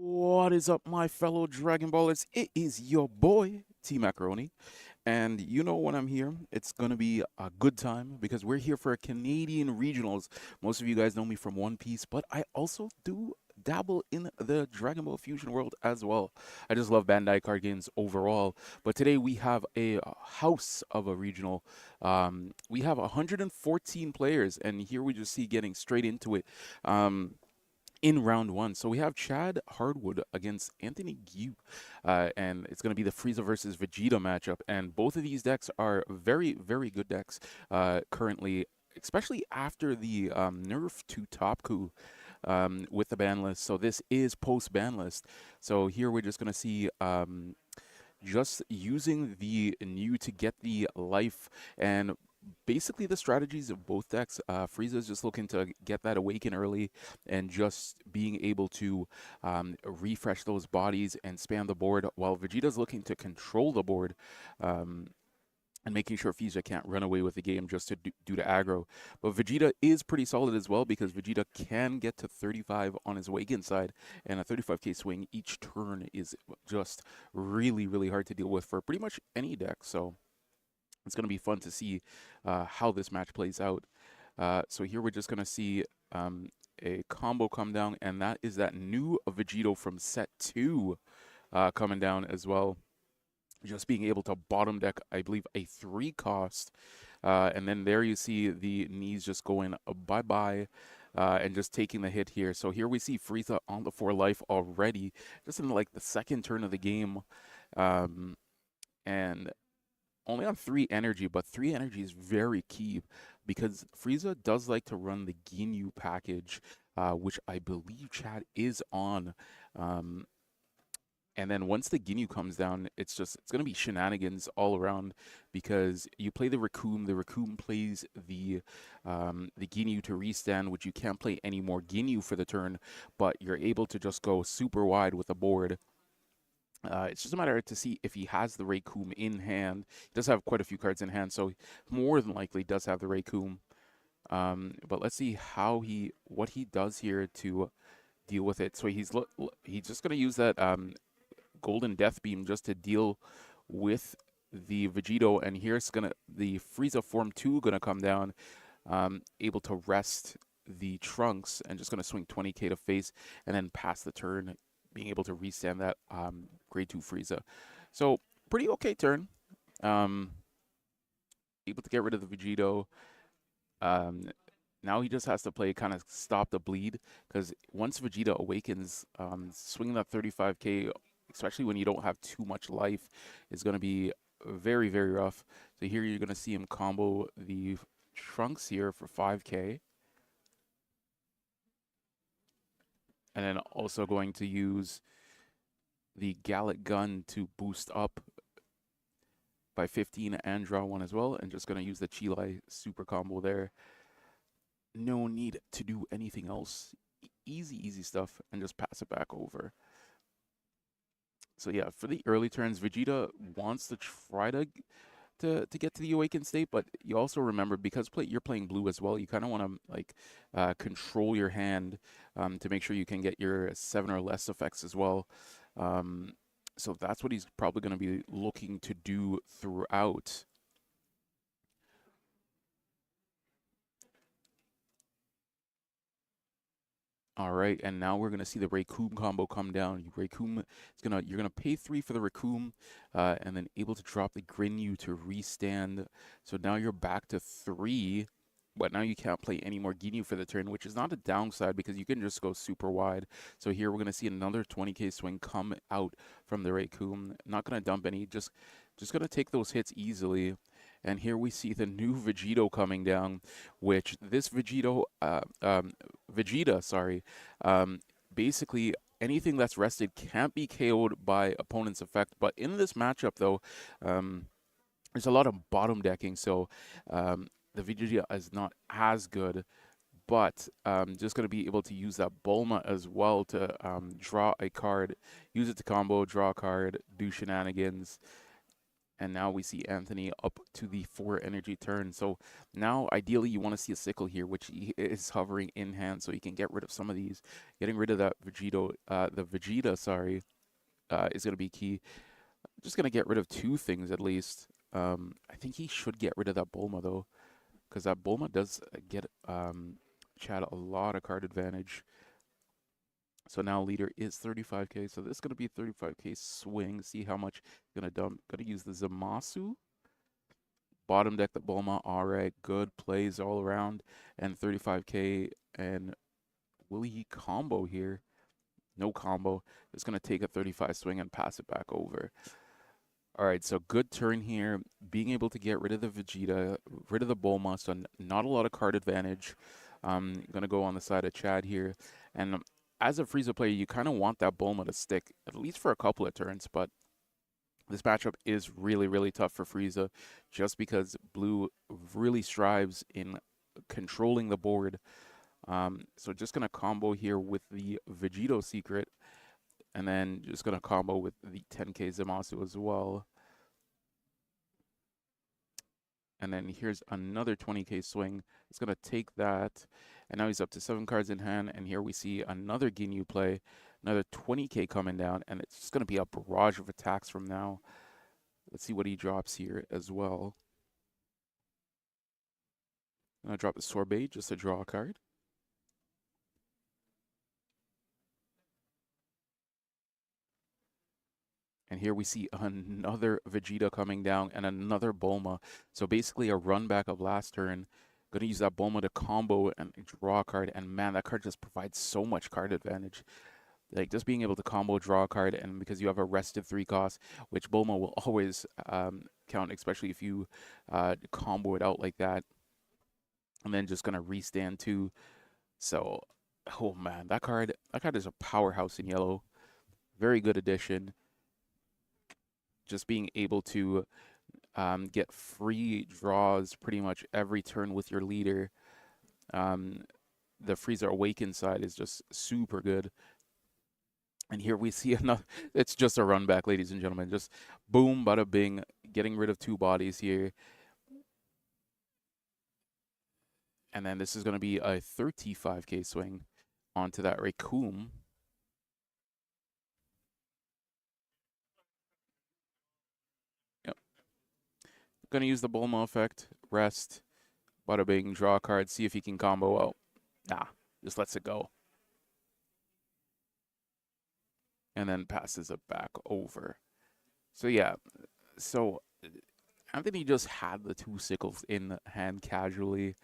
What is up, my fellow Dragon Ballers? It is your boy, T Macaroni. And you know when I'm here, it's going to be a good time because we're here for a Canadian regionals. Most of you guys know me from One Piece, but I also do dabble in the Dragon Ball Fusion world as well. I just love Bandai card games overall. But today we have a house of a regional. We have 114 players, and here we just see getting straight into it. In round one. So we have Chad Hardwood against Anthony Gu, and it's going to be the Frieza versus Vegeta matchup. And both of these decks are very, very good decks currently, especially after the nerf to Topku with the ban list. So this is post ban list. So here we're just going to see. Just using the new to get the life and basically the strategies of both decks. Frieza is just looking to get that awaken early and just being able to refresh those bodies and spam the board, while Vegeta's looking to control the board. And making sure Frieza can't run away with the game just to do to aggro. But Vegeta is pretty solid as well because Vegeta can get to 35 on his awaken side, and a 35k swing each turn is just really, really hard to deal with for pretty much any deck. So it's going to be fun to see how this match plays out. So here we're just going to see a combo come down, and that is that new Vegito from set 2 coming down as well. Just being able to bottom deck, I believe, a 3 cost. And then there you see the knees just going bye-bye and just taking the hit here. So here we see Frieza on the 4 life already, just in like the second turn of the game. And only on 3 energy, but 3 energy is very key because Frieza does like to run the Ginyu package, which I believe Chad is on. And then once the Ginyu comes down, it's going to be shenanigans all around because you play the Raccoon plays the Ginyu to restand, which you can't play any more Ginyu for the turn, but you're able to just go super wide with the board. It's just a matter to see if he has the Raccoon in hand. He does have quite a few cards in hand, so more than likely does have the Raccoon. But let's see what he does here to deal with it. So he's just going to use that Golden Death Beam just to deal with the Vegito, and here's the Frieza Form 2 gonna come down, able to rest the Trunks, and just gonna swing 20k to face, and then pass the turn, being able to restand that Grade 2 Frieza. So pretty okay turn. Able to get rid of the Vegito. Now he just has to play kind of stop the bleed, because once Vegeta awakens, swinging that 35k, especially when you don't have too much life, is going to be very, very rough. So here you're going to see him combo the Trunks here for 5k. And then also going to use the Gallic Gun to boost up by 15 and draw one as well. And just going to use the Chilai super combo there. No need to do anything else. Easy, easy stuff, and just pass it back over. So yeah, for the early turns, Vegeta wants to try to get to the awakened state, but you also remember, because you're playing blue as well, you kind of want to like control your hand to make sure you can get your 7 or less effects as well. So that's what he's probably going to be looking to do throughout. All right, and now we're gonna see the Raccoon combo come down. Raccoon you're gonna pay 3 for the Raccoon, and then able to drop the Ginyu to restand. So now you're back to 3, but now you can't play any more Ginyu for the turn, which is not a downside because you can just go super wide. So here we're gonna see another 20k swing come out from the Raccoon. Not gonna dump any, just gonna take those hits easily. And here we see the new Vegito coming down, which this Vegeta, sorry, basically anything that's rested can't be KO'd by opponent's effect. But in this matchup, though, there's a lot of bottom decking, so the Vegeta is not as good. But just going to be able to use that Bulma as well to draw a card, use it to combo, draw a card, do shenanigans. And now we see Anthony up to the 4 energy turn. So now ideally you want to see a sickle here, which is hovering in hand, so you can get rid of some of these. Getting rid of that Vegeta, sorry, is going to be key. Just going to get rid of 2 things at least. I think he should get rid of that Bulma though, because that Bulma does get Chad a lot of card advantage. So now leader is 35k. So this is going to be a 35k swing. See how much going to dump. Going to use the Zamasu. Bottom deck the Bulma. All right, good plays all around. And 35k. And will he combo here? No combo. It's going to take a 35 swing and pass it back over. All right, so good turn here. Being able to get rid of the Vegeta, rid of the Bulma, so not a lot of card advantage. Going to go on the side of Chad here. And as a Frieza player, you kind of want that Bulma to stick, at least for a couple of turns, but this matchup is really, really tough for Frieza, just because Blue really strives in controlling the board. So just going to combo here with the Vegito secret, and then just going to combo with the 10k Zamasu as well. And then here's another 20k swing. It's going to take that. And now he's up to 7 cards in hand. And here we see another Ginyu play. Another 20k coming down. And it's just going to be a barrage of attacks from now. Let's see what he drops here as well. I'm going to drop the Sorbet just to draw a card. And here we see another Vegeta coming down and another Bulma. So basically a run back of last turn. Going to use that Bulma to combo and draw a card. And man, that card just provides so much card advantage. Like just being able to combo, draw a card, and because you have a rested 3 cost, which Bulma will always count, especially if you combo it out like that. And then just going to restand 2. So, oh man, that card is a powerhouse in yellow. Very good addition. Just being able to get free draws pretty much every turn with your leader. The Frieza Awakened side is just super good. And here we see another, it's just a run back, ladies and gentlemen. Just boom, bada bing, getting rid of 2 bodies here. And then this is going to be a 35k swing onto that Raccoon. Going to use the Bulma effect, rest, bada bing, draw a card, see if he can combo out. Nah, just lets it go. And then passes it back over. So yeah, so Anthony just had the 2 sickles in hand casually.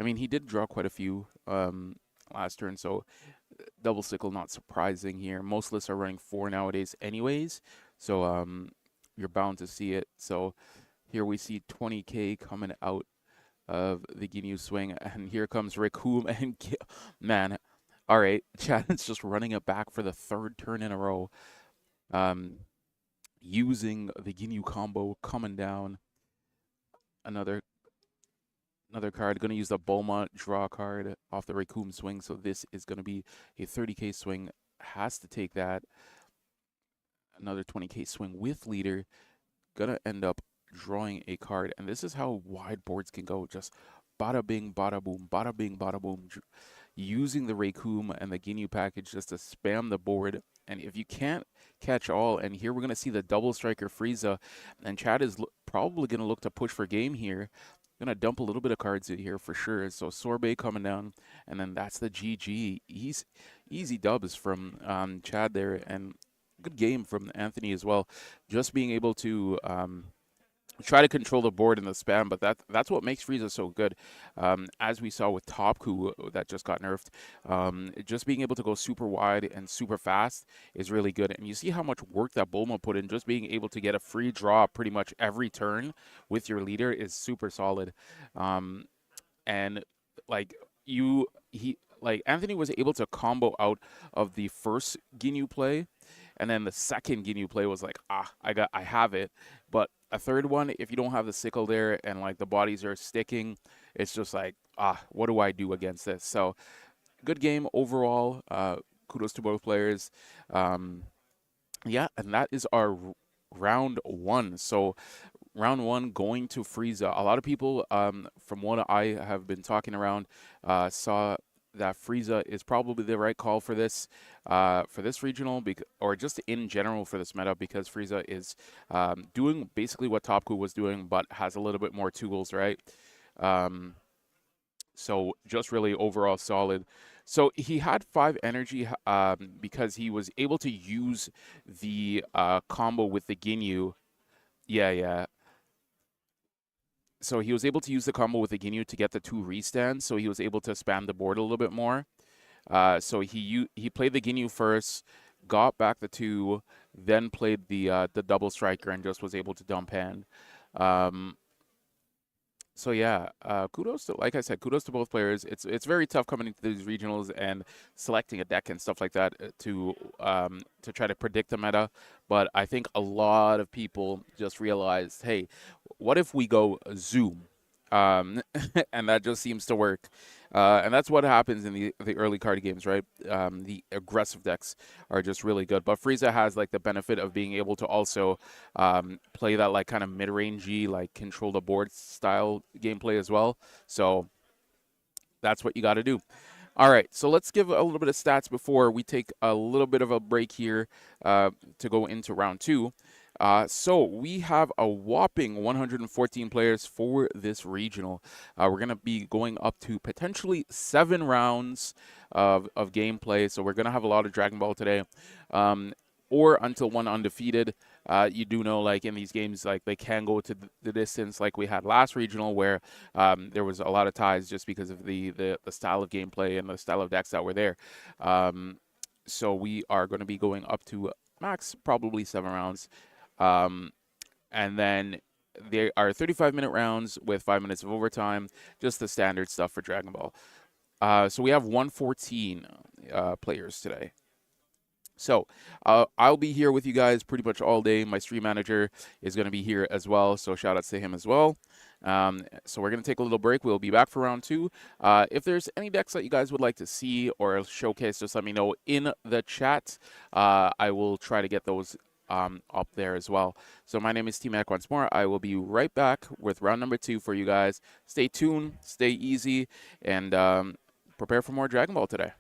I mean, he did draw quite a few last turn, so double sickle not surprising here. Most lists are running 4 nowadays anyways, so you're bound to see it. So here we see 20k coming out of the Ginyu swing, and here comes Raccoon, and man, all right, Chad's just running it back for the 3rd turn in a row, using the Ginyu combo, coming down. Another card, going to use the Bulma draw card off the Raccoon swing, so this is going to be a 30k swing, has to take that. Another 20k swing with leader, going to end up drawing a card, and this is how wide boards can go. Just bada bing, bada boom, bada bing, bada boom. Using the Raccoon and the Ginyu package just to spam the board. And if you can't catch all, and here we're going to see the double striker Frieza, and Chad is probably going to look to push for game here. Going to dump a little bit of cards in here for sure. So Sorbet coming down, and then that's the GG. Easy dubs from Chad there, and good game from Anthony as well. Just being able to try to control the board in the spam, but that's what makes Frieza so good. As we saw with Topku that just got nerfed, just being able to go super wide and super fast is really good. And you see how much work that Bulma put in, just being able to get a free draw pretty much every turn with your leader is super solid. And like Anthony was able to combo out of the first Ginyu play, and then the second Ginyu play was like, I have it. But a third one, if you don't have the sickle there and like the bodies are sticking, it's just like, what do I do against this? So good game overall. Kudos to both players. Yeah, and that is our round 1. So round one going to Frieza. A lot of people, from what I have been talking around, saw that Frieza is probably the right call for this regional, or just in general for this meta, because Frieza is doing basically what Topku was doing, but has a little bit more tools, right? Um, so just really overall solid. So he had 5 energy because he was able to use the combo with the Ginyu. Yeah, yeah. So he was able to use the combo with the Ginyu to get the 2 restands, so he was able to spam the board a little bit more. So he played the Ginyu first, got back the 2, then played the double striker and just was able to dump hand. Um, so yeah, kudos to, like I said, kudos to both players. It's very tough coming into these regionals and selecting a deck and stuff like that to try to predict the meta. But I think a lot of people just realized, hey, what if we go Zoom? And that just seems to work. And that's what happens in the early card games, right? The aggressive decks are just really good. But Frieza has like the benefit of being able to also play that like kind of mid-rangey, like control the board style gameplay as well. So that's what you got to do. All right, so let's give a little bit of stats before we take a little bit of a break here to go into round two. So we have a whopping 114 players for this regional. We're going to be going up to potentially 7 rounds of gameplay. So we're going to have a lot of Dragon Ball today. Or until one undefeated. You do know, like in these games, like they can go to the distance, like we had last regional, where there was a lot of ties just because of the style of gameplay and the style of decks that were there. So we are going to be going up to max probably 7 rounds. And then there are 35-minute rounds with 5 minutes of overtime, just the standard stuff for Dragon Ball. So we have 114 players today. So I'll be here with you guys pretty much all day. My stream manager is going to be here as well, so shout outs to him as well. So we're going to take a little break. We'll be back for round two. If there's any decks that you guys would like to see or showcase, just let me know in the chat. I will try to get those up there as well. So my name is T-Mac once more. I will be right back with round number 2 for you guys. Stay tuned, stay easy, and prepare for more Dragon Ball today.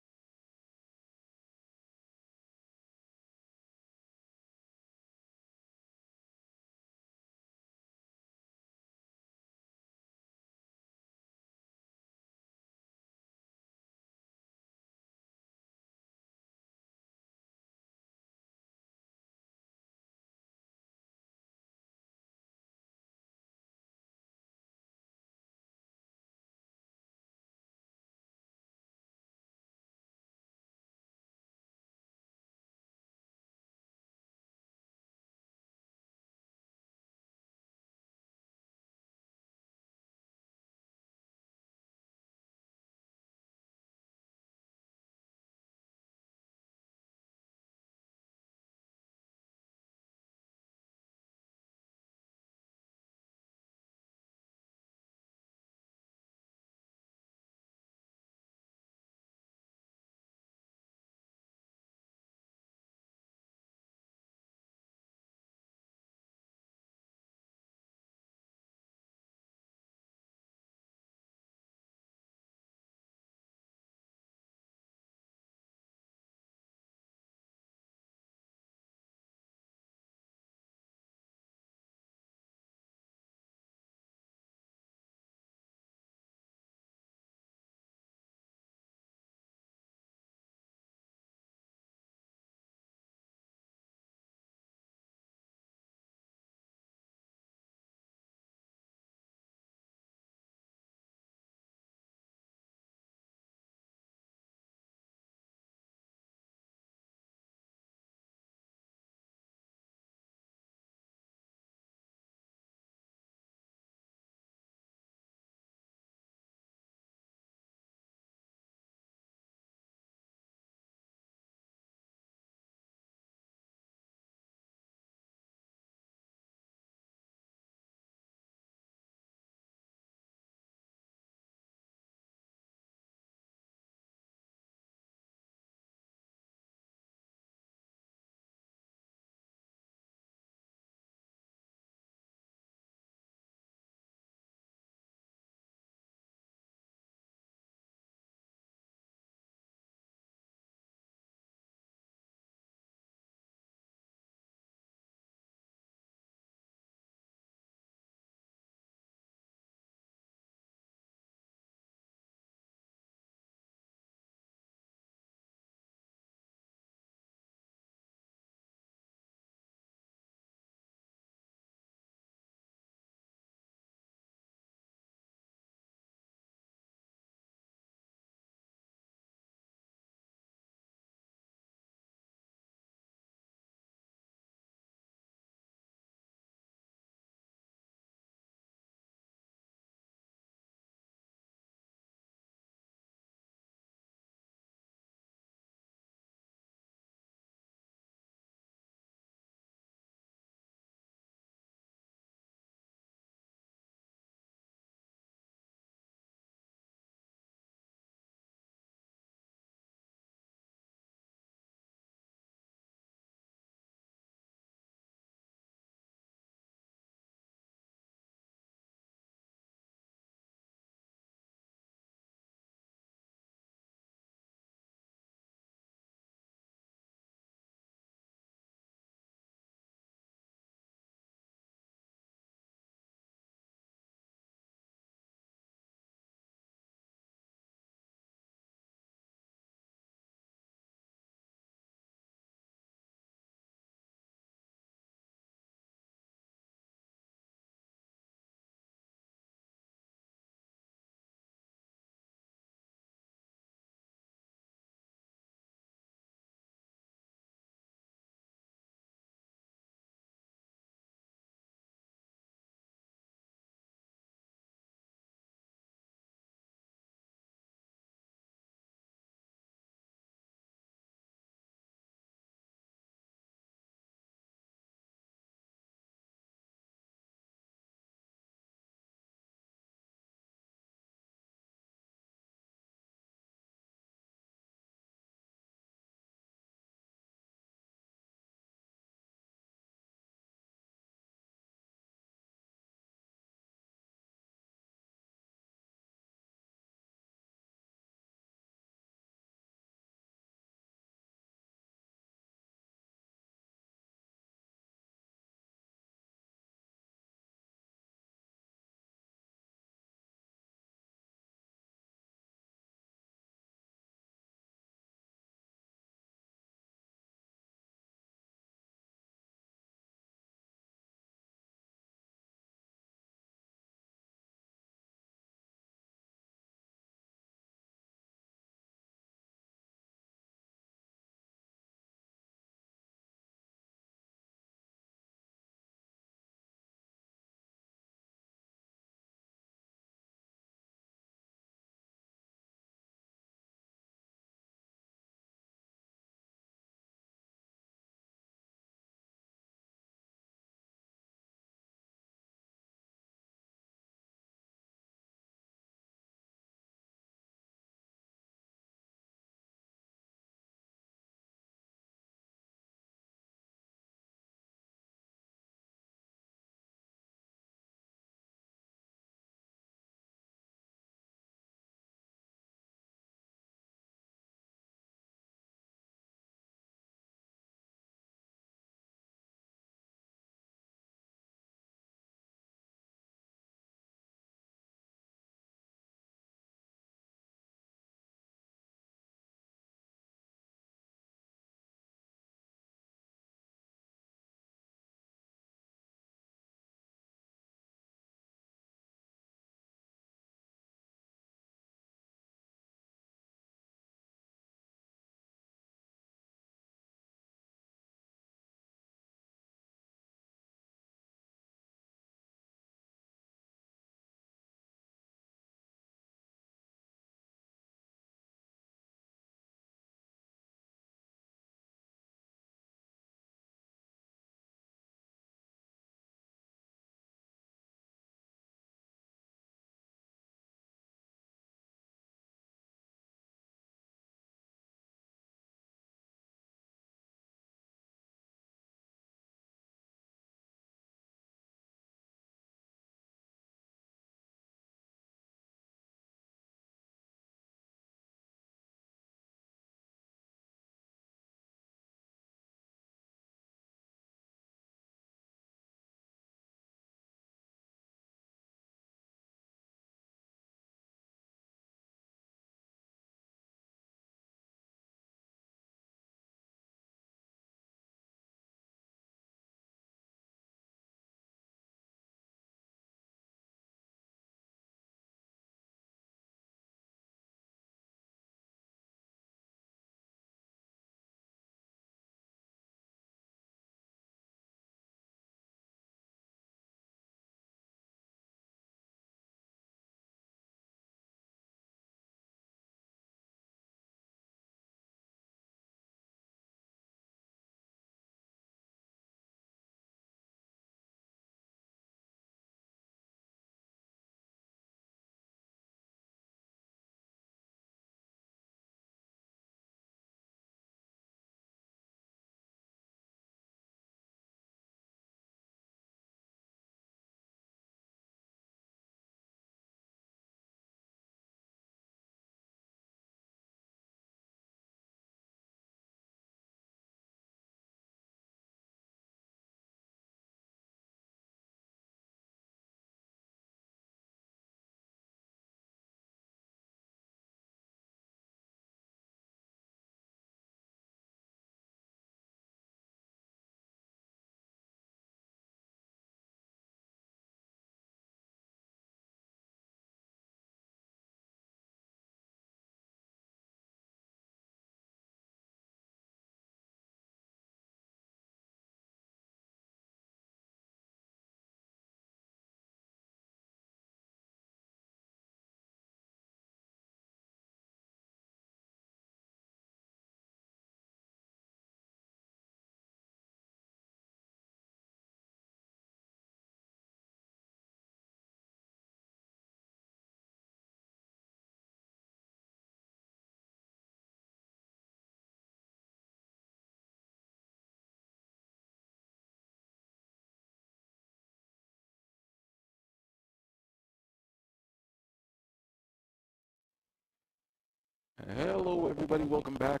Hello, everybody. Welcome back.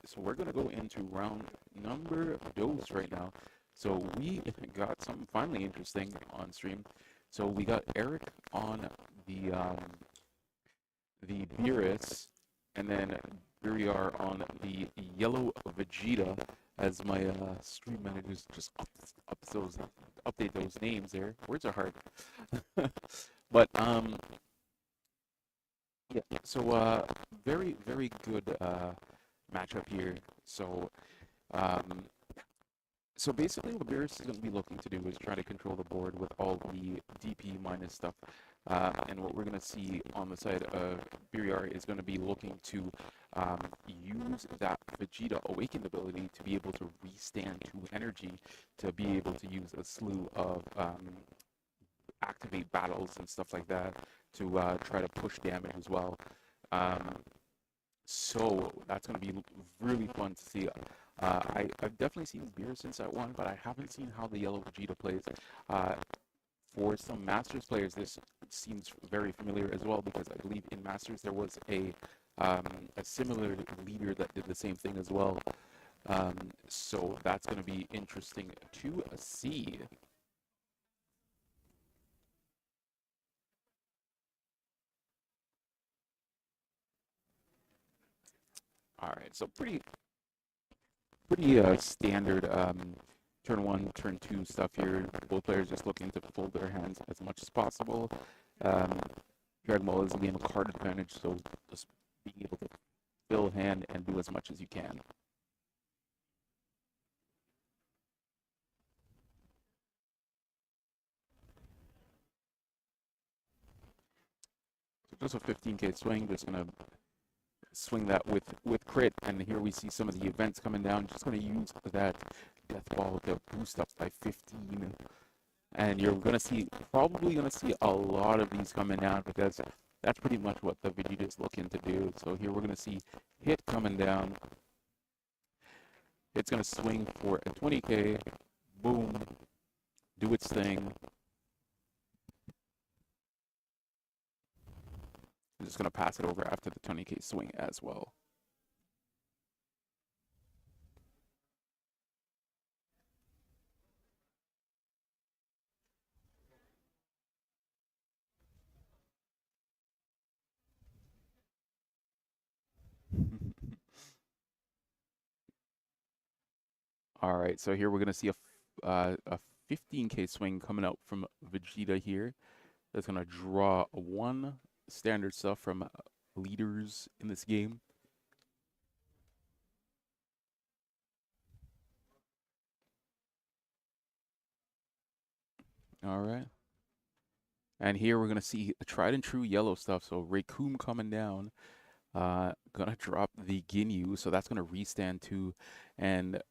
So we're gonna go into round number dose right now. So we got something finally interesting on stream. So we got Eric on the Beerus, and then here we are on the yellow Vegeta. As my stream managers just update those names there. Words are hard. But yeah, so very, very good matchup here. Um, so basically, what Beerus is going to be looking to do is try to control the board with all the DP minus stuff. And what we're going to see on the side of Beerus is going to be looking to use that Vegeta Awakened ability to be able to restand to energy, to be able to use a slew of activate battles and stuff like that to try to push damage as well. Um, so that's going to be really fun to see. I've definitely seen Beer since that one, but I haven't seen how the yellow Vegeta plays. Uh, for some Masters players, this seems very familiar as well because I believe in Masters there was a similar leader that did the same thing as well. So that's going to be interesting to see. All right, so pretty standard turn one, turn two stuff here. Both players just looking to fold their hands as much as possible. Um, Dragon Ball is a game of card advantage, so just being able to fill hand and do as much as you can. So just a 15k swing, just gonna swing that with crit, and here we see some of the events coming down. Just gonna use that death ball to boost up by 15. And you're gonna see probably gonna see a lot of these coming down because that's pretty much what the Vegeta is looking to do. So here we're gonna see hit coming down. It's gonna swing for a 20k. Boom, do its thing. I'm just gonna pass it over after the 20k swing as well. All right, so here we're gonna see a 15k swing coming out from Vegeta here. That's gonna draw one standard stuff from leaders in this game. All right. And here we're gonna see a tried and true yellow stuff. So Raycoon coming down, gonna drop the Ginyu, so that's gonna restand too. And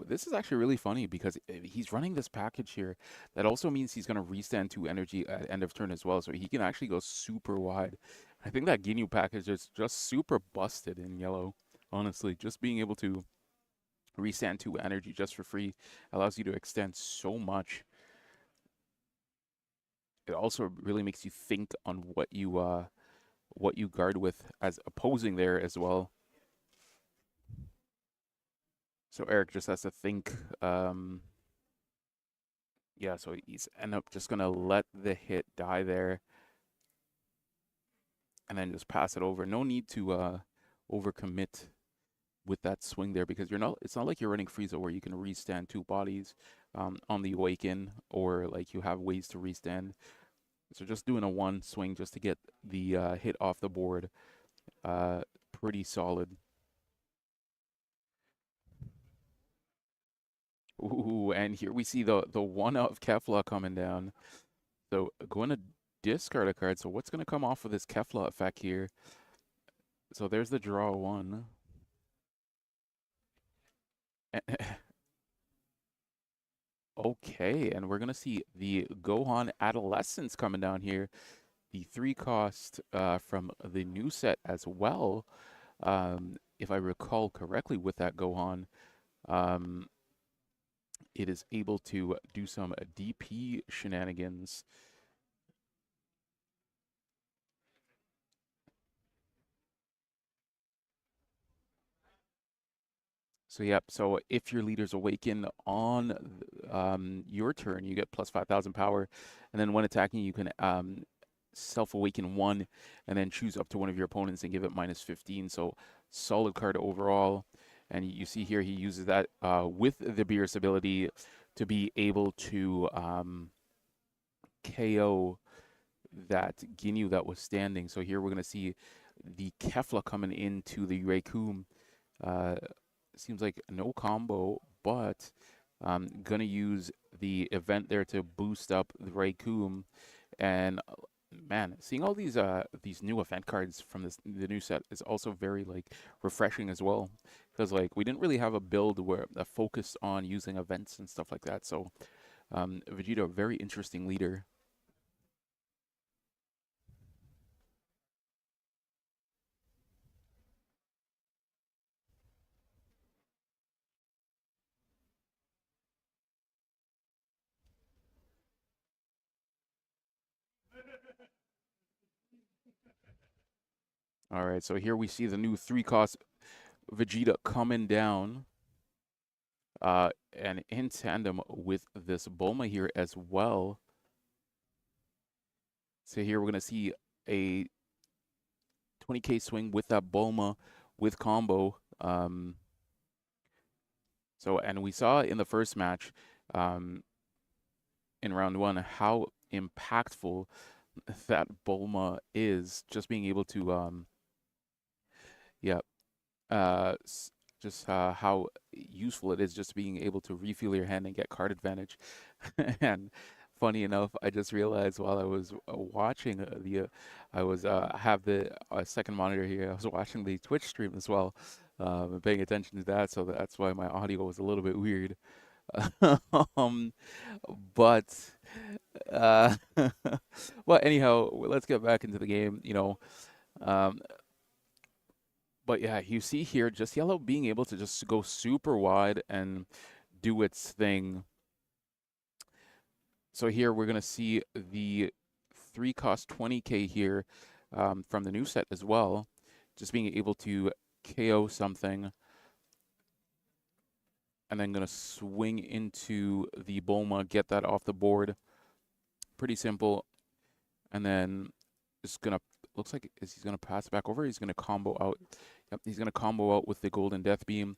this is actually really funny because he's running this package here. That also means he's gonna restand 2 energy at end of turn as well, so he can actually go super wide. I think that Ginyu package is just super busted in yellow. Honestly, just being able to restand 2 energy just for free allows you to extend so much. It also really makes you think on what you guard with as opposing there as well. So Eric just has to think. Yeah, so he's end up just gonna let the hit die there, and then just pass it over. No need to overcommit with that swing there because you're not. It's not like you're running Frieza where you can restand 2 bodies on the awaken, or like you have ways to restand. So just doing a 1 swing just to get the hit off the board, pretty solid. Ooh, and here we see the one of Kefla coming down. So going to discard a card. So what's going to come off of this Kefla effect here? So there's the draw one. Okay, and we're going to see the Gohan Adolescence coming down here. The 3 cost from the new set as well. If I recall correctly with that Gohan, um, it is able to do some DP shenanigans. So yep. So if your leaders awaken on your turn, you get plus 5,000 power, and then when attacking, you can self-awaken one, and then choose up to one of your opponents and give it minus 15. So solid card overall. And you see here he uses that with the Beerus ability to be able to KO that Ginyu that was standing. So here we're gonna see the Kefla coming into the Raykum. Uh, Seems like no combo, but gonna use the event there to boost up the Raykum. And man, seeing all these new event cards from the new set is also very like refreshing as well, because like we didn't really have a build where that focused on using events and stuff like that. So Vegeta, a very interesting leader. All right, so here we see the new 3-cost Vegeta coming down, and in tandem with this Bulma here as well. So here we're gonna see a 20k swing with that Bulma with combo. So and we saw in the first match, um, in round one, how impactful that Bulma is. Just being able to, yeah, uh, just how useful it is just being able to refill your hand and get card advantage. And funny enough, I just realized while I was watching I was have the second monitor here. I was watching the Twitch stream as well, and paying attention to that. So that's why my audio was a little bit weird. um, but uh, well, anyhow, let's get back into the game. Um, but yeah, you see here just Yellow being able to just go super wide and do its thing. So here we're gonna see the 3-cost 20k here from the new set as well. Just being able to KO something and then gonna swing into the Bulma, get that off the board. Pretty simple. And then just gonna looks like he's gonna pass back over. He's gonna combo out. Yep, he's gonna combo out with the Golden Death Beam.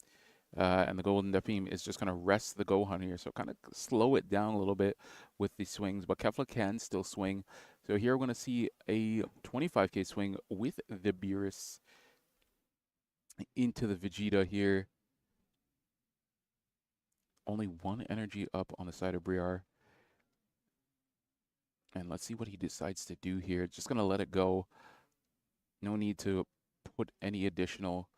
And the Golden Death Beam is just going to rest the Gohan here. So kind of slow it down a little bit with the swings. But Kefla can still swing. So here we're going to see a 25k swing with the Beerus into the Vegeta here. Only one energy up on the side of Briar. And let's see what he decides to do here. Just going to let it go. No need to put any additional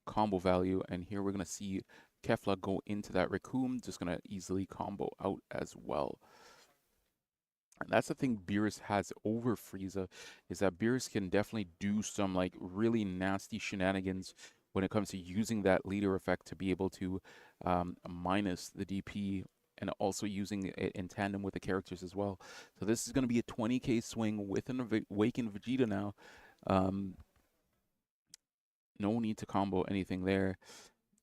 combo value. And here we're going to see Kefla go into that Raccoon. Just going to easily combo out as well. And that's the thing Beerus has over Frieza, is that Beerus can definitely do some like really nasty shenanigans when it comes to using that leader effect to be able to minus the DP, and also using it in tandem with the characters as well. So this is going to be a 20k swing with an Awakened Vegeta now. No need to combo anything there.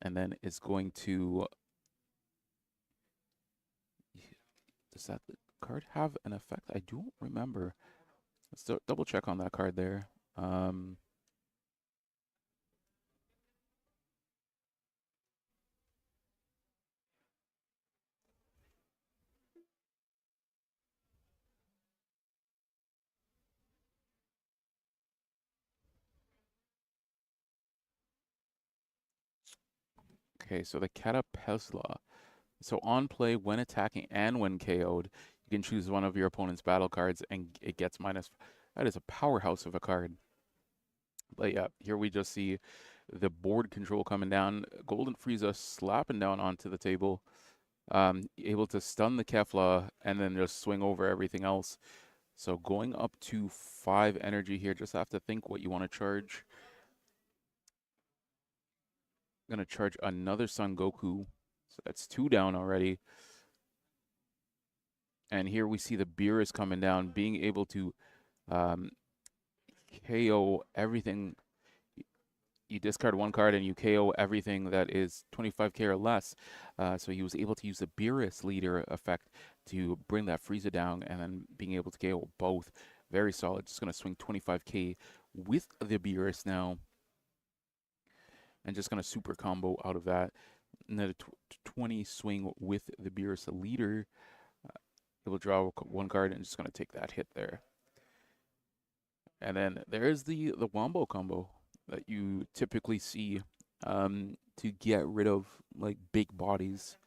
And then it's going to... Does that card have an effect? I don't remember. Let's double check on that card there. Okay, so the Catapesla. So on play, when attacking and when KO'd, you can choose one of your opponent's battle cards and it gets minus. That is a powerhouse of a card. But yeah, here we just see the board control coming down. Golden Frieza slapping down onto the table. Able to stun the Kefla and then just swing over everything else. So going up to 5 energy here, just have to think what you want to charge. I'm going to charge another Son Goku. So that's 2 down already. And here we see the Beerus coming down, being able to KO everything. you discard one card and you KO everything that is 25k or less. So he was able to use the Beerus leader effect to bring that Frieza down and then being able to KO both. Very solid. Just going to swing 25k with the Beerus now and just going to super combo out of that. Another 20 swing with the Beerus leader. It will draw one card and just going to take that hit there. And then there's the wombo combo that you typically see to get rid of like big bodies,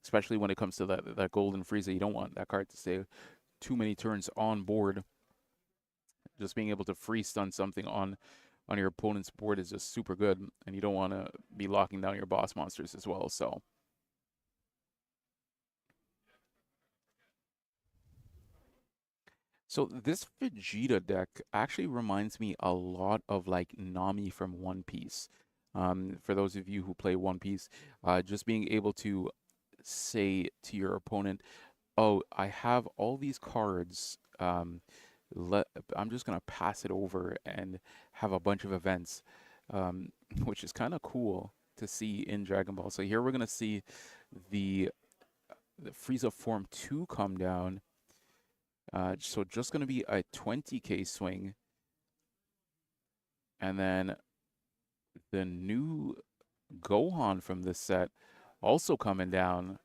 especially when it comes to that golden Frieza. You don't want that card to stay too many turns on board. Just being able to free stun something on your opponent's board is just super good, and you don't want to be locking down your boss monsters as well. So this Vegeta deck actually reminds me a lot of like Nami from One Piece. For those of you who play One Piece, just being able to say to your opponent, "Oh, I have all these cards. Let I'm just gonna pass it over and have a bunch of events," which is kind of cool to see in Dragon Ball. So here we're gonna see the the Frieza Form 2 come down. So just going to be a 20k swing. And then the new Gohan from this set also coming down.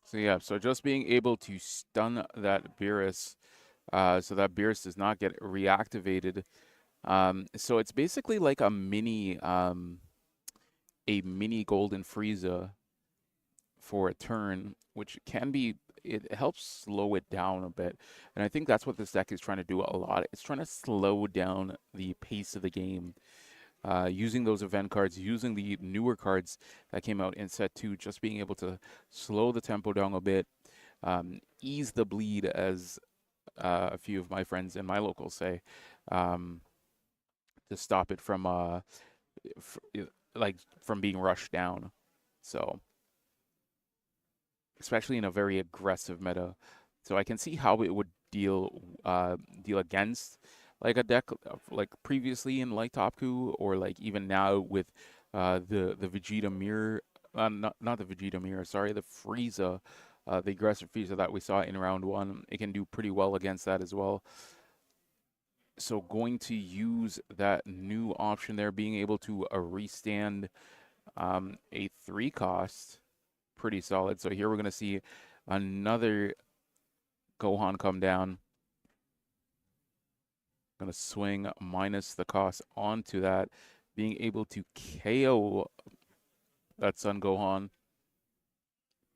So yeah, so just being able to stun that Beerus, so that Beerus does not get reactivated. So it's basically like a mini Golden Frieza for a turn, which can be, it helps slow it down a bit. And I think that's what this deck is trying to do a lot. It's trying to slow down the pace of the game, using those event cards, using the newer cards that came out in set two, just being able to slow the tempo down a bit, ease the bleed, as a few of my friends in my local say, um, to stop it from f- like from being rushed down. So especially in a very aggressive meta. So I can see how it would deal against like a deck like previously in like Topku, or like even now with the Vegeta mirror, not the Vegeta mirror, sorry, the Frieza, the aggressive Frieza that we saw in round one. It can do pretty well against that as well. So going to use that new option there, being able to restand a 3 cost, pretty solid. So here we're going to see another Gohan come down. Going to swing minus the cost onto that, being able to KO that Sun Gohan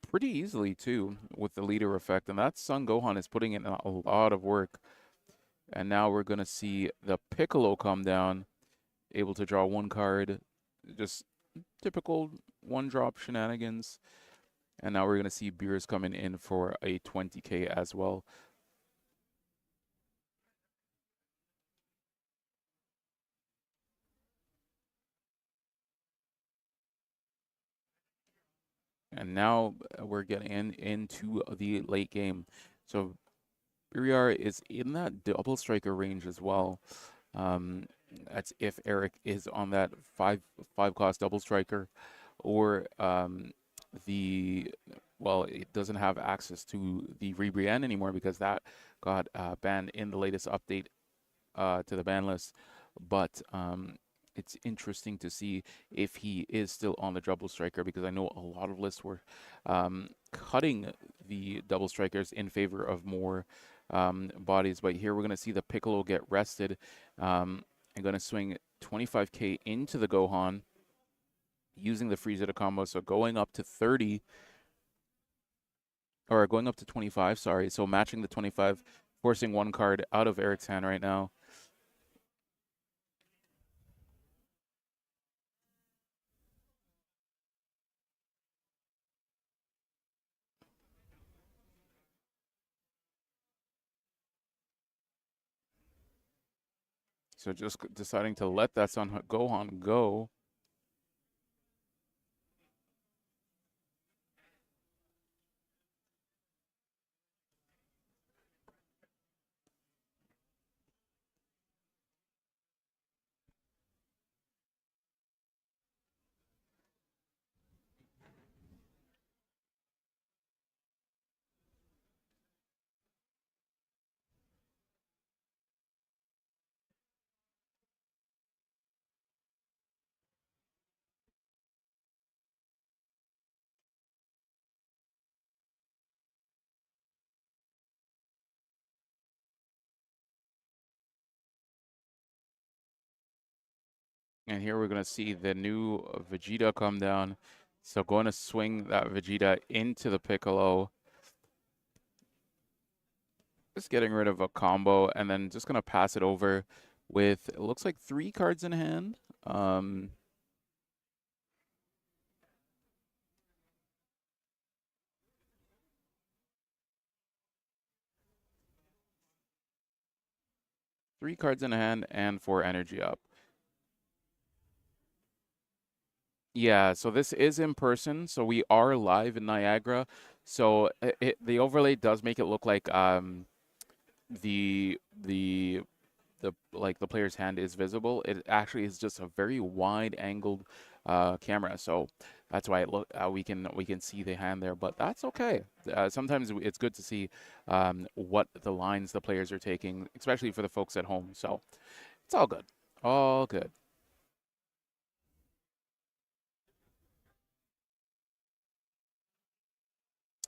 pretty easily too with the leader effect. And that Sun Gohan is putting in a lot of work. And now we're going to see the Piccolo come down, able to draw one card, just typical one drop shenanigans. And now we're going to see Beerus coming in for a 20k as well. And now we're getting into the late game. So Buriar is in that double striker range as well. Um, that's if Eric is on that five cost double striker, or the well, it doesn't have access to the Rebrienne anymore because that got banned in the latest update to the ban list. But it's interesting to see if he is still on the double striker, because I know a lot of lists were cutting the double strikers in favor of more bodies. But here we're going to see the Piccolo get rested. I'm going to swing 25k into the Gohan using the Frieza to combo. So going up to 30, or going up to 25, sorry. So matching the 25, forcing one card out of Eric's hand right now. So just deciding to let that Son Gohan go. And here we're going to see the new Vegeta come down. So going to swing that Vegeta into the Piccolo. Just getting rid of a combo and then just going to pass it over with, it looks like 3 cards in hand. 3 cards in hand and 4 energy up. Yeah, so this is in person, so we are live in Niagara. So the overlay does make it look like the the the player's hand is visible. It actually is just a very wide angled camera, so that's why it look we can see the hand there. But that's okay. Sometimes it's good to see what the lines the players are taking, especially for the folks at home. So it's all good, all good.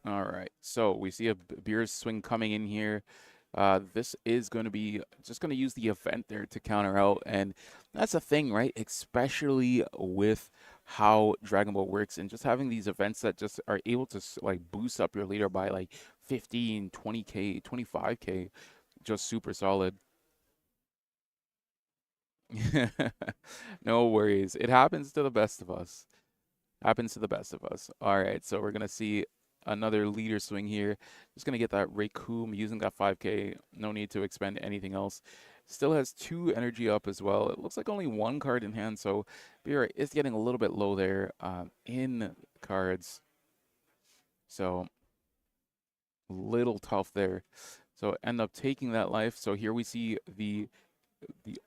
All right, so we see a Beerus swing coming in here. This is going to be just going to use the event there to counter out, and that's the thing, right? Especially with how Dragon Ball works and just having these events that just are able to like boost up your leader by like 15, 20K, 25K, just super solid. No worries. It happens to the best of us. Happens to the best of us. All right, so we're gonna see another leader swing here. Just gonna get that Raikou using that 5K. No need to expend anything else. Still has 2 energy up as well. It looks like only 1 card in hand, so Beerus is getting a little bit low there in cards. So little tough there. So end up taking that life. So here we see the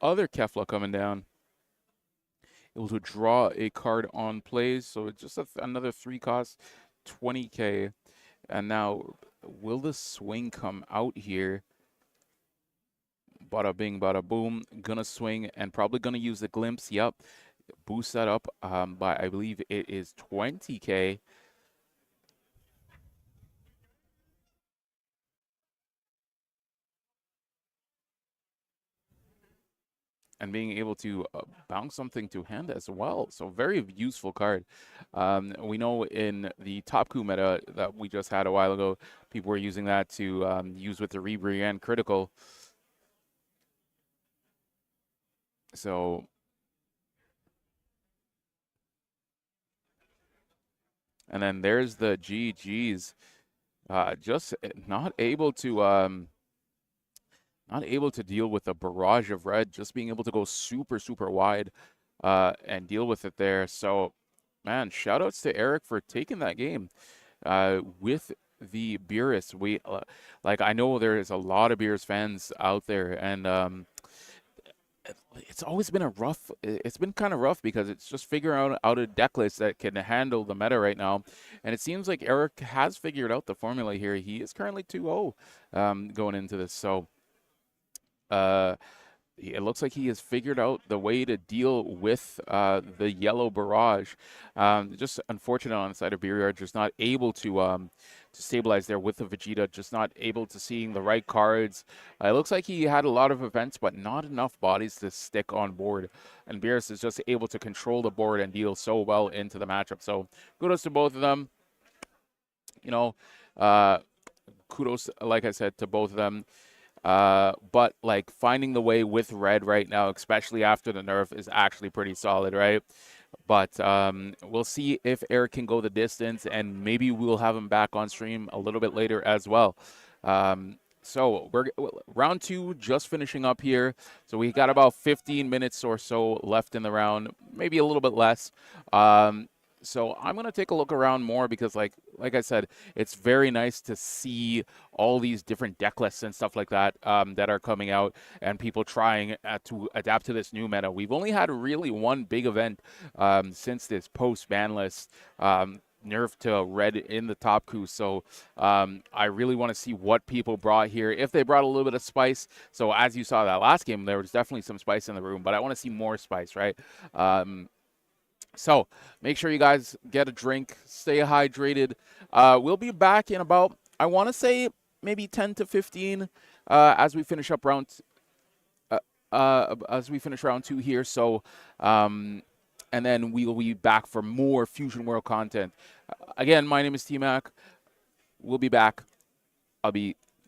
other Kefla coming down, able to draw a card on plays. So it's just another 3 cost, 20K. And now, will the swing come out here? Bada bing, bada boom. Gonna swing and probably gonna use the glimpse. Yep. Boost that up by, I believe it is 20K. And being able to bounce something to hand as well. So very useful card. We know in the top coup meta that we just had a while ago, people were using that to use with the Rebri and critical. So, and then there's the GGs. Just not able to deal with a barrage of red, just being able to go super, super wide and deal with it there. So, man, shout outs to Eric for taking that game with the Beerus. Like, I know there is a lot of Beerus fans out there, and it's always been it's been kind of rough because it's just figuring out a deck list that can handle the meta right now. And it seems like Eric has figured out the formula here. He is currently 2-0 going into this. So, uh, it looks like he has figured out the way to deal with the yellow barrage. Just unfortunate on the side of Beeryard, just not able to stabilize there with the Vegeta, just not able to seeing the right cards. It looks like he had a lot of events, but not enough bodies to stick on board. And Beerus is just able to control the board and deal so well into the matchup. So kudos to both of them. You know, uh, kudos, like I said, to both of them. But like finding the way with red right now, especially after the nerf, is actually pretty solid, right? But we'll see if Eric can go the distance, and maybe we'll have him back on stream a little bit later as well. So round two just finishing up here. So we got about 15 minutes or so left in the round, maybe a little bit less. Um, so I'm gonna take a look around more because, like I said, it's very nice to see all these different deck lists and stuff like that that are coming out and people trying to adapt to this new meta. We've only had really one big event since this post ban list. Nerf to red in the top coup. So I really want to see what people brought here. If they brought a little bit of spice. So as you saw that last game, there was definitely some spice in the room, but I want to see more spice, right? So make sure you guys get a drink, stay hydrated. We'll be back in about, I want to say, maybe 10 to 15 as we finish up as we finish round two here. So, and then we will be back for more Fusion World content. Again, my name is T-Mac. We'll be back.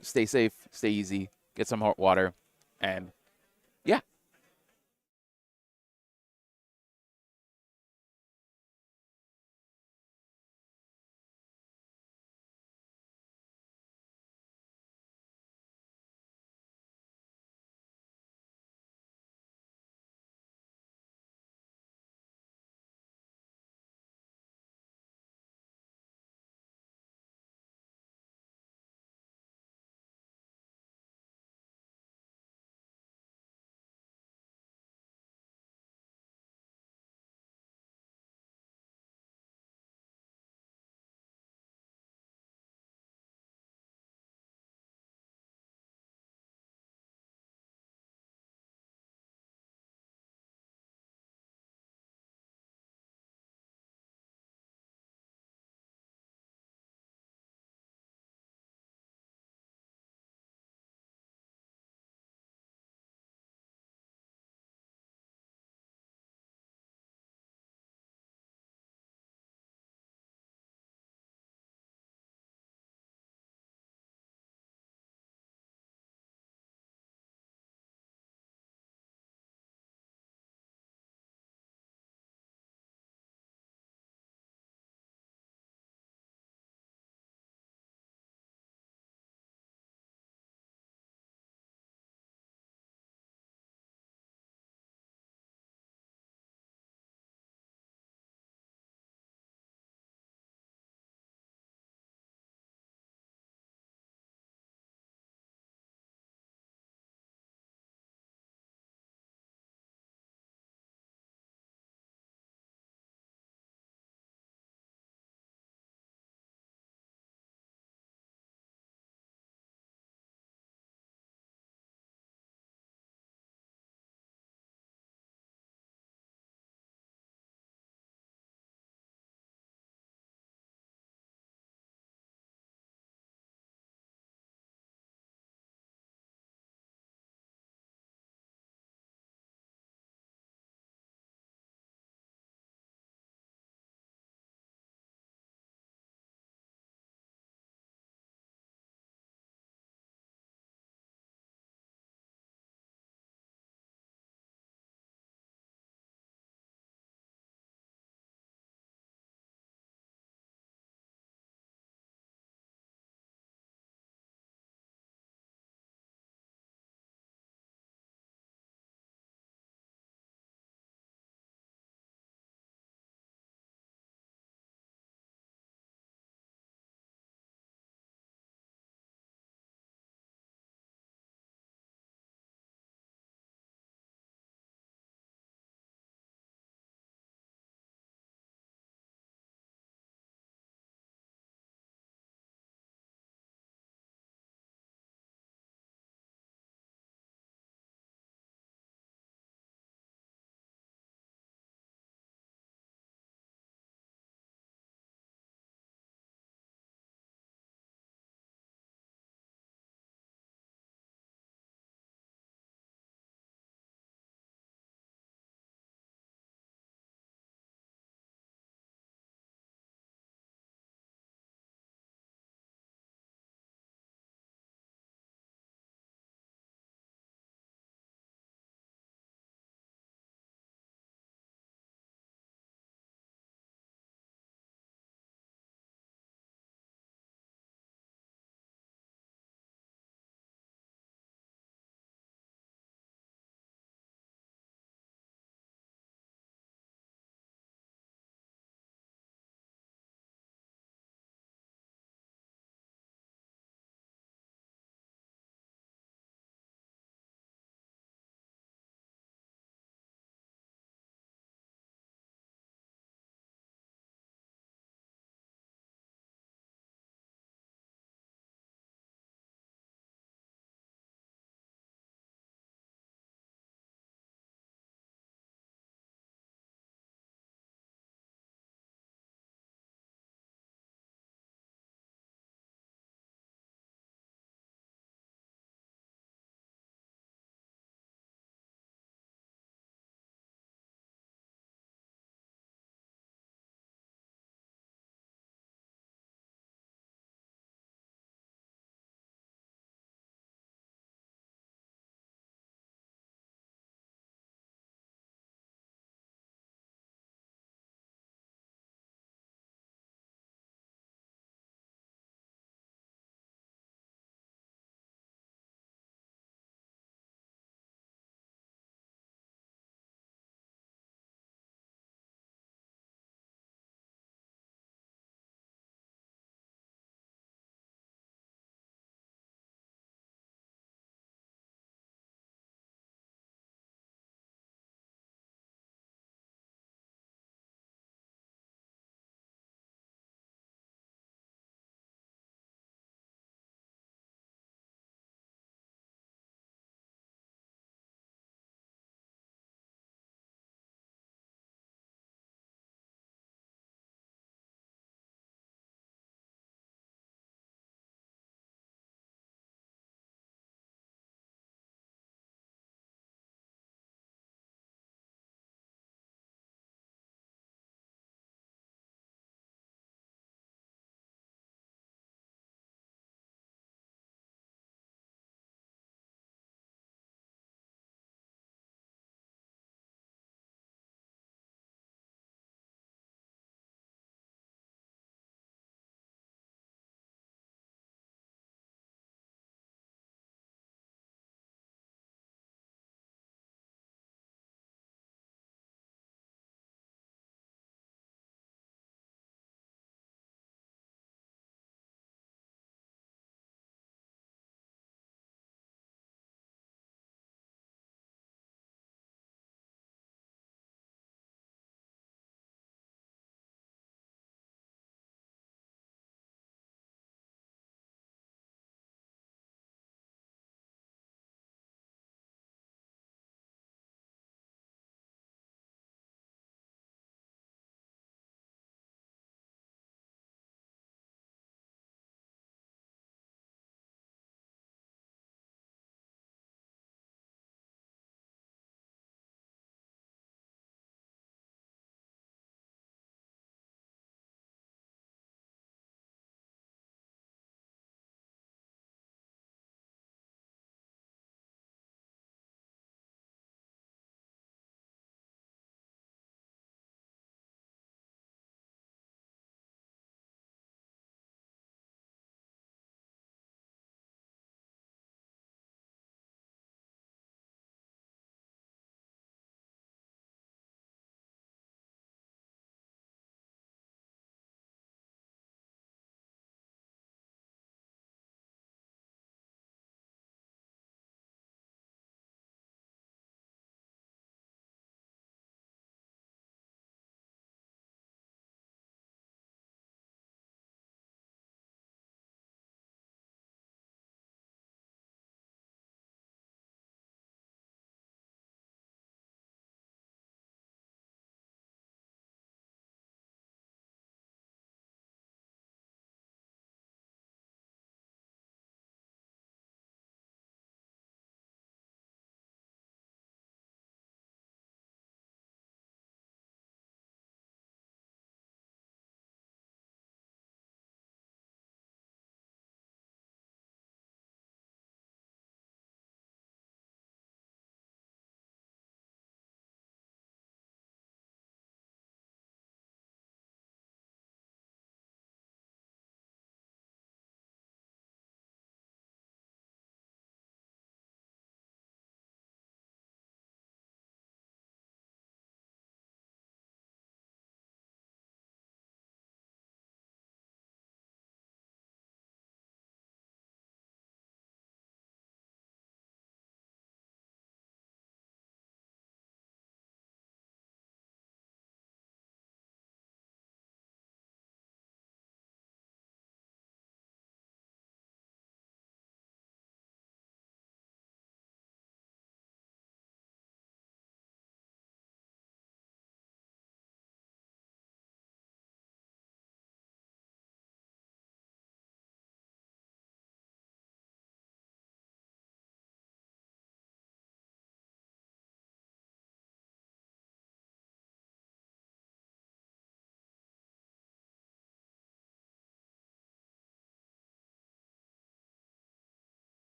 Stay safe, stay easy, get some hot water, and yeah.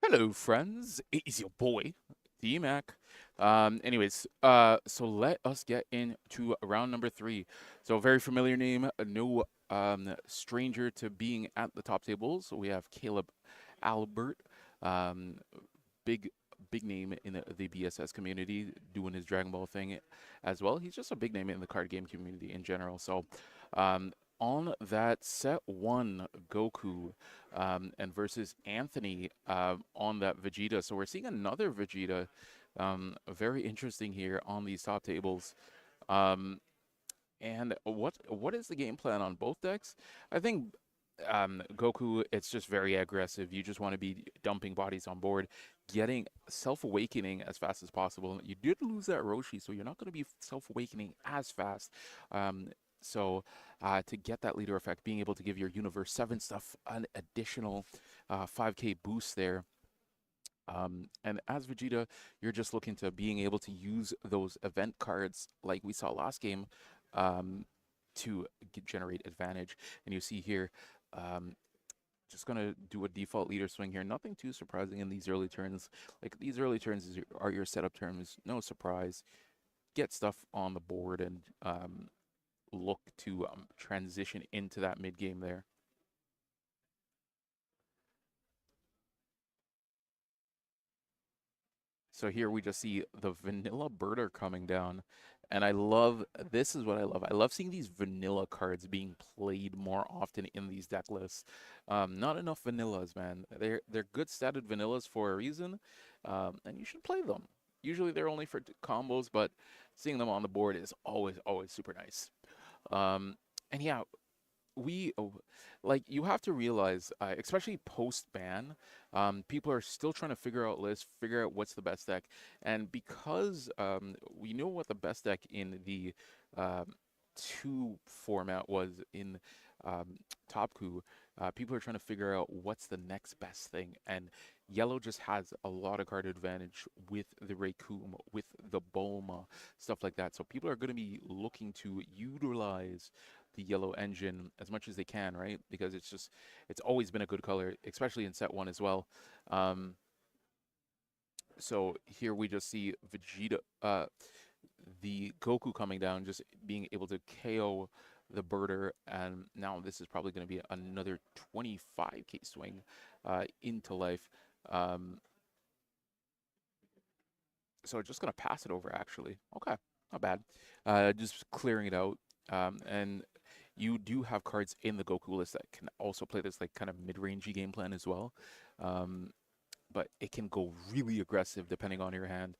Hello, friends. It is your boy, D-Mac. So let us get into round number three. So, very familiar name, no stranger to being at the top table. So we have Caleb Albert, um, big big name in the BSS community, doing his Dragon Ball thing as well. He's just a big name in the card game community in general. So, um, on that set one, Goku and versus Anthony on that Vegeta. So we're seeing another Vegeta. Very interesting here on these top tables. Um, and what is the game plan on both decks? I think Goku, it's just very aggressive. You just want to be dumping bodies on board, getting self-awakening as fast as possible. You did lose that Roshi, so you're not going to be self-awakening as fast. Um, to get that leader effect, being able to give your Universe 7 stuff an additional 5k boost there. And as Vegeta, you're just looking to being able to use those event cards like we saw last game um, to generate advantage. And you see here, um, just going to do a default leader swing here. Nothing too surprising in these early turns. Like these early turns are your setup turns. No surprise. Get stuff on the board and look to transition into that mid game there. So here we just see the vanilla birder coming down. And I love, this is what I love. I love seeing these vanilla cards being played more often in these deck lists. Not enough vanillas, man. They're good statted vanillas for a reason, and you should play them. Usually they're only for combos, but seeing them on the board is always super nice. Um, and yeah, we like you have to realize, especially post ban, people are still trying to figure out lists, figure out what's the best deck, and because we know what the best deck in the um, two format was in Top Coup, people are trying to figure out what's the next best thing, and yellow just has a lot of card advantage with the Raykum, with the Bulma, stuff like that. So people are going to be looking to utilize the yellow engine as much as they can, right? Because it's always been a good color, especially in set one as well. Um, so here we just see Vegeta, the Goku coming down, just being able to KO the birder, and now this is probably going to be another 25k swing into life. Um, so just going to pass it over, actually. Okay, not bad. Just clearing it out. And you do have cards in the Goku list that can also play this like kind of mid-rangey game plan as well. Um, but it can go really aggressive depending on your hand.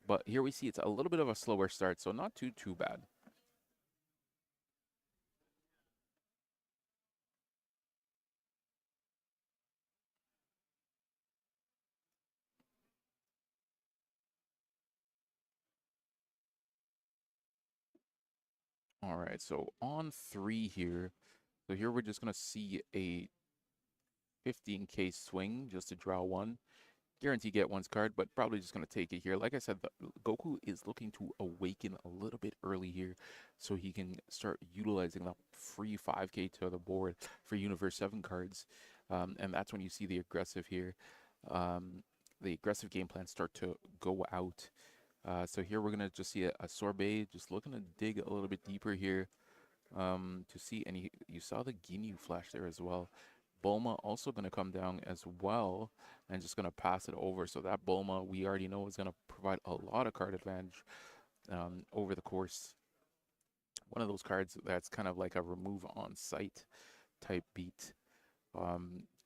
But here we see it's a little bit of a slower start, so not too bad. All right, so on three here. So here we're just gonna see a 15k swing just to draw one. Guarantee get one's card, but probably just going to take it here. Like I said, Goku is looking to awaken a little bit early here so he can start utilizing the free 5k to the board for Universe 7 cards. And that's when you see the aggressive here. The aggressive game plans start to go out. So here we're going to just see a sorbet, just looking to dig a little bit deeper here to see. And you saw the Ginyu flash there as well. Bulma also going to come down as well and just going to pass it over. So that Bulma, we already know, is going to provide a lot of card advantage over the course. One of those cards that's kind of like a remove on site type beat.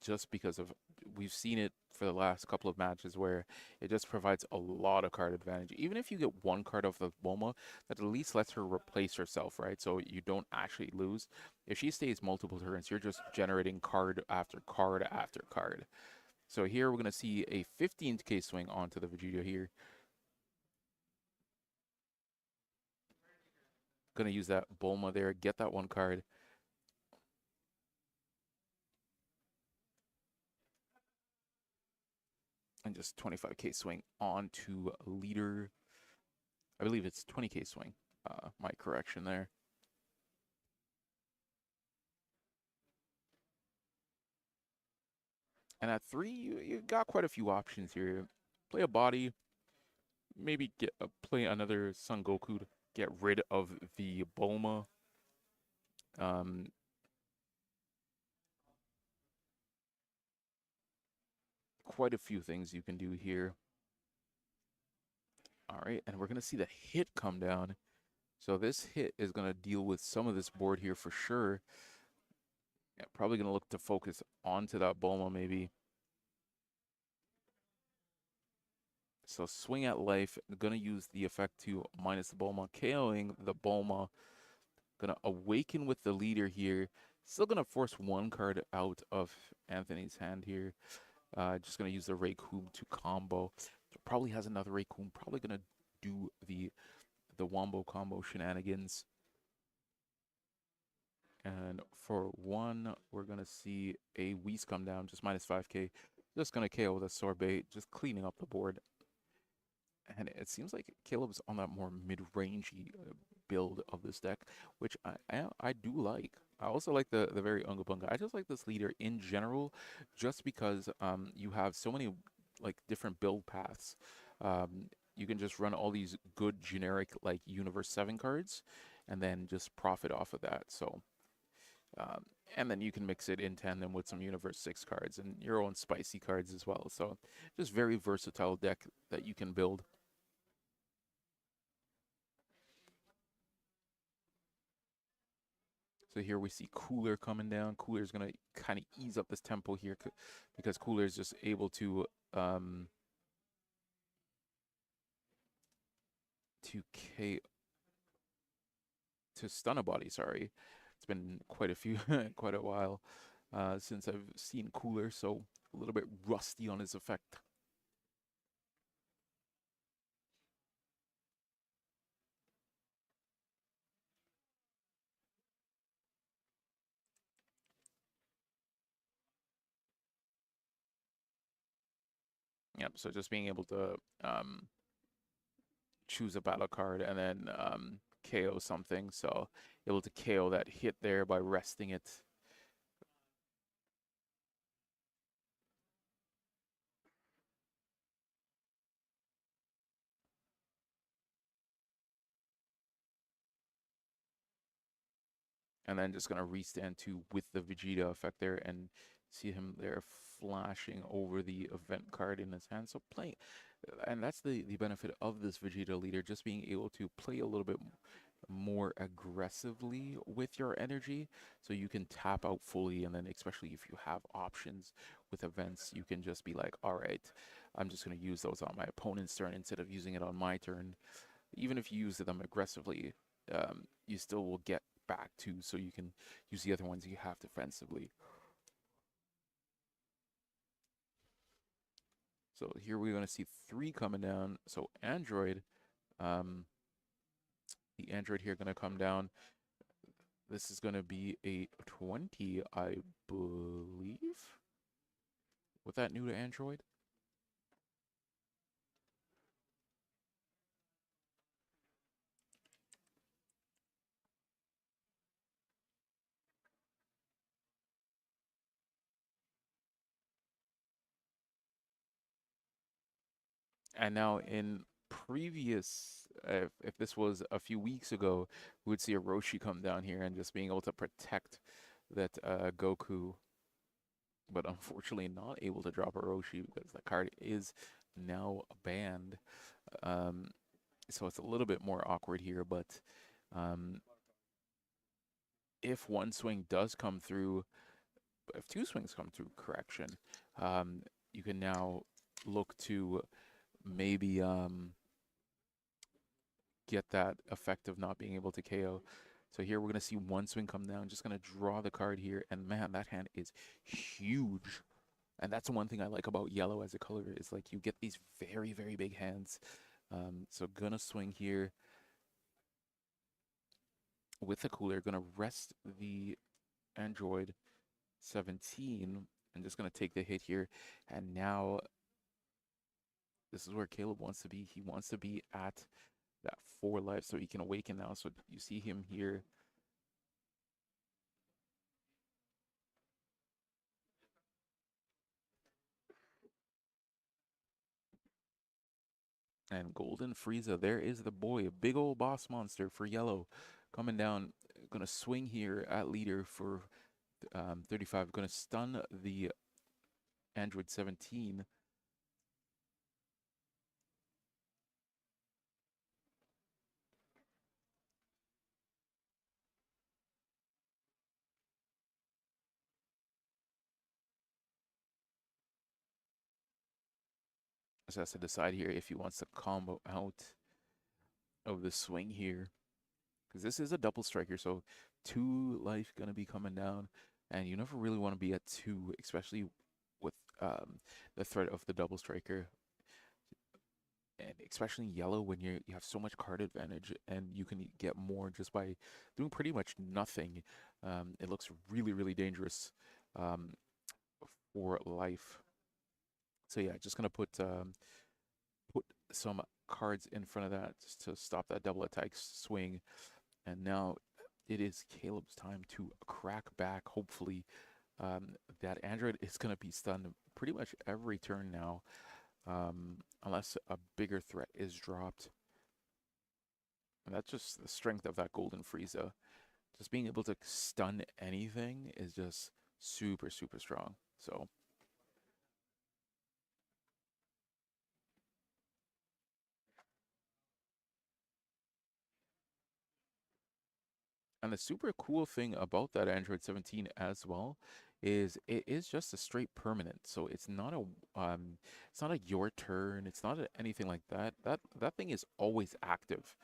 Just because of we've seen it for the last couple of matches where it just provides a lot of card advantage. Even if you get one card off of Bulma, that at least lets her replace herself, right? So you don't actually lose. If she stays multiple turns, you're just generating card after card after card. So here we're gonna see a 15k swing onto the Vegeta here. Gonna use that Bulma there, get that one card. And just 25k swing onto leader. I believe it's 20k swing. My correction there. And at 3, you got quite a few options here. Play a body, maybe play another Son Goku to get rid of the Bulma. Um, quite a few things you can do here. All right, and we're gonna see the hit come down. So this hit is gonna deal with some of this board here for sure. Yeah, probably gonna look to focus onto that Bulma maybe. So swing at life, gonna use the effect to minus the Bulma, KOing the Bulma. Gonna awaken with the leader here. Still gonna force one card out of Anthony's hand here. Just gonna use the Raycoon to combo. Probably has another Raycoon. Probably gonna do the wombo combo shenanigans. And for 1, we're gonna see a Whis come down, just minus 5k. Just gonna KO with a sorbet, just cleaning up the board. And it seems like Caleb's on that more mid-rangey build of this deck, which I do like. I also like the very Unga Bunga. I just like this leader in general, just because you have so many like different build paths. You can just run all these good generic like Universe 7 cards, and then just profit off of that. So. Um, and then you can mix it in tandem with some Universe 6 cards and your own spicy cards as well. So just very versatile deck that you can build. So here we see Cooler coming down. Cooler's going to kind of ease up this tempo here because Cooler is just able to K to stun a body, sorry. It's been quite a few quite a while since I've seen Cooler, so a little bit rusty on his effect. Yep, so just being able to choose a battle card and then KO something. So able to KO that hit there by resting it. And then just gonna restand to with the Vegeta effect there and see him there flashing over the event card in his hand. So playing, and that's the benefit of this Vegeta leader, just being able to play a little bit more aggressively with your energy so you can tap out fully, and then especially if you have options with events, you can just be like, all right, I'm just going to use those on my opponent's turn instead of using it on my turn. Even if you use them aggressively, you still will get back to, so you can use the other ones you have defensively. So here we're going to see 3 coming down. So Android, um, the Android here going to come down. This is going to be a 20, I believe. Was that new to Android? And now in previous, if this was a few weeks ago, we would see a Roshi come down here and just being able to protect that Goku, but unfortunately not able to drop a Roshi because the card is now banned. Um, so it's a little bit more awkward here, but um, if one swing does come through, if 2 swings come through, correction, you can now look to maybe get that effect of not being able to KO. So here we're going to see 1 swing come down, just going to draw the card here, and man, that hand is huge. And that's the one thing I like about yellow as a color is like you get these very, very big hands. So gonna swing here with the cooler, gonna rest the Android 17 and just gonna take the hit here. And now this is where Caleb wants to be. He wants to be at that 4 life so he can awaken now. So you see him here. And Golden Frieza, there is the boy, a big old boss monster for yellow, coming down. Gonna swing here at leader for 35. Gonna stun the Android 17. So has to decide here if he wants to combo out of the swing here. Because this is a double striker, so 2 life gonna be coming down. And you never really want to be at 2, especially with the threat of the double striker. And especially in yellow when you have so much card advantage and you can get more just by doing pretty much nothing. It looks really, really dangerous um, for life. So yeah, just gonna put some cards in front of that just to stop that double attack swing. And now it is Caleb's time to crack back. Hopefully, that Android is gonna be stunned pretty much every turn now, unless a bigger threat is dropped. And that's just the strength of that Golden Frieza. Just being able to stun anything is just super, super strong. So, and the super cool thing about that Android 17 as well is it is just a straight permanent. So it's not a your turn. It's not anything like that. That thing is always active.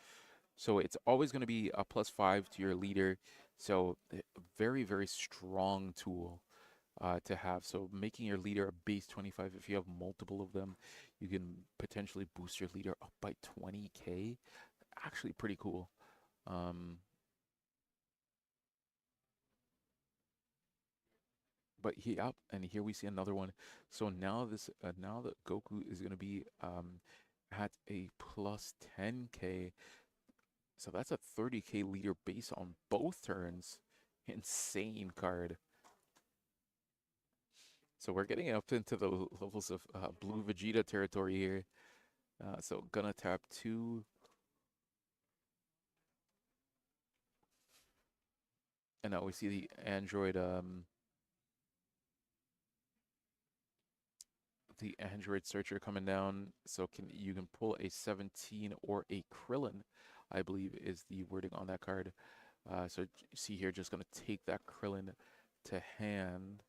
So it's always going to be a +5 to your leader. So very, very strong tool to have. So making your leader a base 25, if you have multiple of them, you can potentially boost your leader up by 20k. Actually pretty cool. Um, but he up and here we see another one. So now that Goku is going to be at a plus 10k. So that's a 30k leader base on both turns. Insane card. So we're getting up into the levels of blue Vegeta territory here. So gonna tap 2. And now we see the Android searcher coming down. So you can pull a 17 or a Krillin, I believe is the wording on that card. So you see here, just gonna take that Krillin to hand.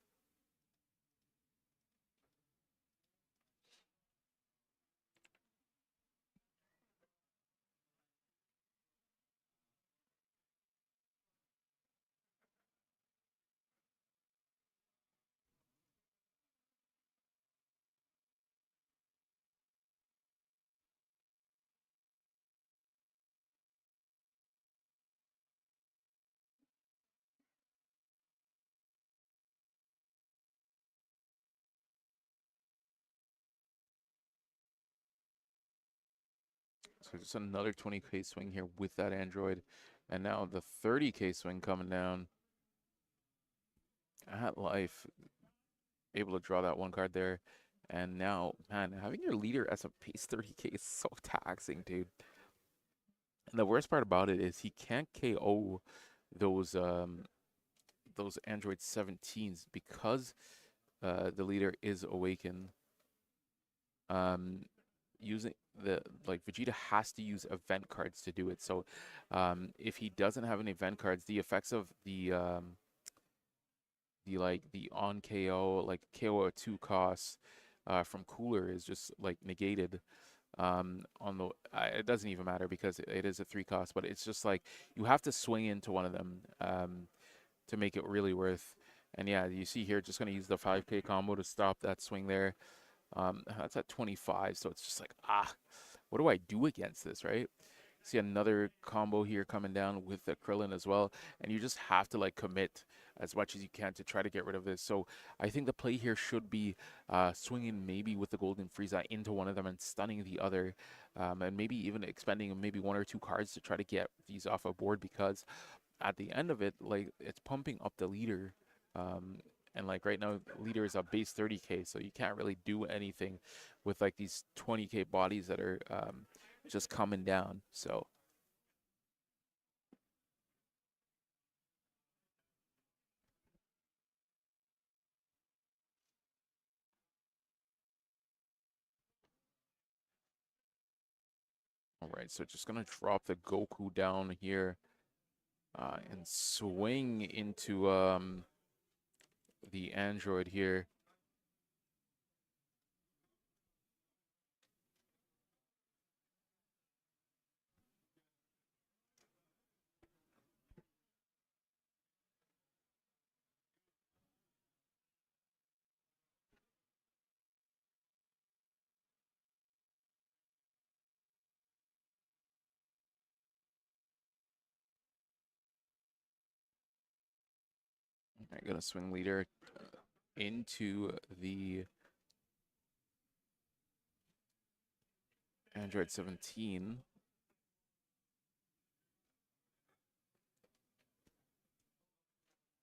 So just another 20k swing here with that Android. And now the 30k swing coming down at life. Able to draw that one card there. And now, man, having your leader as a base 30k is so taxing, dude. And the worst part about it is he can't KO those those Android 17s because the leader is awakened. Um, using the like Vegeta has to use event cards to do it. So if he doesn't have any event cards, the effects of the on KO like KO at 2 costs from Cooler is just like negated. On the it doesn't even matter because it is a 3 cost, but it's just like you have to swing into one of them to make it really worth. And yeah, you see here, just gonna use the 5k combo to stop that swing there. That's at 25, so it's just like, what do I do against this, right? See another combo here coming down with the Krillin as well, and you just have to like commit as much as you can to try to get rid of this. So I think the play here should be swinging maybe with the Golden Frieza into one of them and stunning the other, and maybe even expending maybe 1 or 2 cards to try to get these off a board because at the end of it, like it's pumping up the leader. Um, And like right now, leader is a base 30k, so you can't really do anything with like these 20k bodies that are just coming down. So all right, so just gonna drop the Goku down here and swing into the android here. I'm gonna swing leader into the Android 17.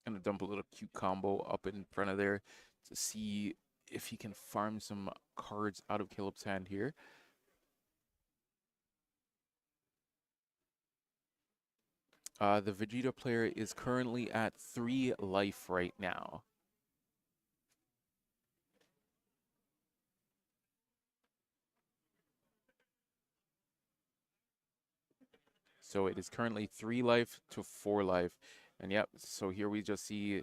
Gonna dump a little cute combo up in front of there to see if he can farm some cards out of Caleb's hand here. The Vegeta player is currently at 3 life right now. So it is currently 3 life to 4 life. And yep, so here we just see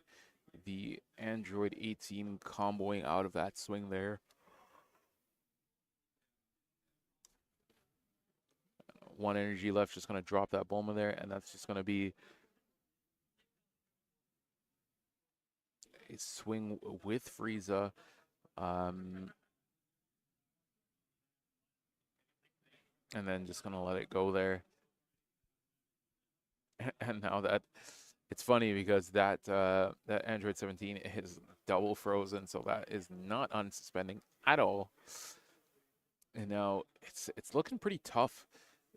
the Android 18 comboing out of that swing there. 1 energy left, just going to drop that Bulma there, and that's just going to be a swing with Frieza. And then just going to let it go there. And now that it's funny because that that Android 17 is double frozen, so that is not unsuspending at all. And now it's looking pretty tough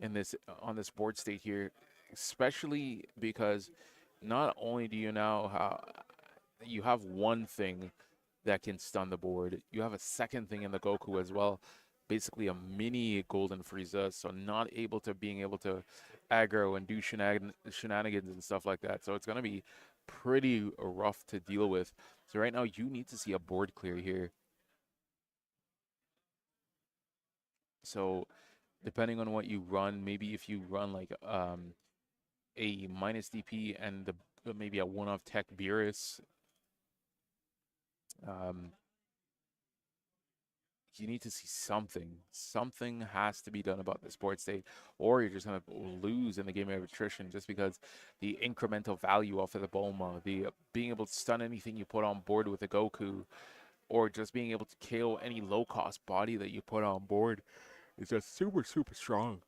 in this on this board state here, especially because not only do you now you have one thing that can stun the board, you have a second thing in the Goku as well, basically a mini Golden Frieza, so not able to being able to aggro and do shenanigans and stuff like that. So it's gonna be pretty rough to deal with. So right now you need to see a board clear here. So depending on what you run, maybe if you run like a minus DP and maybe a one-off tech Beerus, um, you need to see something. Something has to be done about this board state, or you're just gonna lose in the game of attrition just because the incremental value off of the Bulma, the being able to stun anything you put on board with a Goku, or just being able to KO any low-cost body that you put on board is just super, super strong.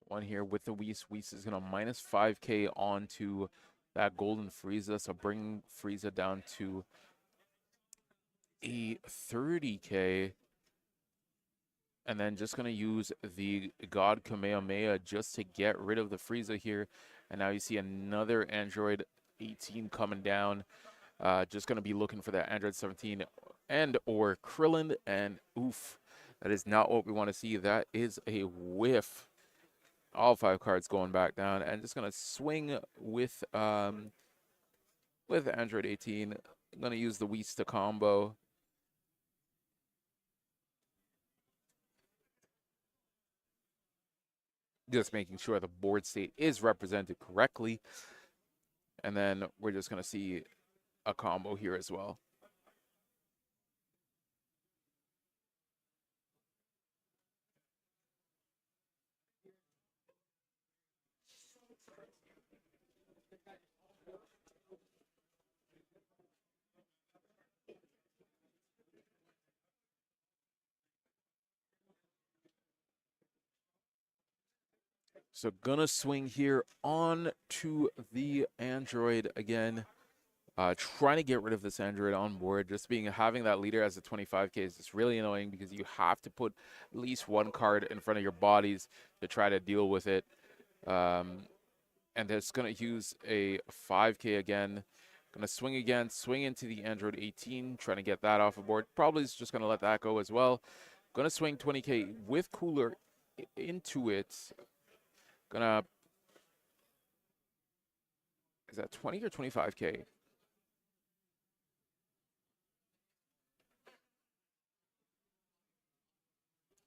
One here with the Whis. Whis is going to minus 5k onto that Golden Frieza. So bring Frieza down to a 30k. And then just going to use the God Kamehameha just to get rid of the Frieza here. And now you see another Android 18 coming down. Just going to be looking for that Android 17 and or Krillin. And oof, that is not what we want to see. That is a whiff. All 5 cards going back down, and just gonna swing with Android 18. I'm gonna use the Whis to combo. Just making sure the board state is represented correctly. And then we're just gonna see a combo here as well. So gonna swing here on to the android again. Trying to get rid of this android on board. Just being having that leader as a 25k is just really annoying because you have to put at least one card in front of your bodies to try to deal with it. And it's gonna use a 5k again. Gonna swing again, swing into the android 18, trying to get that off the board. Probably is just gonna let that go as well. Gonna swing 20k with cooler into it. Gonna, is that 20 or 25k?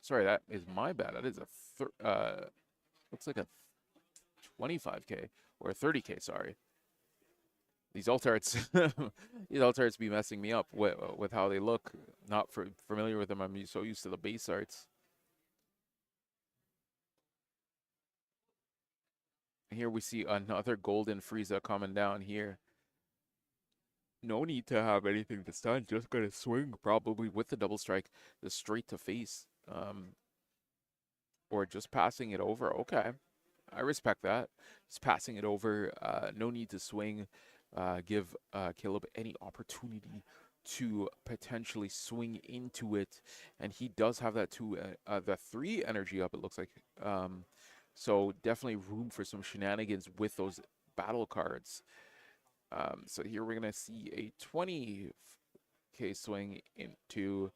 Sorry, that is my bad. That is a looks like a 25k or a 30k. Sorry, these alt arts, these alt arts be messing me up with how they look. Not familiar with them. I'm so used to the base arts. Here we see another golden Frieza coming down here. No need to have anything this time. Just gonna swing probably with the double strike, just straight to face. Or just passing it over. Okay, I respect that. Just passing it over. No need to swing. Give Caleb any opportunity to potentially swing into it, and he does have that the 3 energy up. It looks like. So definitely room for some shenanigans with those battle cards. So here we're gonna see a 20k swing into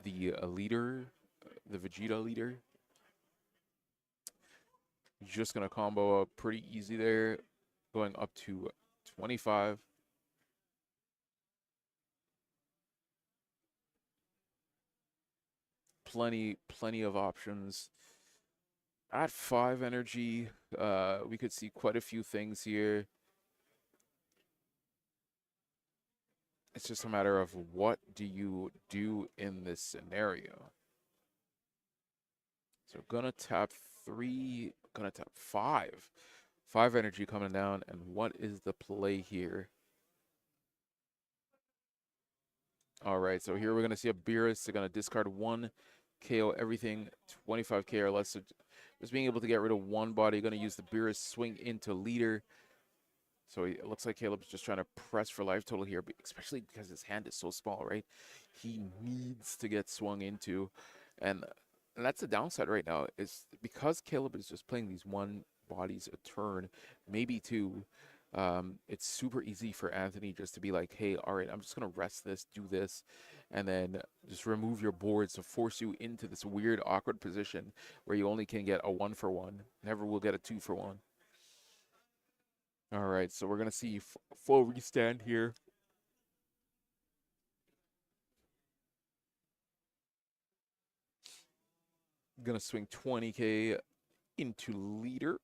the leader, the Vegeta leader. Just gonna combo up pretty easy there, going up to 25. Plenty of options. At 5 energy, we could see quite a few things here. It's just a matter of what do you do in this scenario. So gonna tap 3, gonna tap 5. 5 energy coming down, and what is the play here? All right, so here we're gonna see a Beerus. They're gonna discard 1, KO everything, 25k or less. So just being able to get rid of 1 body. Gonna use the Beerus, swing into leader. So it looks like Caleb's just trying to press for life total here, especially because his hand is so small, right? He needs to get swung into, and that's the downside right now, is because Caleb is just playing these 1 bodies a turn, maybe 2. It's super easy for Anthony just to be like, hey, all right, I'm just gonna rest this, do this, and then just remove your boards to force you into this weird, awkward position where you only can get a 1-for-1, never will get a 2-for-1. All right, so we're gonna see full restand here. Gonna swing 20k into leader.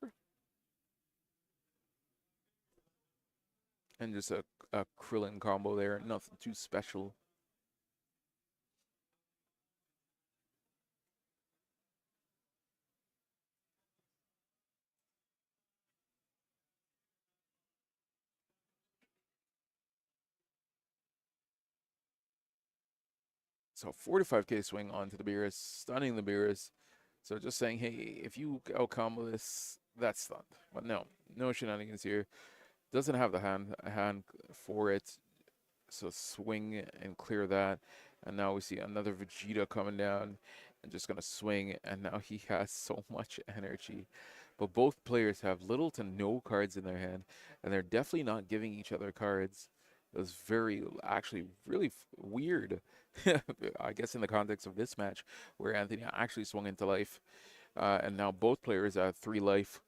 And just a Krillin combo there, nothing too special. So 45k swing onto the Beerus, stunning the Beerus. So just saying, hey, if you out combo this, that's stunned. But no shenanigans here. Doesn't have the hand for it. So swing and clear that. And now we see another Vegeta coming down and just gonna swing. And now he has so much energy. But both players have little to no cards in their hand, and they're definitely not giving each other cards. It was actually really weird, I guess, in the context of this match, where Anthony actually swung into life, and now both players have 3 life.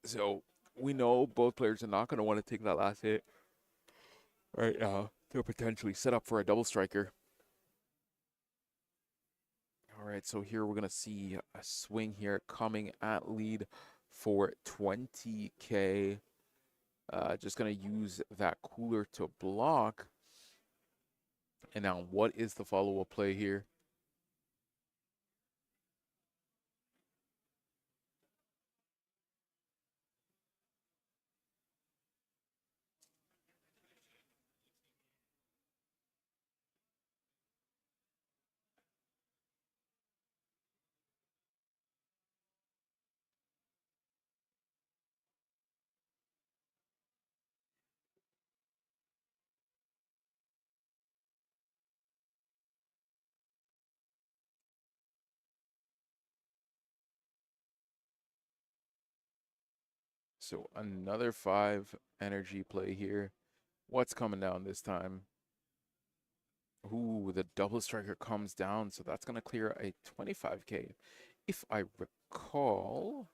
So we know both players are not going to want to take that last hit right now to potentially set up for a double striker. All right, so here we're going to see a swing here coming at lead for 20k. Just going to use that cooler to block. And now what is the follow-up play here? So another 5 energy play here. What's coming down this time? Ooh, the double striker comes down, so that's going to clear a 25k. If I recall,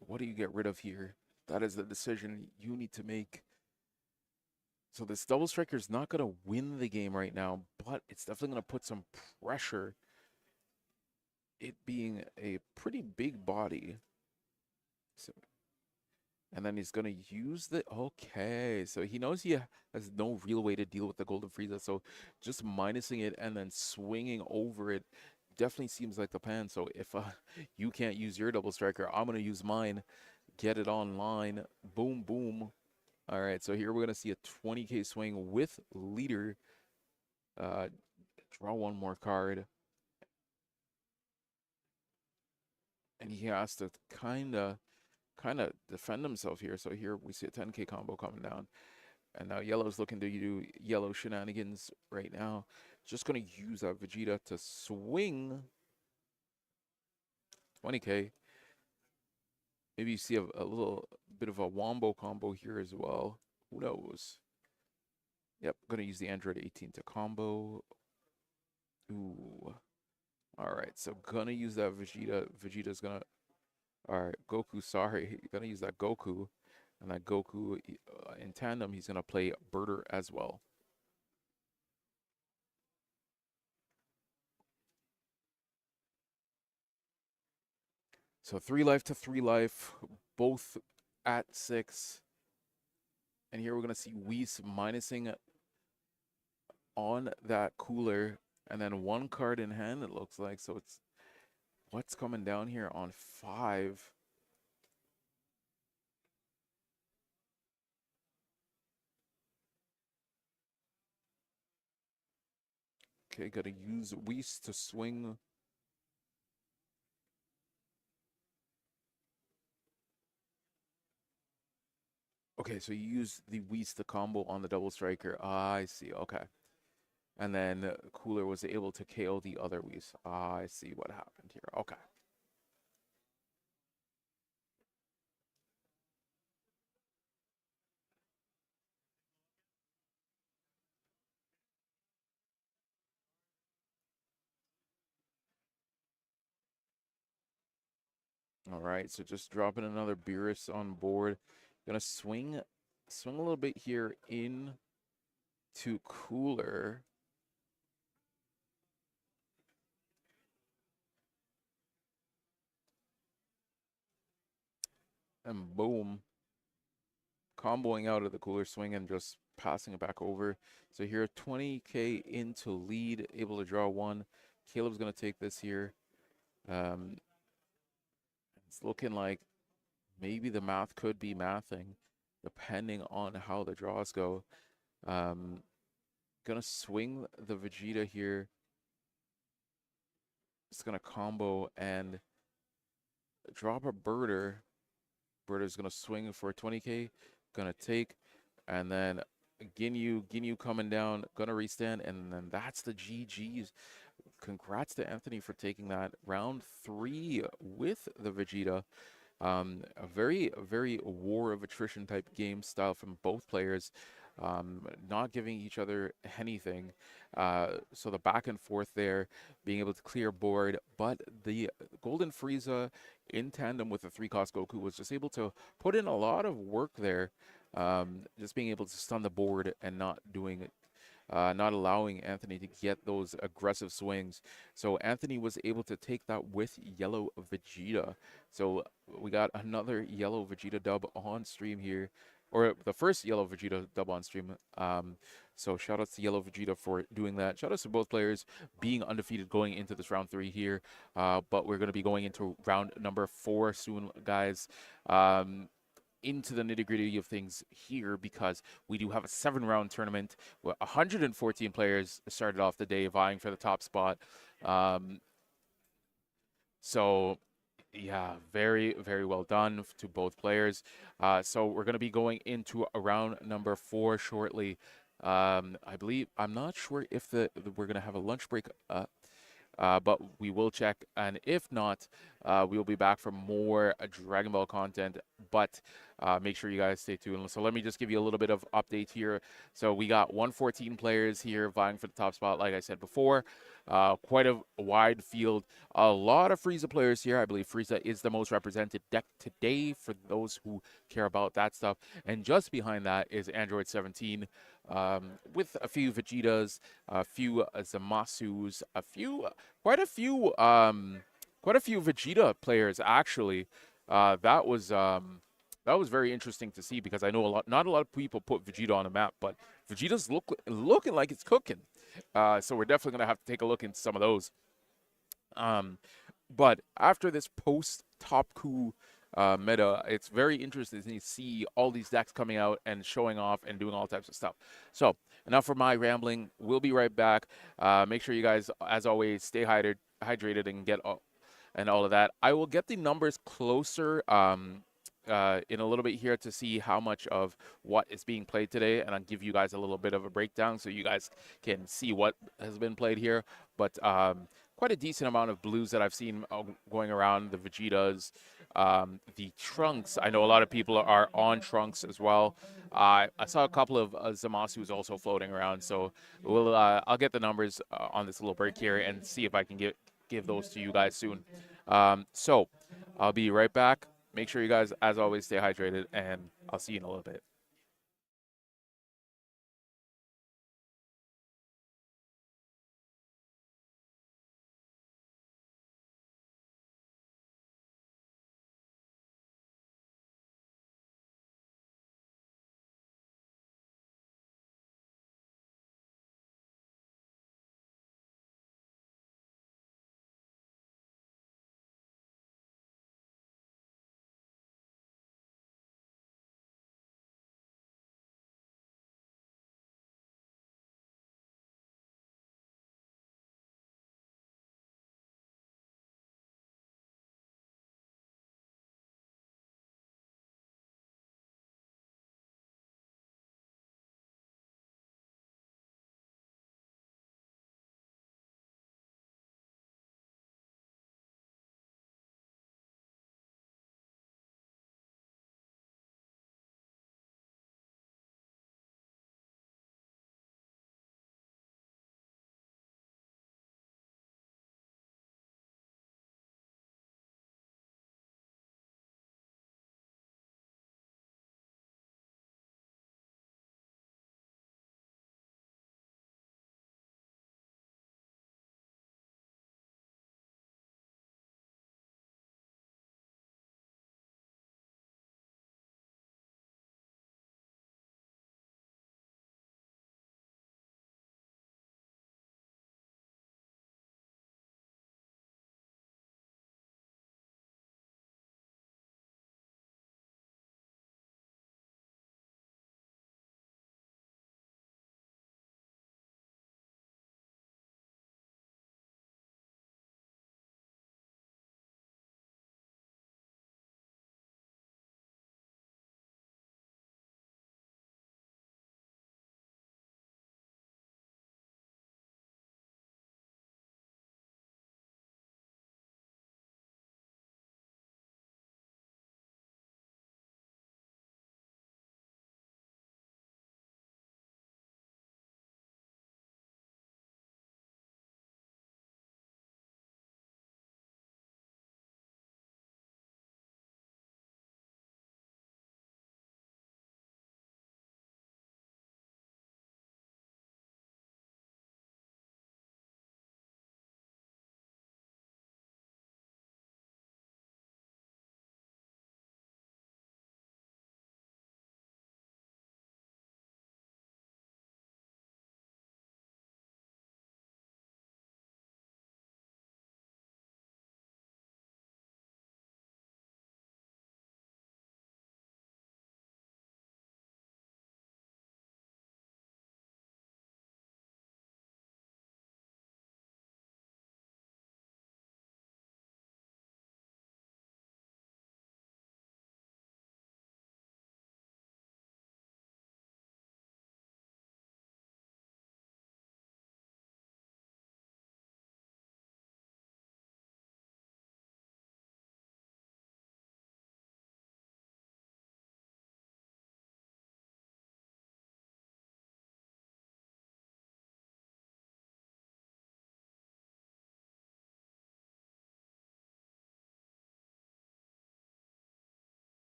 what do you get rid of here? That is the decision you need to make. So this double striker is not going to win the game right now, but it's definitely going to put some pressure, it being a pretty big body. So, and then he's going to use the... Okay, so he knows he has no real way to deal with the Golden Frieza, so just minusing it and then swinging over it definitely seems like the plan. So if you can't use your double striker, I'm going to use mine. Get it online. Boom, boom. All right, so here we're going to see a 20k swing with leader. Draw one more card. And he has to kind of defend himself here. So here we see a 10k combo coming down. And now yellow's looking to do yellow shenanigans right now. Just going to use that Vegeta to swing 20k. Maybe you see a little bit of a wombo combo here as well. Who knows? Yep, going to use the Android 18 to combo. Ooh. All right, so going to use that Vegeta. Vegeta's going to... All right, Goku, sorry. Going to use that Goku. And that Goku, in tandem, he's going to play Birder as well. So 3 life to 3 life, both at 6. And here we're going to see Whis minusing on that cooler. And then 1 card in hand, it looks like. So it's... What's coming down here on 5? Okay, got to use Whis to swing. Okay, so you use the Whis to combo on the double striker. Ah, I see. Okay. And then Cooler was able to KO the other Whis. Ah, I see what happened here. Okay. All right, so just dropping another Beerus on board. Gonna swing a little bit here in to Cooler. And boom. Comboing out of the Cooler swing and just passing it back over. So here, 20k into lead, able to draw 1. Caleb's gonna take this here. It's looking like maybe the math could be mathing, depending on how the draws go. Gonna swing the Vegeta here. Just gonna combo and drop a Birder. Birder's gonna swing for 20k. Gonna take, and then Ginyu coming down. Gonna restand, and then that's the GGs. Congrats to Anthony for taking that. Round 3 with the Vegeta. A very war of attrition type game style from both players, not giving each other anything. So the back and forth there, being able to clear board, but the Golden Frieza in tandem with the 3-cost Goku was just able to put in a lot of work there, just being able to stun the board and not doing it. Not allowing Anthony to get those aggressive swings. So Anthony was able to take that with yellow Vegeta. So we got another yellow Vegeta dub on stream here, or the first yellow Vegeta dub on stream. So shout outs to yellow Vegeta for doing that. Shout outs to both players being undefeated going into this round 3 here. But we're going to be going into round number 4 soon, guys. Into the nitty-gritty of things here, because we do have a 7-round tournament where 114 players started off the day vying for the top spot. So yeah, very well done to both players. So we're going to be going into round number 4 shortly. I believe, I'm not sure if we're going to have a lunch break but we will check. And if not, we'll be back for more Dragon Ball content. But make sure you guys stay tuned. So let me just give you a little bit of update here. So we got 114 players here vying for the top spot, like I said before. Quite a wide field. A lot of Frieza players here. I believe Frieza is the most represented deck today for those who care about that stuff. And just behind that is Android 17 with a few Vegetas, a few Zamasus, quite a few Vegeta players actually. That was very interesting to see because I know not a lot of people put Vegeta on the map, but Vegeta's looking like it's cooking. So we're definitely gonna have to take a look into some of those. Um, but after this post top coup meta, it's very interesting to see all these decks coming out and showing off and doing all types of stuff. So enough for my rambling. We'll be right back. Make sure you guys, as always, stay hydrated and get and all of that. I will get the numbers closer in a little bit here to see how much of what is being played today, and I'll give you guys a little bit of a breakdown so you guys can see what has been played here. But quite a decent amount of blues that I've seen going around, the Vegetas, the Trunks. I know a lot of people are on Trunks as well. I saw a couple of Zamasus also floating around, so I'll get the numbers on this little break here and see if I can give those to you guys soon. So I'll be right back. Make sure you guys, as always, stay hydrated, and I'll see you in a little bit.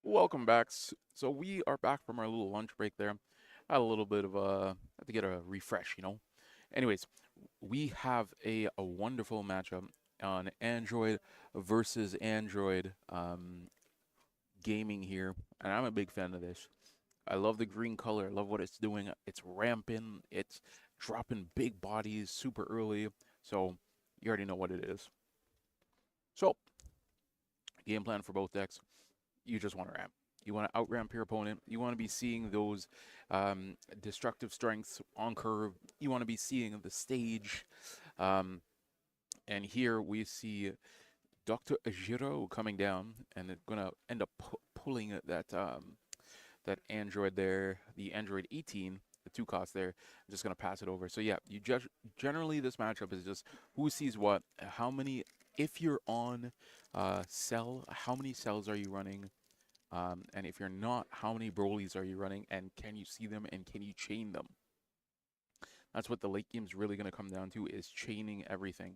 Welcome back. So we are back from our little lunch break there. Had a little bit of had to get a refresh. Anyways, we have a wonderful matchup on Android versus Android gaming here, and I'm a big fan of this. I love the green color. I love what it's doing. It's ramping. It's dropping big bodies super early. So you already know what it is. So game plan for both decks. You just want to ramp. You want to out ramp your opponent. You want to be seeing those destructive strengths on curve. You want to be seeing the stage. Um, and here we see Dr. Jiro coming down, and it's going to end up pulling that Android there, the Android 18, the two cost there. I'm just going to pass it over. So yeah, you judge generally this matchup is just who sees what, how many. If you're on cell, how many cells are you running? And if you're not, how many Brolys are you running? And can you see them and can you chain them? That's what the late game is really going to come down to is chaining everything.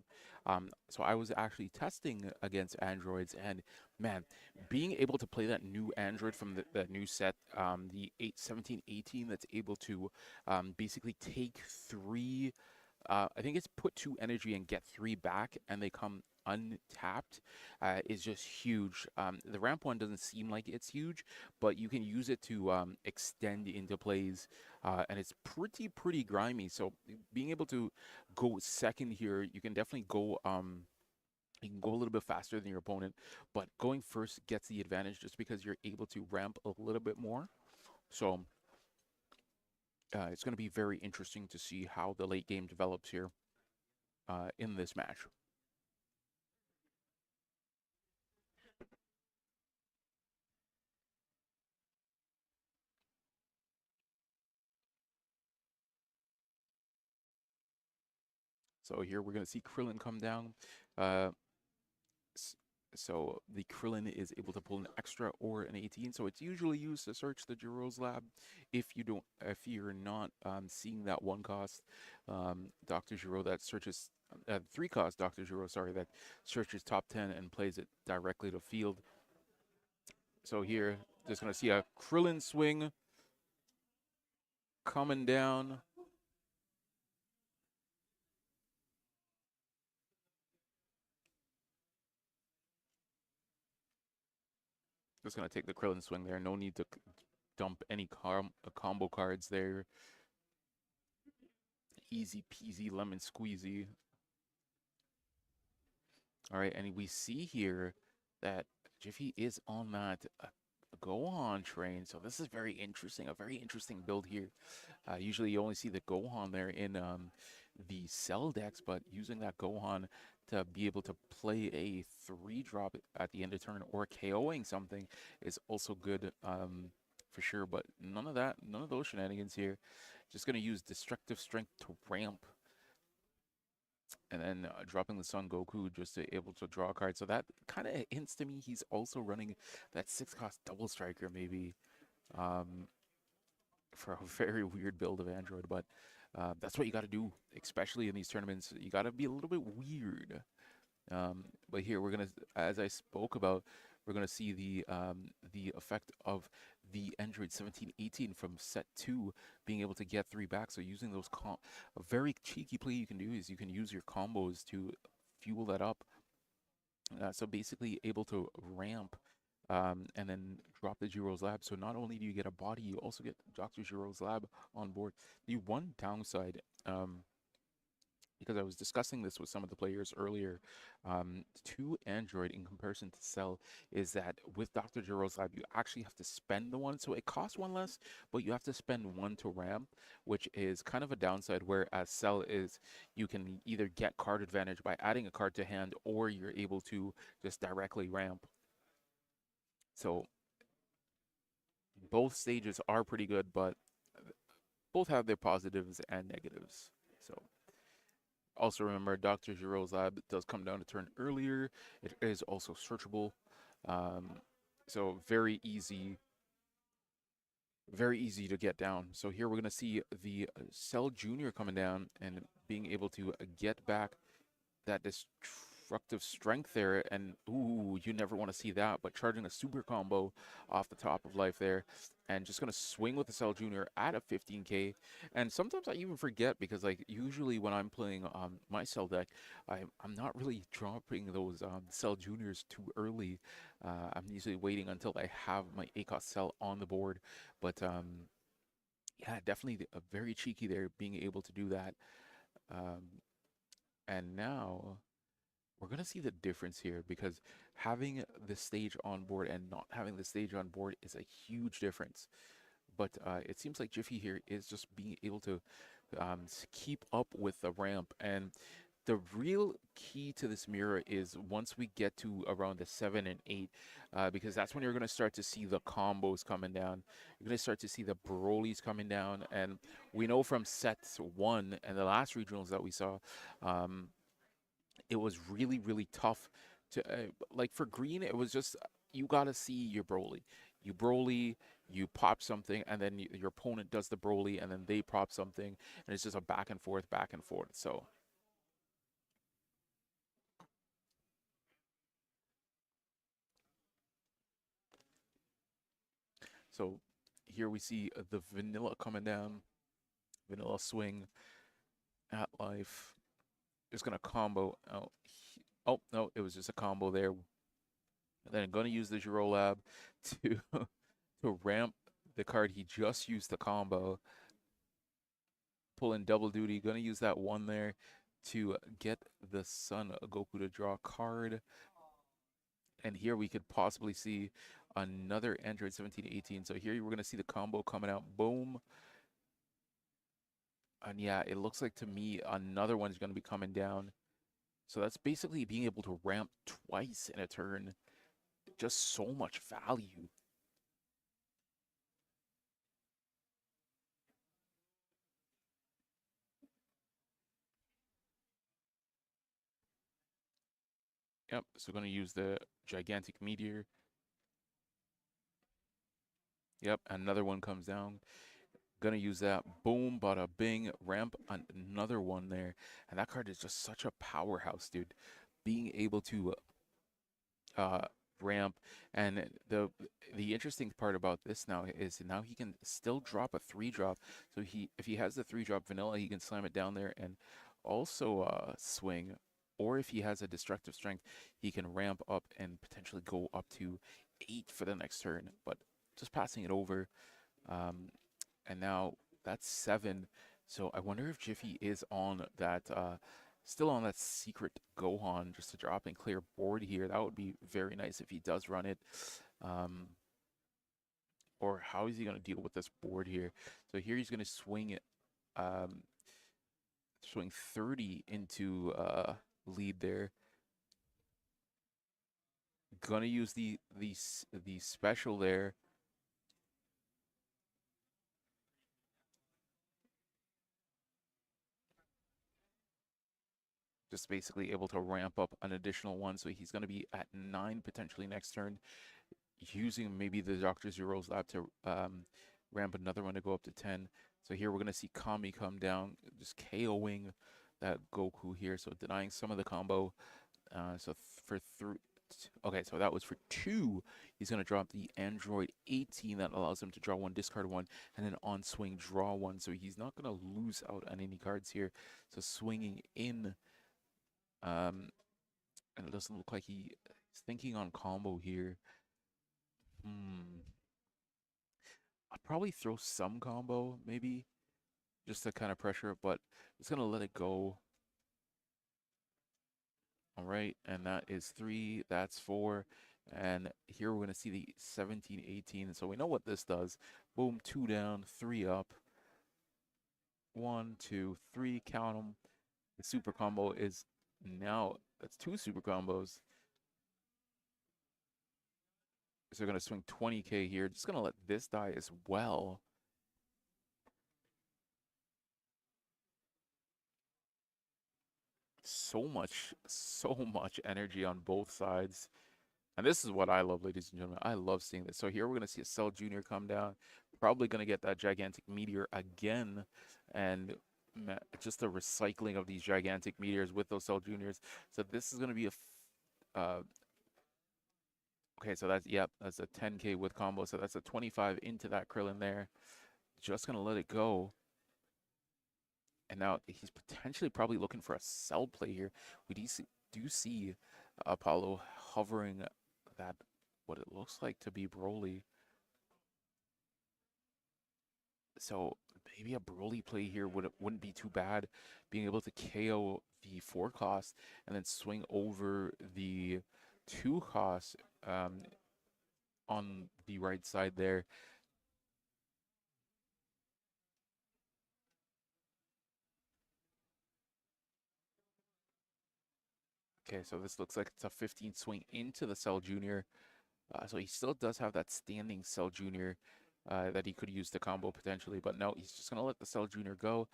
So I was actually testing against androids, and man, being able to play that new android from the new set, the 1718, that's able to basically take three. I think it's put two energy and get three back, and they come untapped, is just huge. The ramp one doesn't seem like it's huge, but you can use it to extend into plays, and it's pretty grimy. So being able to go second here, you can definitely go. You can go a little bit faster than your opponent, but going first gets the advantage just because you're able to ramp a little bit more. So it's going to be very interesting to see how the late game develops here in this match. So here we're going to see Krillin come down. Uh, so the Krillin is able to pull an extra or an 18. So it's usually used to search the Jiro's lab. If you're not seeing that one cost, Dr. Jiro that searches three cost Dr. Jiro, sorry, that searches top 10 and plays it directly to field. So here, just gonna see a Krillin swing coming down. Just gonna take the Krillin swing there. No need to dump any combo cards there. Easy peasy lemon squeezy. All right, and we see here that Jiffy is on that Gohan train. So this is very interesting. A very interesting build here. Usually you only see the Gohan there in the Cell decks, but using that Gohan to be able to play a 3-drop at the end of turn or KOing something is also good for sure. But none of that, none of those shenanigans here. Just going to use Destructive Strength to ramp and then dropping the Son Goku just to able to draw a card. So that kind of hints to me he's also running that 6-cost double striker maybe um, for a very weird build of Android. But that's what you got to do, especially in these tournaments. You got to be a little bit weird. But here we're gonna, as I spoke about, we're gonna see the effect of the Android 1718 from set 2 being able to get 3 back. So using those a very cheeky play you can do is you can use your combos to fuel that up. So basically able to ramp and then drop the Jiro's lab. So not only do you get a body, you also get Dr. Jiro's lab on board. The one downside, because I was discussing this with some of the players earlier, to Android in comparison to Cell is that with Dr. Jiro's lab, you actually have to spend the one. So it costs one less, but you have to spend one to ramp, which is kind of a downside, whereas Cell is you can either get card advantage by adding a card to hand or you're able to just directly ramp. So both stages are pretty good, but both have their positives and negatives. So also remember, Dr. Jiro's lab does come down to turn earlier. It is also searchable. Um, so very easy to get down. So here we're going to see the Cell Jr. coming down and being able to get back that destructive strength there, and ooh, you never want to see that. But charging a super combo off the top of life there, and just gonna swing with the Cell Junior at a 15k. And sometimes I even forget because like usually when I'm playing my Cell deck, I'm not really dropping those Cell Juniors too early. I'm usually waiting until I have my ACOS Cell on the board, but yeah, definitely very cheeky there, being able to do that. Um, and now we're gonna see the difference here because having the stage on board and not having the stage on board is a huge difference. But it seems like Jiffy here is just being able to keep up with the ramp. And the real key to this mirror is once we get to around the 7 and 8, because that's when you're going to start to see the combos coming down. You're going to start to see the Brolys coming down. And we know from set 1 and the last regionals that we saw, um, it was really, really tough to, like for green, it was just, you got to see your Broly. You Broly, you pop something, and then your opponent does the Broly, and then they pop something, and it's just a back and forth, back and forth. So here we see the vanilla coming down, vanilla swing at life. Just gonna combo out. Oh no, it was just a combo there. And then I'm gonna use the Giro Lab to to ramp the card he just used the combo. Pull in double duty. Gonna use that one there to get the Son Goku to draw a card. And here we could possibly see another Android 1718. So here we're gonna see the combo coming out. Boom. And yeah, it looks like to me another one's going to be coming down. So that's basically being able to ramp twice in a turn. Just so much value. Yep, so going to use the gigantic meteor. Yep, another one comes down. Gonna use that. Boom, bada bing, ramp another one there. And that card is just such a powerhouse, dude. Being able to uh ramp, and the interesting part about this now is now he can still drop a 3-drop. So he, if he has the 3-drop vanilla, he can slam it down there and also swing. Or if he has a destructive strength, he can ramp up and potentially go up to 8 for the next turn. But just passing it over, um and now that's 7. So I wonder if Jiffy is on that, still on that secret Gohan just to drop and clear board here. That would be very nice if he does run it. Um, or how is he going to deal with this board here? So here he's going to swing it, um, swing 30 into lead there. Gonna use the special there. Just basically able to ramp up an additional one. So he's going to be at 9 potentially next turn, using maybe the Dr. Zero's lab to ramp another one to go up to 10. So here we're going to see Kami come down, just KOing that Goku here. So denying some of the combo. So for 3. Okay, so that was for 2. He's going to drop the Android 18 that allows him to draw 1, discard 1, and then on swing draw 1. So he's not going to lose out on any cards here. So swinging in, and it doesn't look like he's thinking on combo here. I'll probably throw some combo, maybe, just to kind of pressure, but it's gonna let it go. All right, and that is 3, that's 4. And here we're gonna see the 17, 18. So we know what this does. Boom, 2 down, 3 up. 1, 2, 3, count them. The super combo is now, that's 2 super combos. So we're gonna swing 20k here. Just gonna let this die as well. So much energy on both sides. And this is what I love, ladies and gentlemen. I love seeing this. So here we're going to see a Cell Junior come down. Probably going to get that gigantic meteor again. And just the recycling of these gigantic meteors with those Cell Juniors. So this is going to be uh, okay, so that's, yep, that's a 10K with combo. So that's a 25 into that Krillin there. Just going to let it go. And now he's potentially probably looking for a cell play here. We do see Apollo hovering that, what it looks like to be Broly. So maybe a Broly play here wouldn't be too bad. Being able to KO the 4 cost and then swing over the 2 cost on the right side there. Okay, so this looks like it's a 15 swing into the Cell Junior. So he still does have that standing Cell Junior that he could use to combo potentially, but no, he's just going to let the Cell Junior go.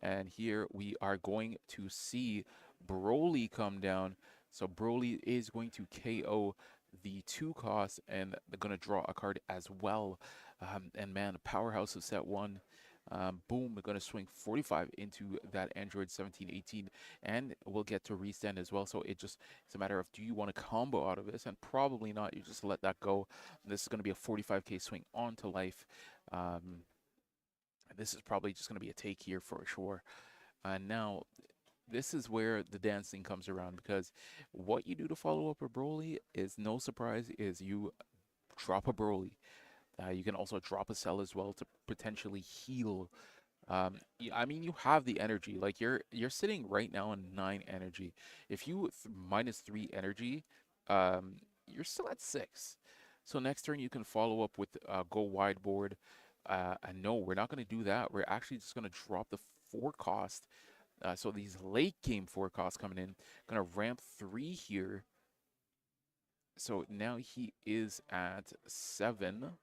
And here we are going to see Broly come down. So Broly is going to KO the 2 cost and they're going to draw a card as well. And man, powerhouse of set 1. Boom, we're going to swing 45 into that Android 1718, and we'll get to restand as well. So it's a matter of, do you want to combo out of this? And probably not. You just let that go. This is going to be a 45K swing onto life. This is probably just going to be a take here for sure. Now, this is where the dancing comes around, because what you do to follow up a Broly is, no surprise, is you drop a Broly. You can also drop a cell as well to potentially heal. I mean, you have the energy. Like you're sitting right now on 9 energy. If you -3 energy, you're still at 6. So next turn you can follow up with go wide board. And no, we're not going to do that. We're actually just going to drop the 4 cost. So these late game 4 costs coming in, going to ramp 3 here. So now he is at 7.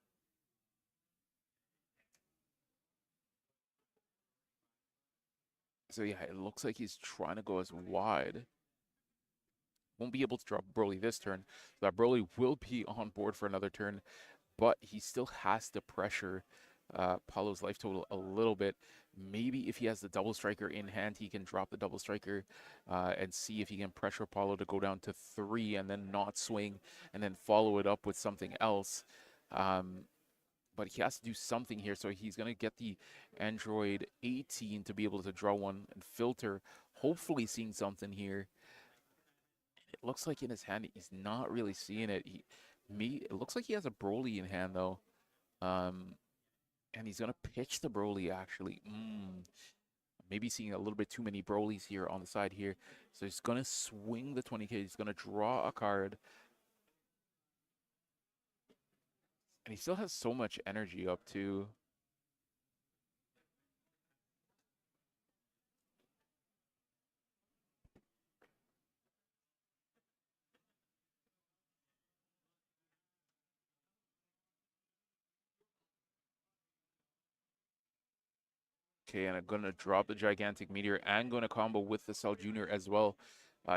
So yeah, it looks like he's trying to go as wide. Won't be able to drop Broly this turn. So that Broly will be on board for another turn, but he still has to pressure Paulo's life total a little bit. Maybe if he has the double striker in hand, he can drop the double striker and see if he can pressure Paulo to go down to 3 and then not swing and then follow it up with something else. But he has to do something here, so he's going to get the Android 18 to be able to draw one and filter, hopefully seeing something here. It looks like in his hand, he's not really seeing it. It looks like he has a Broly in hand, though. And he's going to pitch the Broly, actually. Maybe seeing a little bit too many Brolys here on the side here. So he's going to swing the 20K. He's going to draw a card. And he still has so much energy up, too. Okay, and I'm going to drop the Gigantic Meteor and going to combo with the Cell Junior as well.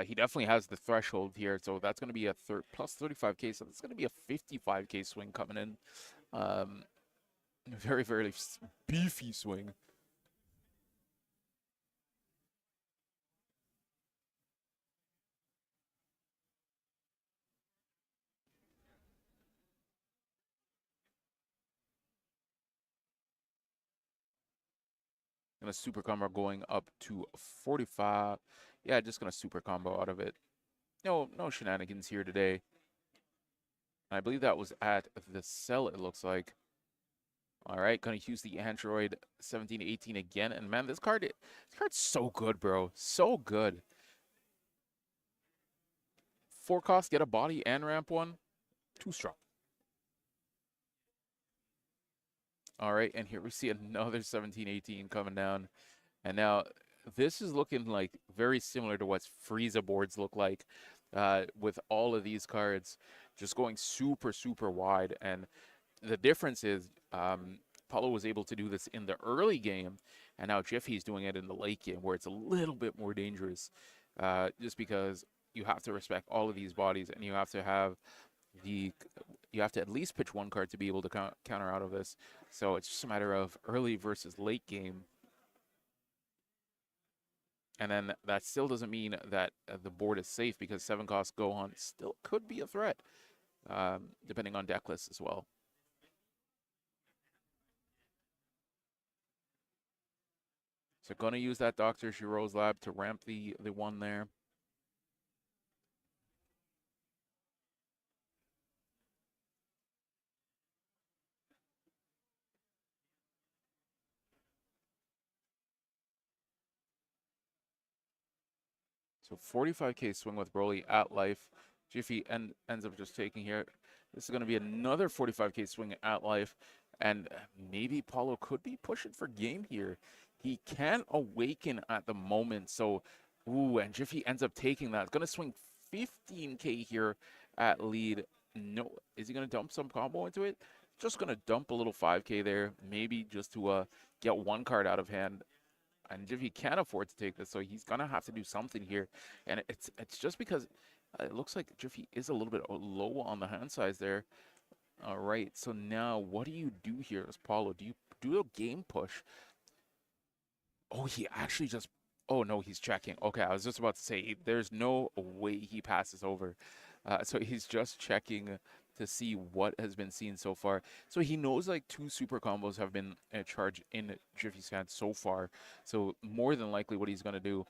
He definitely has the threshold here, so that's going to be a plus 35K, so that's going to be a 55K swing coming in. Very, very beefy swing. Gonna super combo going up to 45. Yeah, just gonna super combo out of it. No shenanigans here today. I believe that was at the cell, it looks like. All right, gonna use the Android 1718 again. And man, this card's so good, bro. So good. 4 cost, get a body and ramp 1. Too strong. All right, and here we see another 1718 coming down. And now this is looking like very similar to what Frieza boards look like, with all of these cards just going super, super wide. And the difference is Paulo was able to do this in the early game, and now Jiffy's doing it in the late game, where it's a little bit more dangerous, just because you have to respect all of these bodies, and you have to have at least pitch 1 card to be able to counter out of this. So it's just a matter of early versus late game. And then that still doesn't mean that the board is safe because 7 cost Gohan still could be a threat, depending on deck list as well. So gonna use that Dr. Shiro's lab to ramp the one there. So 45k swing with Broly at life. Jiffy ends up just taking here. This is going to be another 45k swing at life. And maybe Paulo could be pushing for game here. He can awaken at the moment. So, ooh, and Jiffy ends up taking that. It's going to swing 15k here at lead. No, is he going to dump some combo into it? Just going to dump a little 5k there. Maybe just to get one card out of hand. And Jiffy can't afford to take this, so he's gonna have to do something here. And it's just because it looks like Jiffy is a little bit low on the hand size there. All right, so now what do you do here as Paulo? Do you do a game push? Oh, he actually just. Oh no, he's checking. Okay, I was just about to say there's no way he passes over. So he's just checking to see what has been seen so far. So he knows like 2 super combos have been charged in Jiffy's hand so far. So more than likely, what he's gonna do,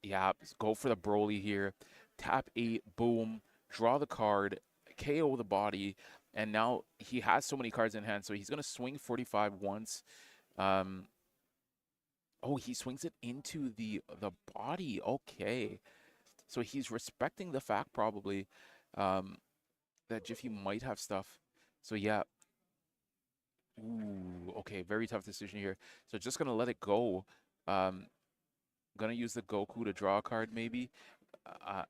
yeah, go for the Broly here. Tap 8, boom, draw the card, KO the body, and now he has so many cards in hand. So he's gonna swing 45 once. Um, Oh, he swings it into the body. Okay. So he's respecting the fact probably um, that Jiffy might have stuff. So yeah. Ooh, okay, very tough decision here. So just gonna let it go. Um, gonna use the Goku to draw a card maybe.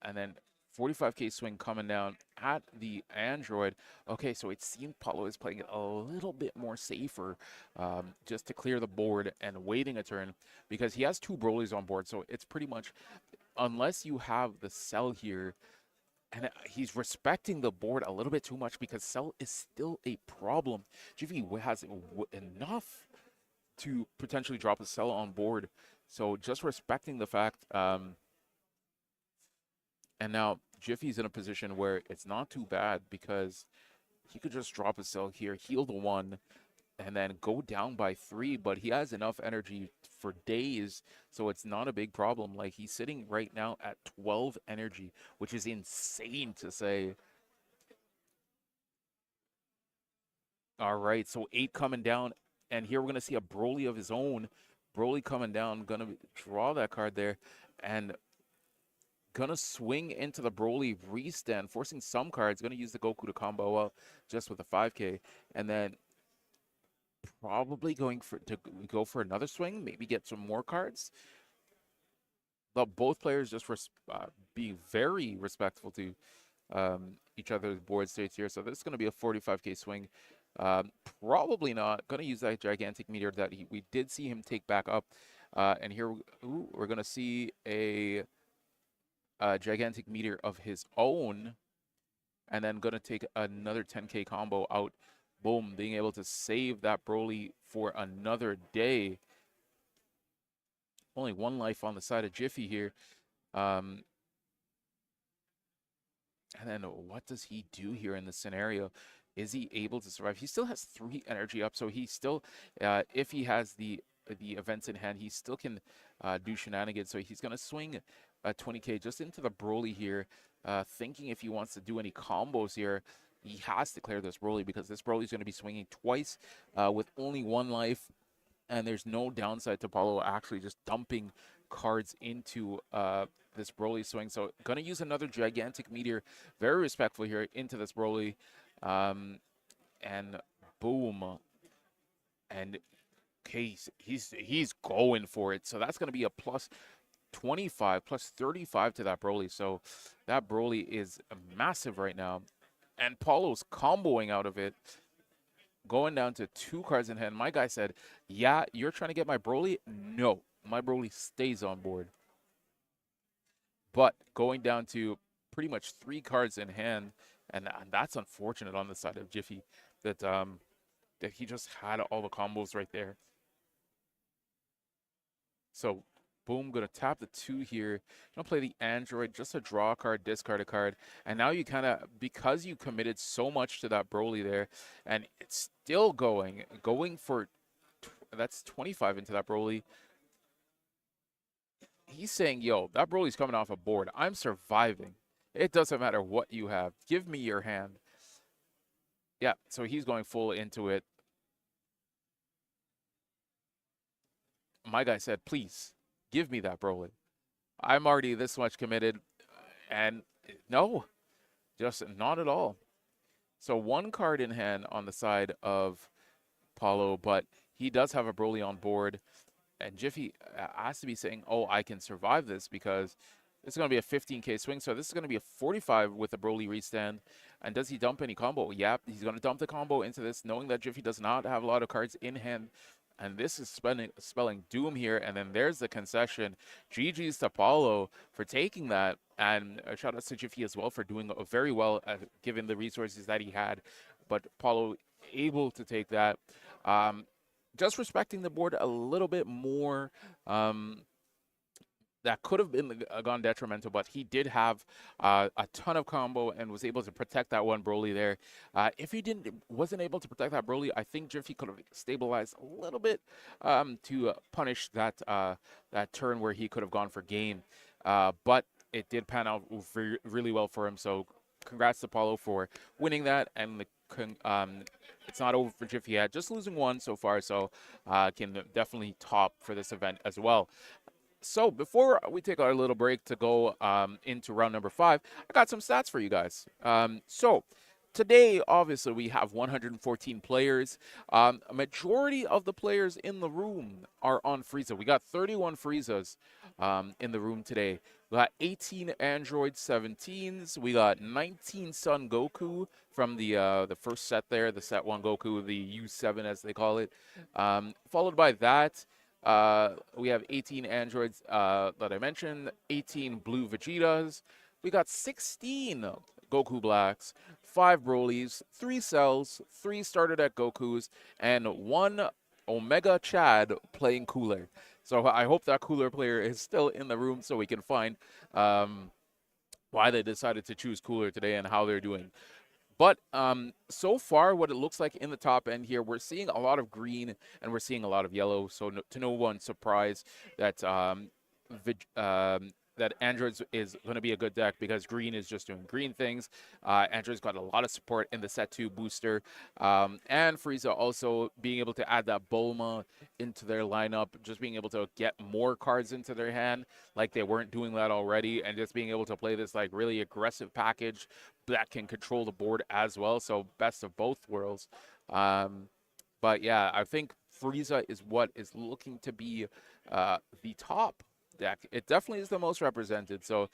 And then 45k swing coming down at the Android. Okay, so it seems Paulo is playing it a little bit more safer just to clear the board and waiting a turn because he has 2 Brolys on board. So it's pretty much, unless you have the Cell here, and he's respecting the board a little bit too much because Cell is still a problem. Jiffy has enough to potentially drop a Cell on board. So just respecting the fact and now Jiffy's in a position where it's not too bad because he could just drop a cell here, heal the 1, and then go down by 3. But he has enough energy for days, so it's not a big problem. Like he's sitting right now at 12 energy, which is insane to say. All right, so 8 coming down, and here we're gonna see a Broly of his own. Broly coming down, gonna draw that card there, and gonna swing into the Broly restand, forcing some cards. Gonna use the Goku to combo up just with a 5k, and then probably going for to go for another swing, maybe get some more cards. But both players just being very respectful to each other's board states here. So this is gonna be a 45k swing. Probably not gonna use that gigantic meteor that we did see him take back up. And here ooh, we're gonna see a gigantic meteor of his own, and then gonna take another 10k combo out. Boom, being able to save that Broly for another day. Only 1 life on the side of Jiffy here. And then what does he do here in this scenario? Is he able to survive? He still has 3 energy up, so he still, if he has the events in hand, he still can do shenanigans. So he's gonna swing 20k just into the Broly here, thinking if he wants to do any combos here, he has to clear this Broly because this Broly is going to be swinging twice with only 1 life, and there's no downside to Paulo actually just dumping cards into this Broly swing. So going to use another gigantic meteor, very respectful here into this Broly, and boom, and okay, he's going for it. So that's going to be a plus 25 plus 35 to that Broly. So that Broly is massive right now. And Paulo's comboing out of it, going down to 2 cards in hand. My guy said, yeah, you're trying to get my Broly? No, my Broly stays on board. But going down to pretty much 3 cards in hand, and that's unfortunate on the side of Jiffy that he just had all the combos right there. So boom, gonna tap the 2 here. Gonna play the Android just to draw a card, discard a card. And now you kind of, because you committed so much to that Broly there, and it's still going for, that's 25 into that Broly. He's saying, yo, that Broly's coming off a board. I'm surviving. It doesn't matter what you have. Give me your hand. Yeah, so he's going full into it. My guy said, please, give me that Broly. I'm already this much committed. And no, just not at all. So one card in hand on the side of Paulo, but he does have a Broly on board. And Jiffy has to be saying, oh, I can survive this because this is going to be a 15K swing. So this is going to be a 45 with a Broly restand. And does he dump any combo? Yep, he's going to dump the combo into this, knowing that Jiffy does not have a lot of cards in hand. And this is spelling doom here. And then there's the concession. GG's to Paulo for taking that. And shout out to Jiffy as well for doing very well given the resources that he had. But Paulo able to take that. Just respecting the board a little bit more. That could have been gone detrimental, but he did have a ton of combo and was able to protect that one Broly there. If he wasn't able to protect that Broly, I think Jiffy could have stabilized a little bit to punish that that turn where he could have gone for game. But it did pan out really well for him. So congrats to Paulo for winning that, and it's not over for Jiffy yet. Just losing one so far, so can definitely top for this event as well. So before we take our little break to go into round number 5, I got some stats for you guys. So today, obviously, we have 114 players. A majority of the players in the room are on Frieza. We got 31 Friezas in the room today. We got 18 Android 17s. We got 19 Son Goku from the first set there, the set 1 Goku, the U7 as they call it. Followed by that, we have 18 androids that I mentioned, 18 blue Vegetas. We got 16 Goku Blacks, 5 Brolys, 3 Cells, 3 starter deck Gokus, and 1 Omega Chad playing Cooler. So I hope that Cooler player is still in the room so we can find why they decided to choose Cooler today and how they're doing. But so far, what it looks like in the top end here, we're seeing a lot of green and we're seeing a lot of yellow. So to no one's surprise that that Androids is going to be a good deck because green is just doing green things. Androids got a lot of support in the set 2 booster. And Frieza also being able to add that Bulma into their lineup, just being able to get more cards into their hand like they weren't doing that already, and just being able to play this like really aggressive package that can control the board as well. So best of both worlds. But yeah, I think Frieza is what is looking to be the top deck. It definitely is the most represented. So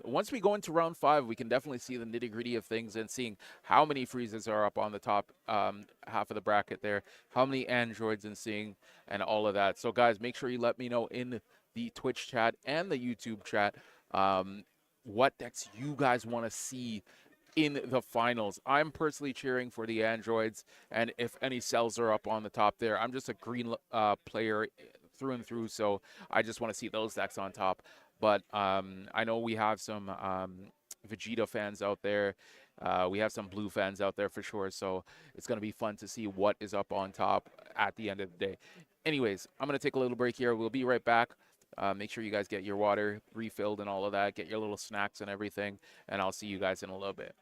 once we go into round 5, we can definitely see the nitty gritty of things and seeing how many Friezas are up on the top half of the bracket there, how many androids, and seeing and all of that. So guys, make sure you let me know in the Twitch chat and the YouTube chat what decks you guys want to see in the finals. I'm personally cheering for the androids, and if any cells are up on the top there, I'm just a green player through and through, so I just want to see those decks on top. But I know we have some Vegeta fans out there. We have some blue fans out there for sure, so it's going to be fun to see what is up on top at the end of the day. Anyways, I'm going to take a little break here. We'll be right back. Make sure you guys get your water refilled and all of that. Get your little snacks and everything, and I'll see you guys in a little bit.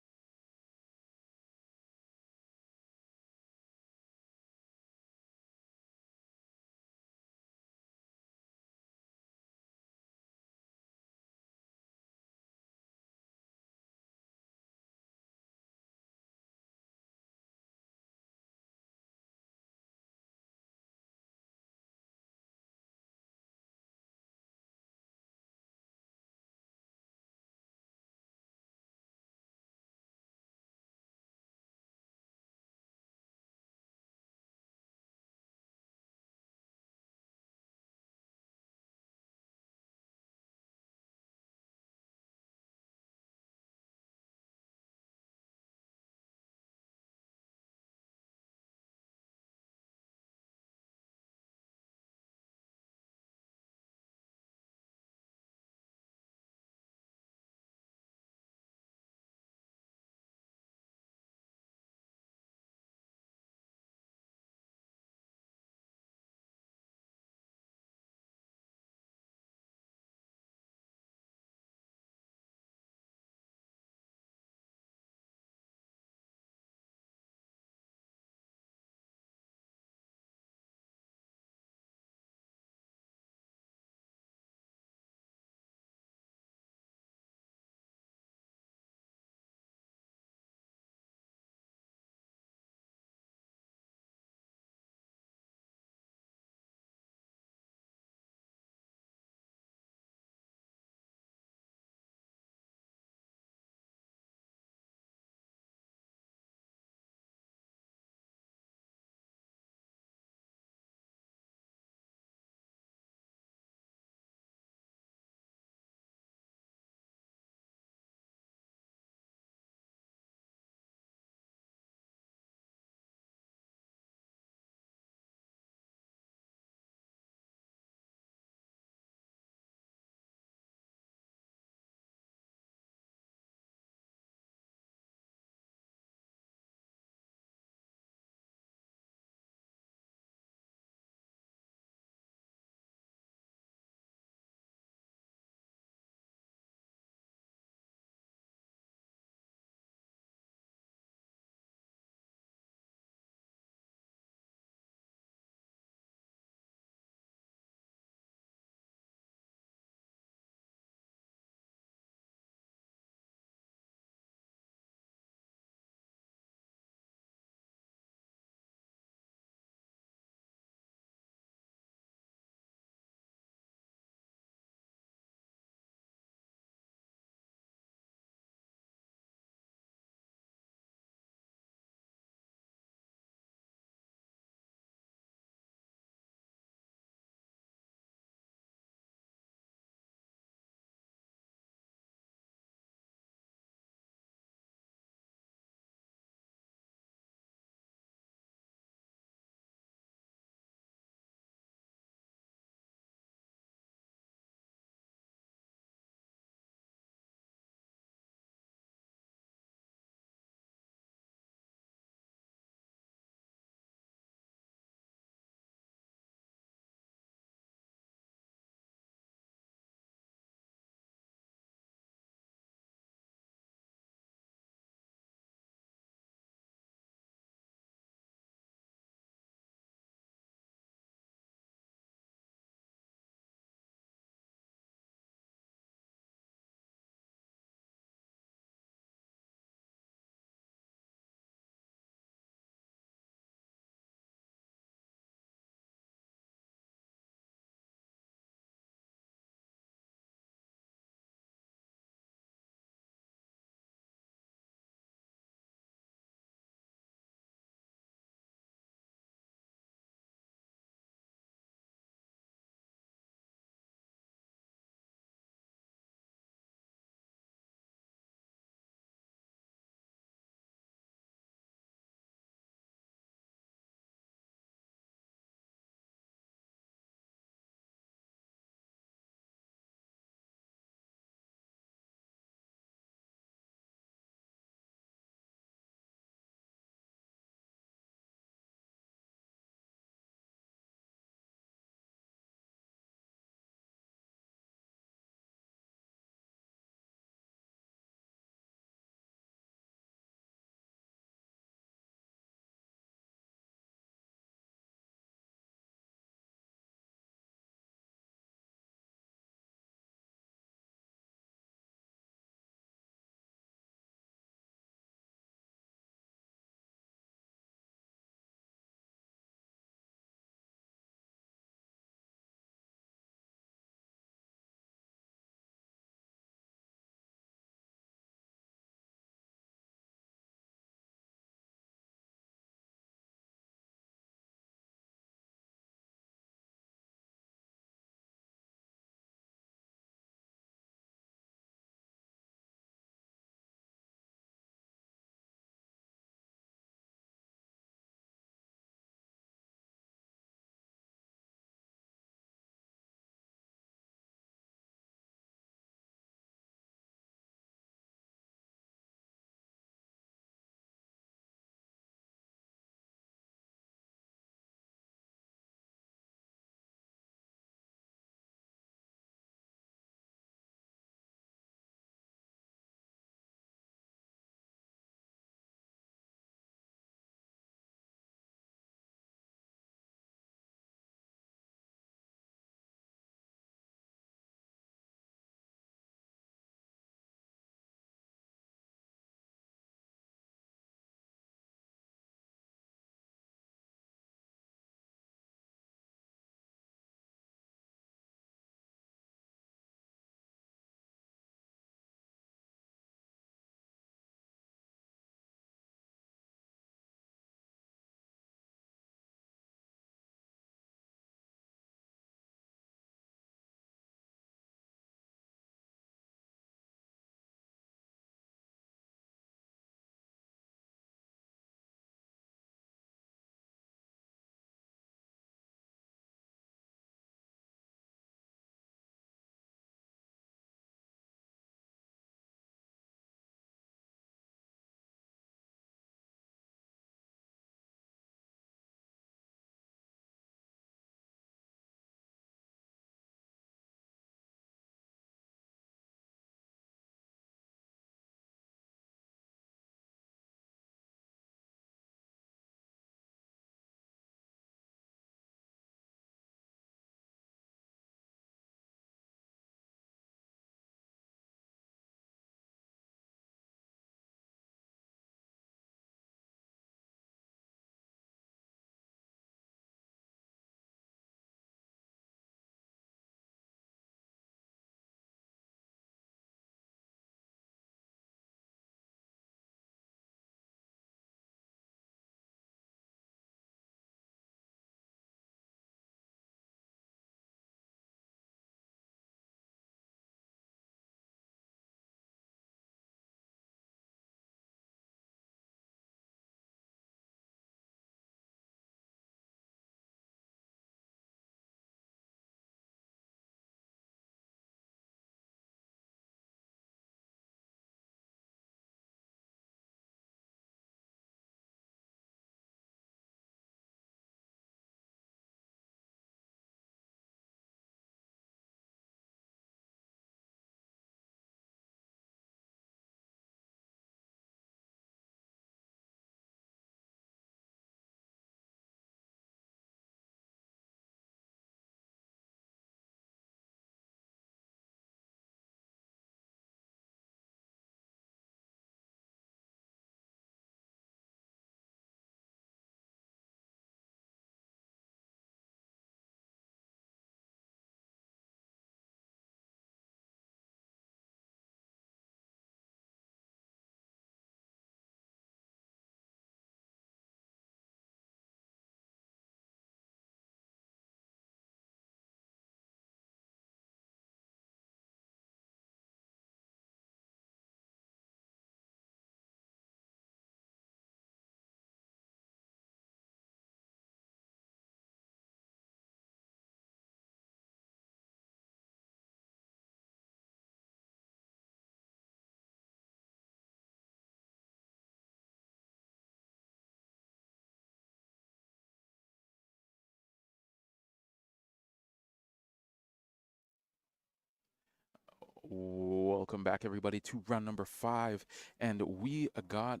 Welcome back, everybody, to round number five, and we got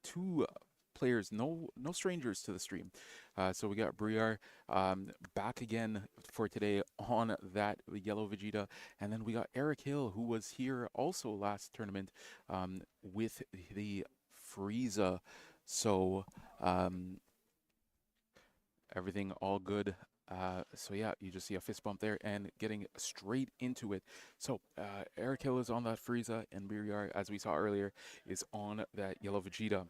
two players, no strangers to the stream. So we got Briar back again for today on that yellow Vegeta, and then we got Eric Hill, who was here also last tournament with the Frieza. So um, everything all good. So yeah, you just see a fist bump there and getting straight into it. So Eric Hill is on that Frieza, and Beerus, as we saw earlier, is on that yellow Vegeta.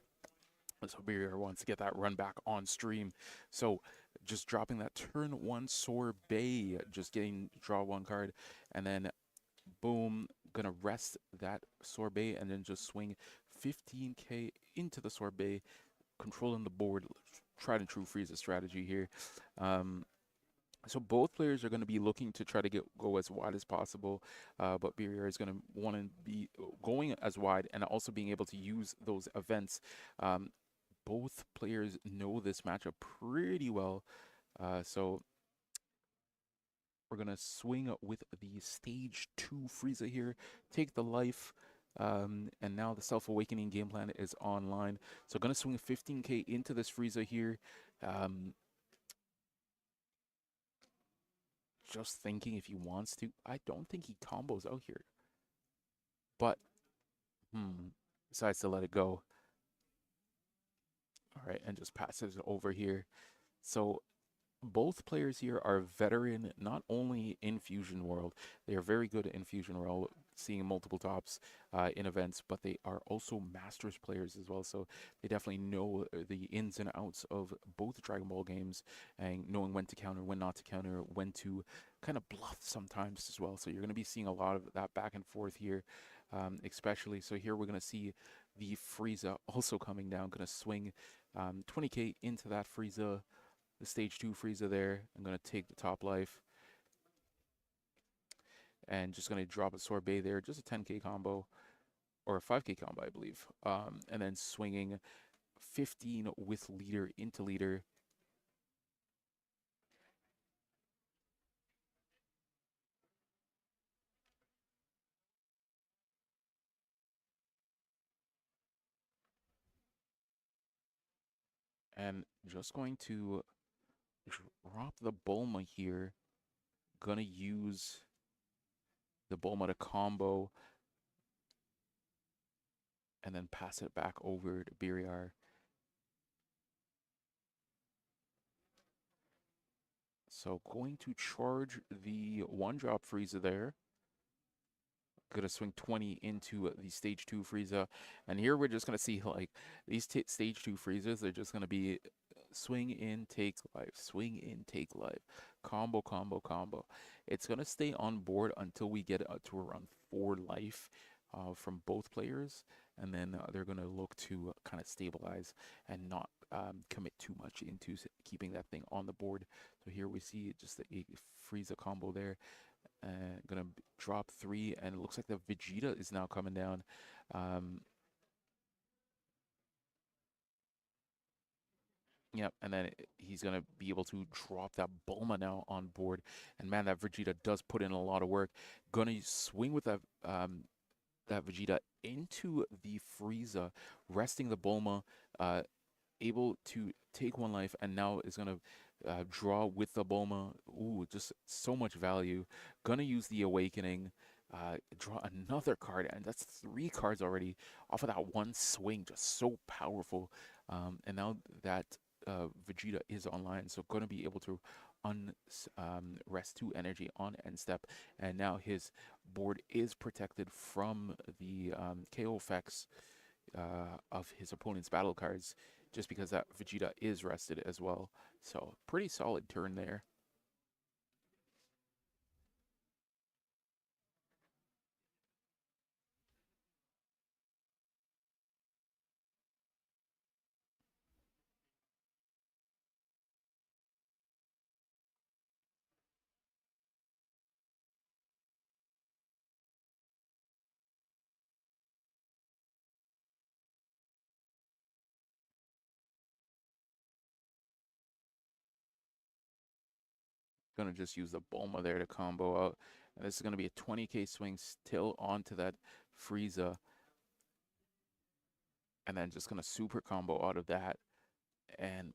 So Beerus wants to get that run back on stream. So just dropping that turn one sorbet, just getting draw one card, and then boom, gonna rest that sorbet and then just swing 15k into the sorbet, controlling the board. Tried and true Frieza strategy here. Um, so both players are going to be looking to try to go as wide as possible, but Beerus is going to want to be going as wide and also being able to use those events. Um, both players know this matchup pretty well, so we're going to swing with the stage 2 Frieza here, take the life, and now the Self-Awakening game plan is online. So going to swing 15k into this Frieza here. Just thinking if he wants to. I don't think he combos out here. But, decides to let it go. All right, and just passes it over here. So both players here are veteran, not only in Fusion World, they are very good in Fusion World, seeing multiple tops in events, but they are also Masters players as well. So they definitely know the ins and outs of both Dragon Ball games and knowing when to counter, when not to counter, when to kind of bluff sometimes as well. So you're going to be seeing a lot of that back and forth here, especially. So here we're going to see the Frieza also coming down, going to swing 20k into that Frieza, the stage 2 Frieza there. I'm going to take the top life and just going to drop a sorbet there, just a 10k combo or a 5k combo, I believe. And then swinging 15 with leader into leader. And just going to drop the Bulma here. Gonna use the Bulma to combo and then pass it back over to Beerus. So going to charge the one drop Frieza there. Gonna swing 20 into the stage 2 Frieza. And here we're just gonna see like these stage 2 Friezas, they're just gonna be swing in, take life, swing in, take life, combo, combo, combo. It's gonna stay on board until we get to around 4 life from both players, and then they're gonna look to kind of stabilize and not commit too much into keeping that thing on the board. So here we see just a Frieza combo there. Gonna drop 3, and it looks like the Vegeta is now coming down. Yep, and then he's gonna be able to drop that Bulma now on board. And man, that Vegeta does put in a lot of work. Gonna swing with that Vegeta into the Frieza, resting the Bulma, able to take 1 life, and now is gonna draw with the Bulma. Ooh, just so much value. Gonna use the Awakening, draw another card, and that's 3 cards already off of that one swing. Just so powerful. And now that Vegeta is online, so gonna be able to rest 2 energy on end step, and now his board is protected from the KO effects of his opponent's battle cards, just because that Vegeta is rested as well. So pretty solid turn there. gonna just use the Bulma there to combo out. And this is gonna be a 20k swing still onto that Frieza, and then just gonna super combo out of that. And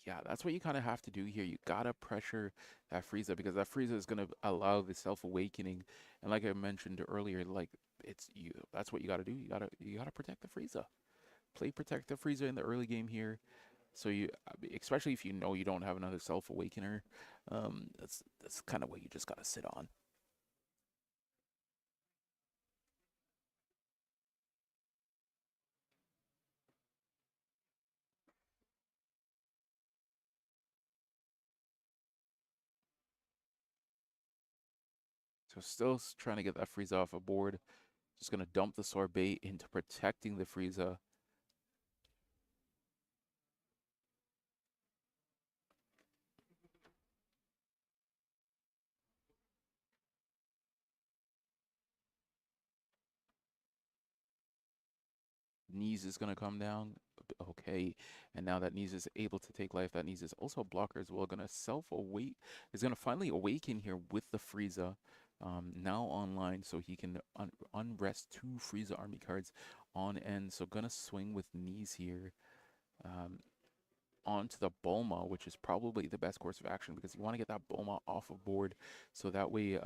yeah, that's what you kind of have to do here. You gotta pressure that Frieza because that Frieza is gonna allow the self-awakening. And like I mentioned earlier, like it's you. That's what you gotta do. You gotta protect the Frieza. Play protect the Frieza in the early game here. So you, especially if you know you don't have another self-awakener, that's kind of what you just gotta sit on. So still trying to get that Frieza off a board. Just gonna dump the sorbet into protecting the Frieza. Knees is gonna come down. Okay, and now that Knees is able to take life, that Knees is also a blocker as well. Gonna self-awake, is gonna finally awaken here with the Frieza. Now online, so he can unrest two Frieza army cards on end. So gonna swing with Knees here. Um, Onto the Bulma, which is probably the best course of action because you want to get that Bulma off of board, so that way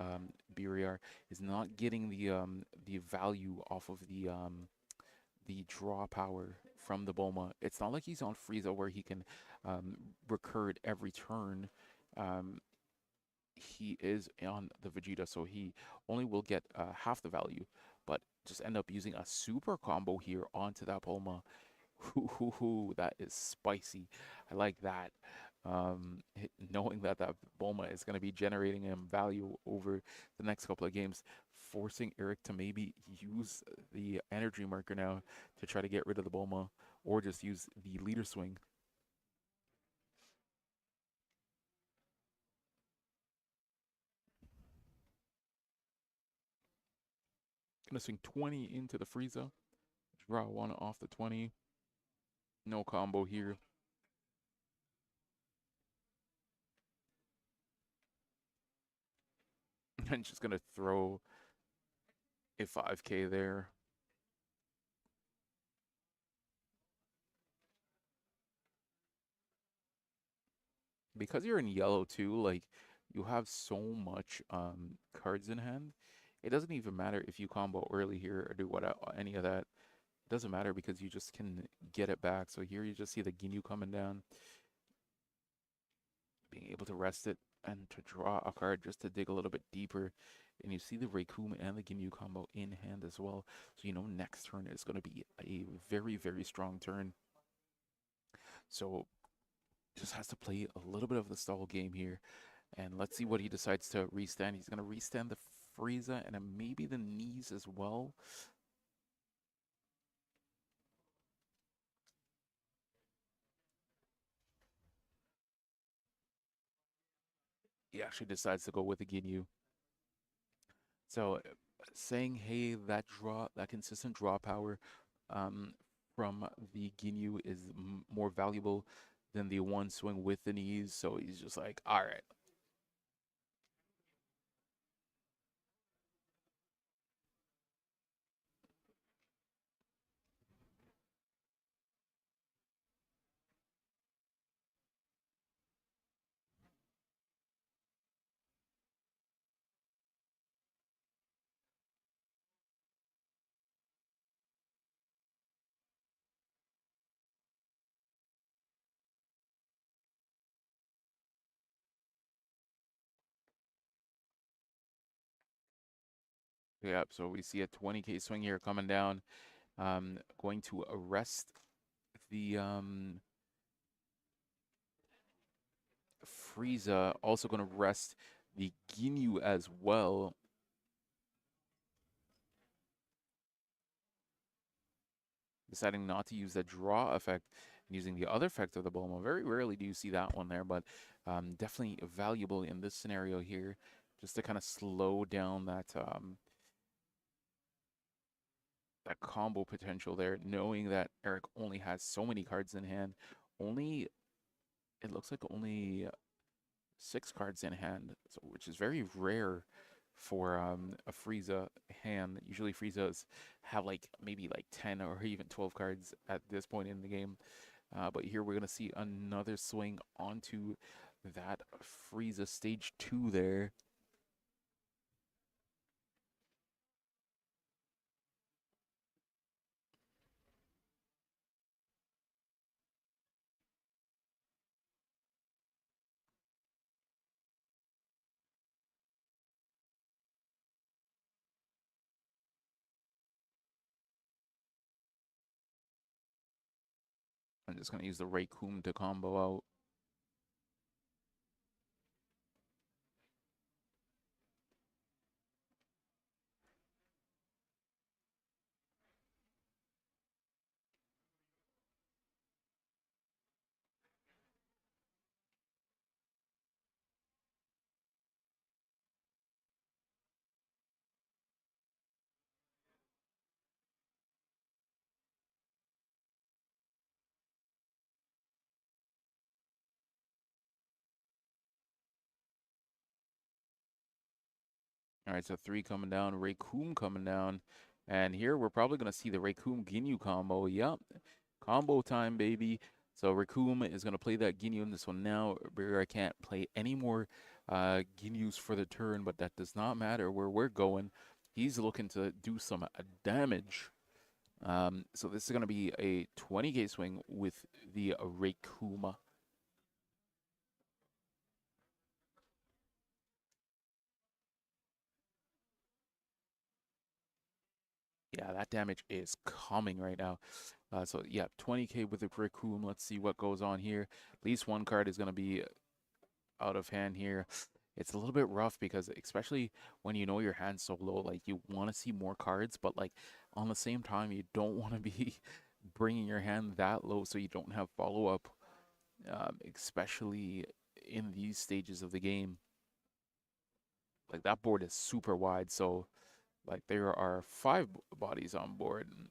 Biriar is not getting the value off of the draw power from the Bulma. It's not like he's on Frieza where he can recur it every turn. Um, he is on the Vegeta, so he only will get half the value, but just end up using a super combo here onto that Bulma. That is spicy. I like that. Knowing that that Bulma is going to be generating him value over the next couple of games, forcing Eric to maybe use the energy marker now to try to get rid of the Bulma, or just use the leader swing. Gonna swing 20 into the Frieza. Draw one off the 20. No combo here. And just gonna throw a 5k there. Because you're in yellow too, like you have so much cards in hand. It doesn't even matter if you combo early here or do what any of that. It doesn't matter because you just can get it back. So here you just see the Ginyu coming down, being able to rest it and to draw a card just to dig a little bit deeper. And you see the Raikou and the Ginyu combo in hand as well. So you know next turn is going to be a very, very strong turn. So just has to play a little bit of the stall game here. And let's see what he decides to restand. He's going to restand the Frieza and then maybe the Knees as well. He actually decides to go with the Ginyu. So saying, hey, that draw, that consistent draw power um, from the Ginyu is more valuable than the one swing with the Knees. So he's just like, all right. Yeah, so we see a 20k swing here coming down. Going to arrest the Frieza, also going to rest the Ginyu as well. Deciding not to use the draw effect and using the other effect of the Bulma. Very rarely do you see that one there, but definitely valuable in this scenario here, just to kind of slow down that combo potential there, knowing that Eric only has so many cards in hand. Only, it looks like only 6 cards in hand, so, which is very rare for a Frieza hand. Usually Friezas have like maybe like 10 or even 12 cards at this point in the game. But here we're gonna see another swing onto that Frieza stage 2 there. I'm just gonna use the Raykum to combo out. All right, so 3 coming down, Raykum coming down. And here we're probably going to see the Raykum Ginyu combo. Yep, combo time, baby. So Raykum is going to play that Ginyu in this one now. I can't play any more Ginyus for the turn, but that does not matter where we're going. He's looking to do some damage. So this is going to be a 20k swing with the Raykum. Yeah, that damage is coming right now. So yeah, 20k with the Raccoon. Let's see what goes on here. At least one card is going to be out of hand here. It's a little bit rough because especially when you know your hand's so low, like you want to see more cards, but like on the same time, you don't want to be bringing your hand that low so you don't have follow-up, especially in these stages of the game. Like that board is super wide, so like there are 5 bodies on board. And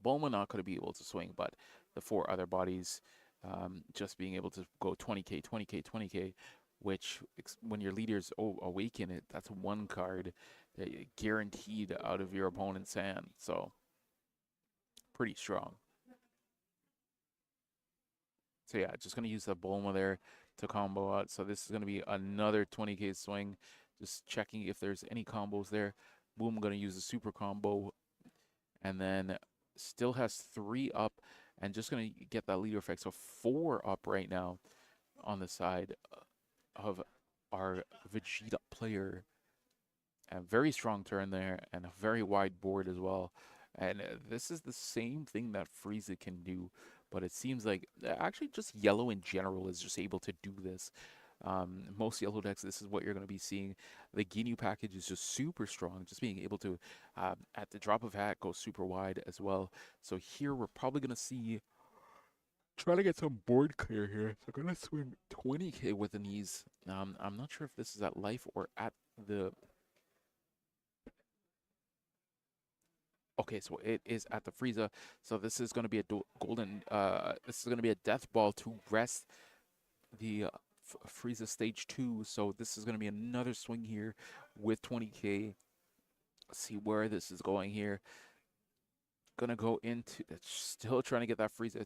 Bulma not going to be able to swing, but the 4 other bodies just being able to go 20k, 20k, 20k, which when your leaders awaken it, that's one card guaranteed out of your opponent's hand. So pretty strong. So yeah, just gonna use the Bulma there to combo out. So this is gonna be another 20k swing. Just checking if there's any combos there. Boom, gonna use the super combo, and then still has 3 up, and just gonna get that leader effect. So 4 up right now on the side of our Vegeta player. A very strong turn there, and a very wide board as well. And this is the same thing that Frieza can do, but it seems like actually just yellow in general is just able to do this. Most yellow decks, this is what you're going to be seeing. The Ginyu package is just super strong, just being able to, at the drop of a hat, go super wide as well. So here we're probably going to see, try to get some board clear here. So I'm going to swing 20k with the knees. I'm not sure if this is at life or at the... Okay, so it is at the Frieza. So this is going to be a golden, this is going to be a death ball to rest the Frieza stage 2. So this is going to be another swing here with 20k. Let's see where this is going here. Gonna go into, still trying to get that Frieza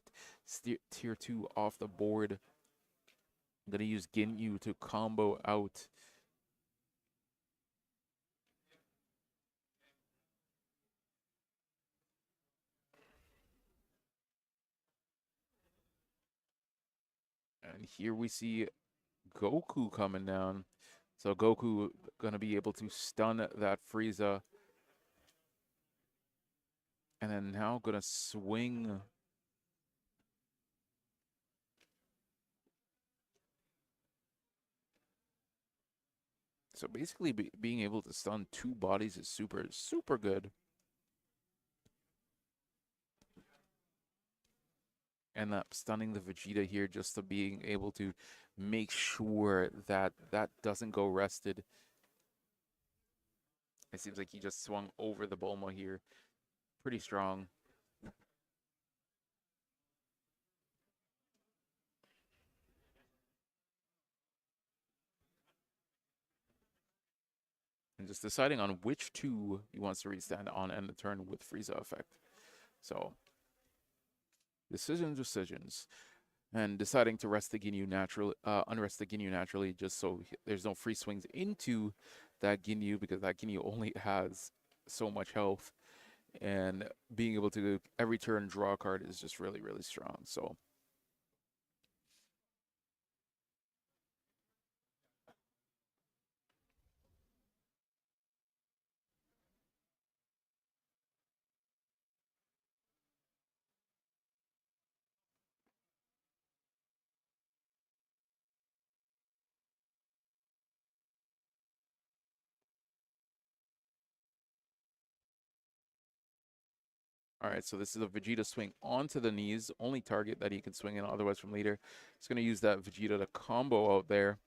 tier 2 off the board. I'm gonna use Ginyu to combo out. And here we see Goku coming down. So Goku gonna be able to stun that Frieza. And then now gonna swing. So basically being able to stun 2 bodies is super, super good. And that stunning the Vegeta here just to being able to make sure that that doesn't go rested. It seems like he just swung over the Bulma here. Pretty strong. and just deciding on which two he wants to restand on end the turn with Frieza effect. So decisions, and deciding to rest the Ginyu naturally, unrest the Ginyu naturally, just so there's no free swings into that Ginyu because that Ginyu only has so much health, and being able to every turn draw a card is just really really strong. So. All right, so this is a Vegeta swing onto the knees, only target that he can swing in, otherwise from leader. He's going to use that Vegeta to combo out there.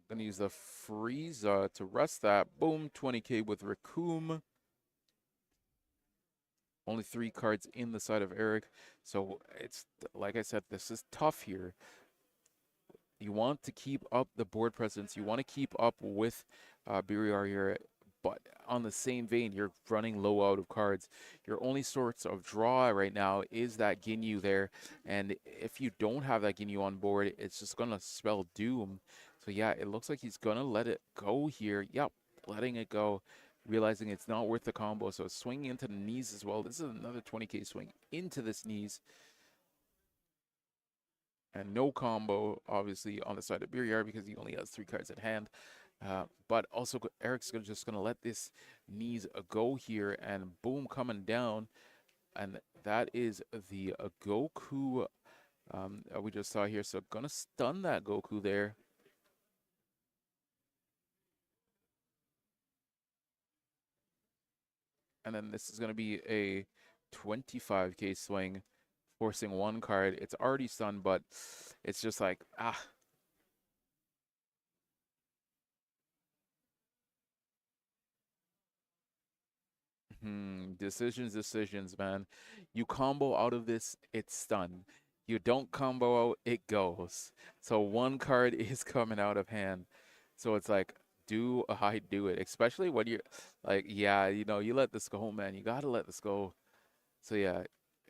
Going to use the Frieza to rest that. Boom, 20k with Raccoon. Only 3 cards in the side of Eric. So it's, like I said, this is tough here. You want to keep up the board presence. You want to keep up with Beerus here, but on the same vein, you're running low out of cards. Your only source of draw right now is that Ginyu there, and if you don't have that Ginyu on board, it's just gonna spell doom. So yeah, it looks like he's gonna let it go here. Yep, letting it go, realizing it's not worth the combo. So swinging into the knees as well. This is another 20k swing into this knees. And no combo, obviously, on the side of Beerus because he only has 3 cards in hand. But also, Eric's just going to let this knees go here, and boom, coming down. And that is the Goku we just saw here. So, going to stun that Goku there. And then this is going to be a 25k swing, forcing 1 card. It's already stunned, but it's just like, decisions, man. You combo out of this, it's stun. You don't combo out, it goes. So 1 card is coming out of hand. So it's like, do I do it? Especially when you're like, yeah, you let this go, man. You gotta let this go. So yeah,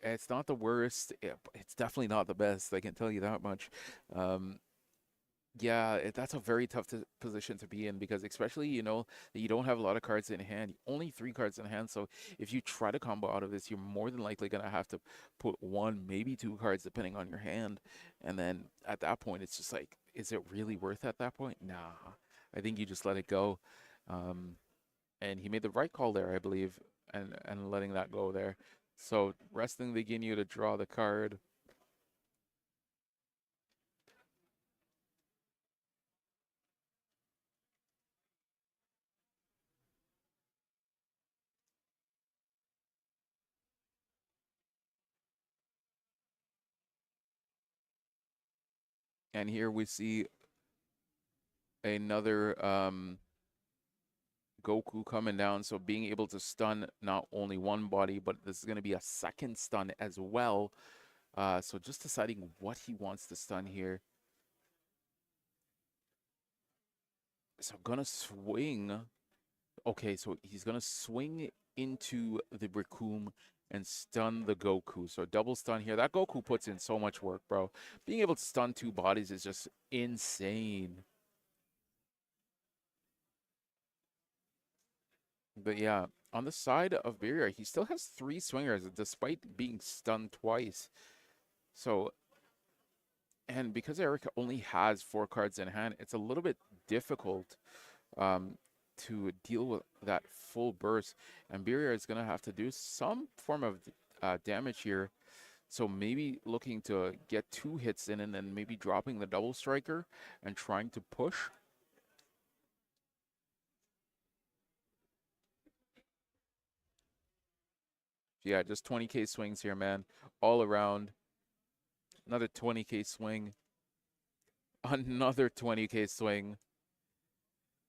it's not the worst. It's definitely not the best. I can tell you that much. Um, yeah, that's a very tough position to be in because especially, that you don't have a lot of cards in hand, only 3 cards in hand. So if you try to combo out of this, you're more than likely going to have to put 1, maybe 2 cards depending on your hand. And then at that point, it's just like, is it really worth at that point? Nah, I think you just let it go. Um, and he made the right call there, I believe, and letting that go there. So resting the Ginyu to draw the card. And here we see another Goku coming down, so being able to stun not only 1 body, but this is going to be a 2nd stun as well. So just deciding what he wants to stun here. So gonna swing. Okay, so he's gonna swing into the Raccoon and stun the Goku. So double stun here. That Goku puts in so much work, bro. Being able to stun 2 bodies is just insane. But yeah, on the side of Beerus, he still has 3 swingers despite being stunned twice. So, and because Eric only has 4 cards in hand, it's a little bit difficult um, to deal with that full burst. And Beerus is going to have to do some form of damage here. So maybe looking to get 2 hits in and then maybe dropping the double striker and trying to push. Yeah, just 20k swings here, man. All around. Another 20k swing. Another 20k swing.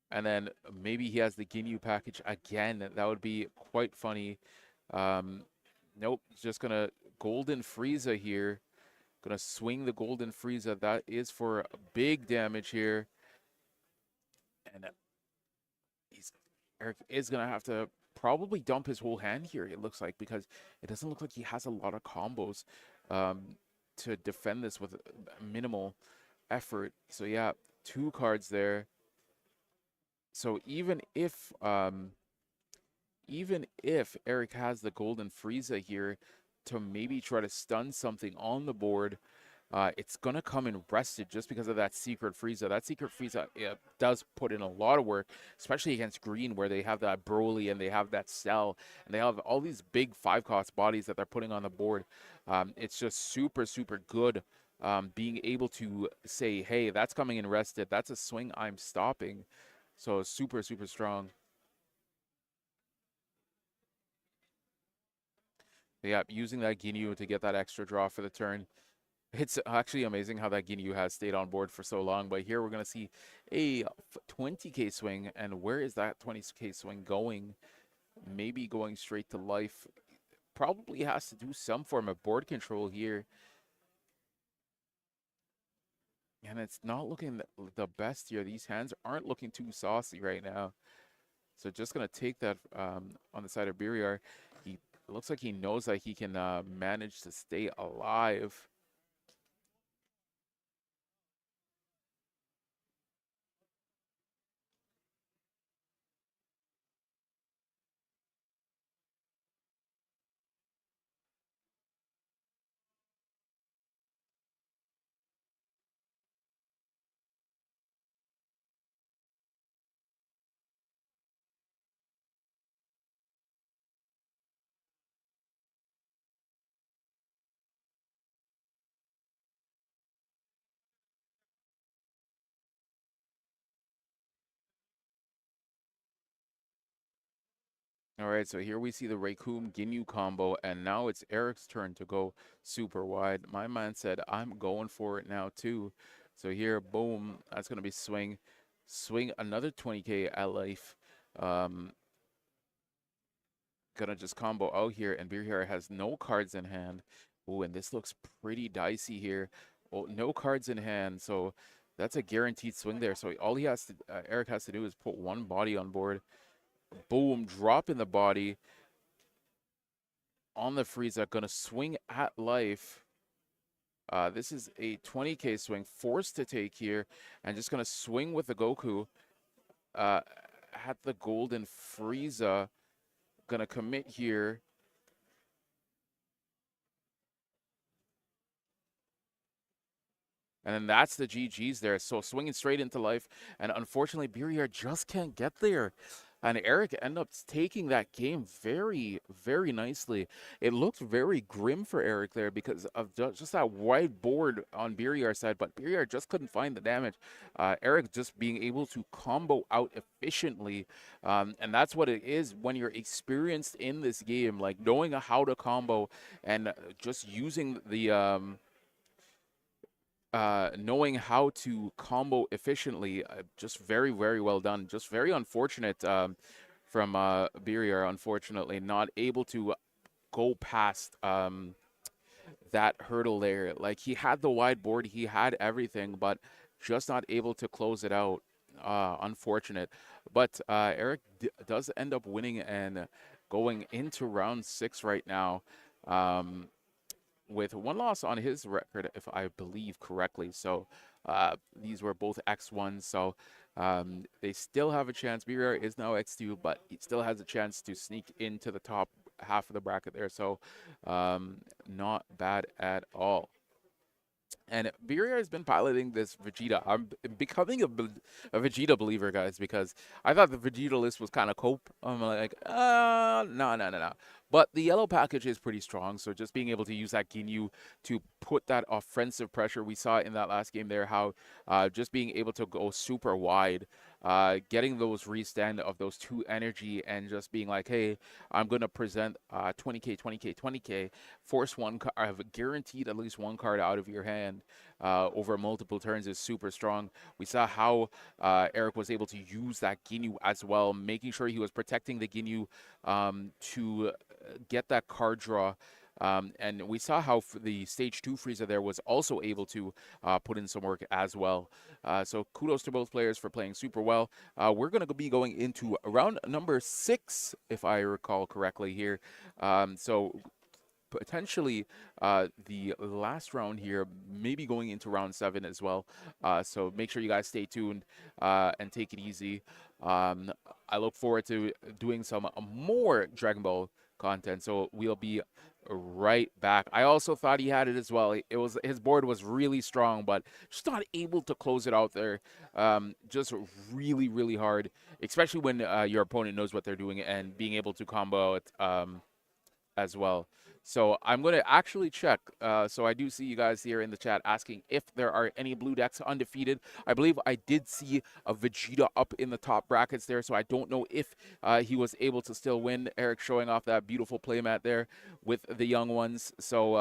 And then maybe he has the Ginyu package again. That would be quite funny. Nope, just gonna Golden Frieza here. Gonna swing the Golden Frieza. That is for big damage here. And he's Eric is gonna have to probably dump his whole hand here, it looks like, because it doesn't look like he has a lot of combos um, to defend this with minimal effort. So yeah, two cards there. So even if Eric has the Golden Frieza here to maybe try to stun something on the board, it's gonna come in rested just because of that secret Frieza. That secret Frieza does put in a lot of work, especially against green, where they have that Broly and they have that Cell, and they have all these big 5-cost bodies that they're putting on the board. It's just super, super good being able to say, hey, that's coming in rested. That's a swing I'm stopping. So super, super strong. Yeah, using that Ginyu to get that extra draw for the turn. It's actually amazing how that Ginyu has stayed on board for so long, but here we're going to see a 20k swing, and where is that 20k swing going? Maybe going straight to life. Probably has to do some form of board control here, and it's not looking the best here. These hands aren't looking too saucy right now. So just going to take that on the side of Biriar. He looks like he knows that he can manage to stay alive. All right, so here we see the Raykum Ginyu combo, and now it's Eric's turn to go super wide. My man said, I'm going for it now too. So here, boom, that's going to be swing. Swing another 20k at life. Um, Gonna just combo out here, and Beer here has no cards in hand. Oh, and this looks pretty dicey here. Oh, no cards in hand, so that's a guaranteed swing there. So all he has to, Eric has to do is put one body on board. Boom, drop in the body on the Frieza, gonna swing at life. This is a 20k swing, forced to take here, and just gonna swing with the Goku uh, at the Golden Frieza. Gonna commit here. And then that's the GG's there. So swinging straight into life. And unfortunately, Birrier just can't get there. And Eric ended up taking that game very, very nicely. It looked very grim for Eric there because of just that wide board on Birrier's side, but Birrier just couldn't find the damage. Eric just being able to combo out efficiently. And that's what it is when you're experienced in this game, like knowing how to combo and just using the knowing how to combo efficiently, just very, very well done. Just very unfortunate from Birrier, unfortunately, not able to go past that hurdle there. Like, he had the wide board, he had everything, but just not able to close it out. Unfortunate. But Eric does end up winning and going into round 6 right now. With one loss on his record, if I believe correctly. So these were both X1s. So they still have a chance. Birrier is now X2, but he still has a chance to sneak into the top half of the bracket there. So not bad at all. And Birrier has been piloting this Vegeta. I'm becoming a Vegeta believer, guys, because I thought the Vegeta list was kind of cope. I'm like, no, no, no, no. But the yellow package is pretty strong, so just being able to use that Ginyu to put that offensive pressure, we saw in that last game there, how just being able to go super wide, getting those restand of those 2 energy and just being like, hey, I'm going to present 20k, 20k, 20k, force one card, have guaranteed at least one card out of your hand over multiple turns is super strong. We saw how Eric was able to use that Ginyu as well, making sure he was protecting the Ginyu to get that card draw And we saw how the stage 2 Frieza there was also able to put in some work as well. So kudos to both players for playing super well. We're going to be going into round number 6, if I recall correctly here. So potentially the last round here, maybe going into round 7 as well. So make sure you guys stay tuned and take it easy. Um, I look forward to doing some more Dragon Ball content, so we'll be right back. I also thought he had it as well. It was his board was really strong, but just not able to close it out there. Just really, really hard, especially when your opponent knows what they're doing and being able to combo it. As well. So I'm going to actually check. So I do see you guys here in the chat asking if there are any blue decks undefeated. I believe I did see a Vegeta up in the top brackets there, so I don't know if he was able to still win. Eric showing off that beautiful playmat there with the young ones. So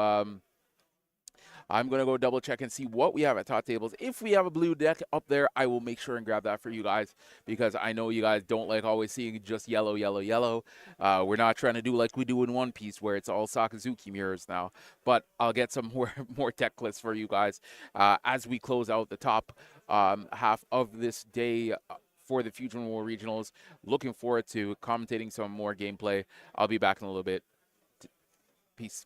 I'm going to go double check and see what we have at top tables. If we have a blue deck up there, I will make sure and grab that for you guys because I know you guys don't like always seeing just yellow, yellow, yellow. We're not trying to do like we do in One Piece where it's all Sakazuki mirrors now, but I'll get some more deck lists for you guys as we close out the top half of this day for the Fusion War Regionals. Looking forward to commentating some more gameplay. I'll be back in a little bit. Peace.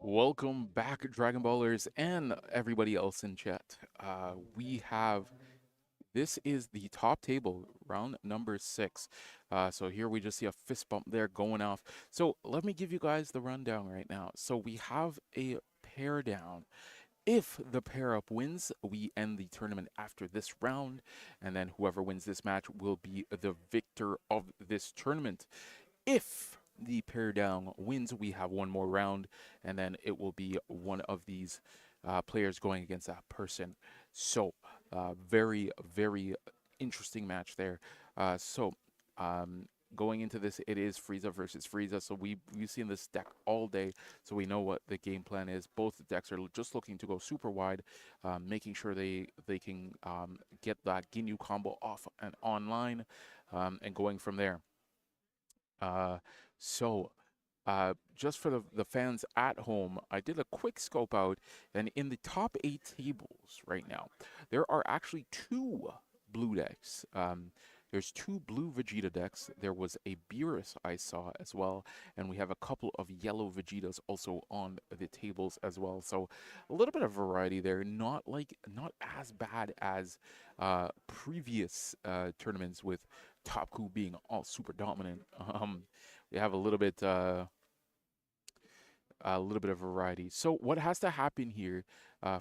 Welcome back, Dragon Ballers and everybody else in chat. We have this is the top table, round number 6. So here we just see a fist bump there going off. So let me give you guys the rundown right now. So we have a pair down. If the pair up wins, we end the tournament after this round, and then whoever wins this match will be the victor of this tournament. If the pair down wins, we have one more round, and then it will be one of these players going against that person. So, very, very interesting match there. So, going into this, it is Frieza versus Frieza. So we've seen this deck all day, so we know what the game plan is. Both decks are just looking to go super wide, making sure they can get that Ginyu combo off and online, and going from there. Uh, so, just for the fans at home, I did a quick scope out, and in the top 8 tables right now, there are actually two blue decks. There's two blue Vegeta decks. There was a Beerus I saw as well, and we have a couple of yellow Vegetas also on the tables as well. So a little bit of variety there. Not as bad as previous tournaments with Topku being all super dominant. We have a little bit of variety. So what has to happen here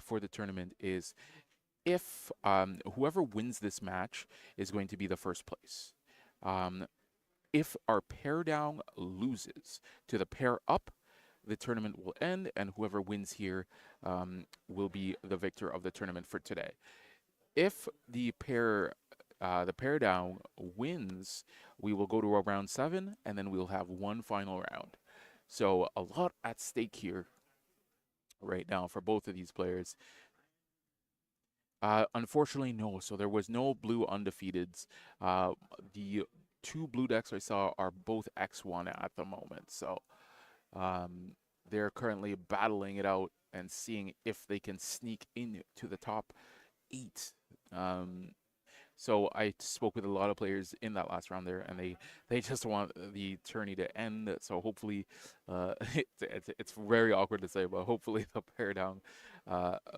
for the tournament is if whoever wins this match is going to be the first place. Um, if our pair down loses to the pair up, the tournament will end, and whoever wins here will be the victor of the tournament for today. If the pair down wins, we will go to a round 7, and then we'll have one final round. So a lot at stake here right now for both of these players. Unfortunately, no. So there was no blue undefeateds. The two blue decks I saw are both X1 at the moment. So they're currently battling it out and seeing if they can sneak into the top 8. So I spoke with a lot of players in that last round there, and they just want the tourney to end. So hopefully, it's very awkward to say, but hopefully the pair down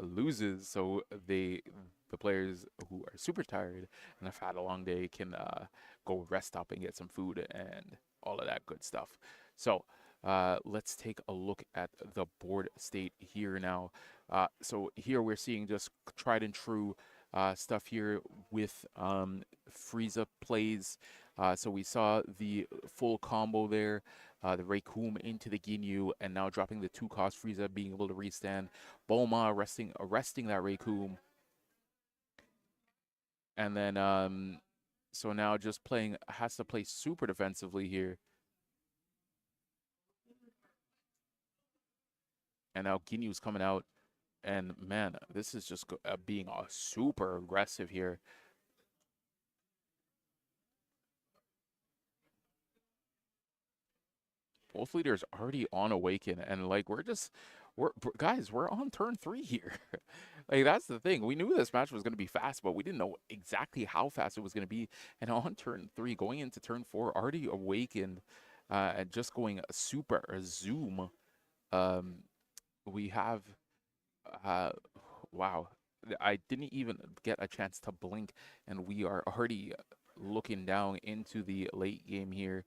loses, so the players who are super tired and have had a long day can go rest up and get some food and all of that good stuff. So. Let's take a look at the board state here now. So here we're seeing just tried and true stuff here with Frieza plays. So we saw the full combo there, the Raykum into the Ginyu, and now dropping the 2-cost Frieza, being able to restand. Bulma arresting that Raykum. And then, so now just playing, has to play super defensively here. And now Ginyu's coming out. And man, this is just being super aggressive here. Both leaders already on Awaken, and like guys, we're on turn 3 here. Like that's the thing. We knew this match was going to be fast, but we didn't know exactly how fast it was going to be. And on turn 3, going into turn 4, already Awakened, and just going super zoom. We have uh, wow. I didn't even get a chance to blink, and we are already looking down into the late game here.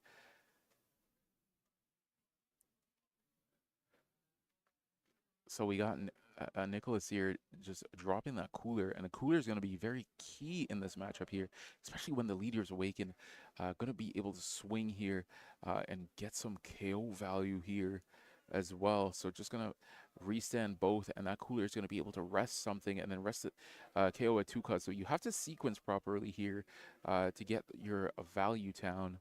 So we got Nicholas here just dropping that cooler, and the cooler is going to be very key in this matchup here, especially when the leaders awaken. Going to be able to swing here and get some KO value here as well. So just going to restand both, and that cooler is going to be able to rest something and then rest it KO at 2 cuts. So you have to sequence properly here to get your value down.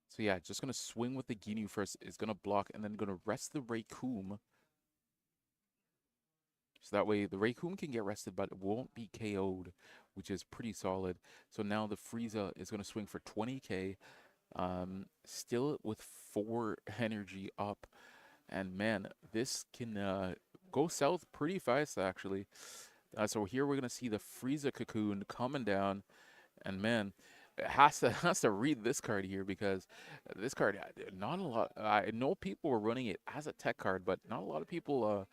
So yeah, just gonna swing with the Ginyu first, is gonna block, and then gonna rest the Raykum. So that way the Raykum can get rested, but it won't be KO'd, which is pretty solid. So now the Frieza is gonna swing for 20k, still with 4 energy up. And man, this can go south pretty fast actually. So here we're gonna see the Frieza cocoon coming down, and man, has to has to read this card here because this card not a lot. I know people were running it as a tech card, but not a lot of people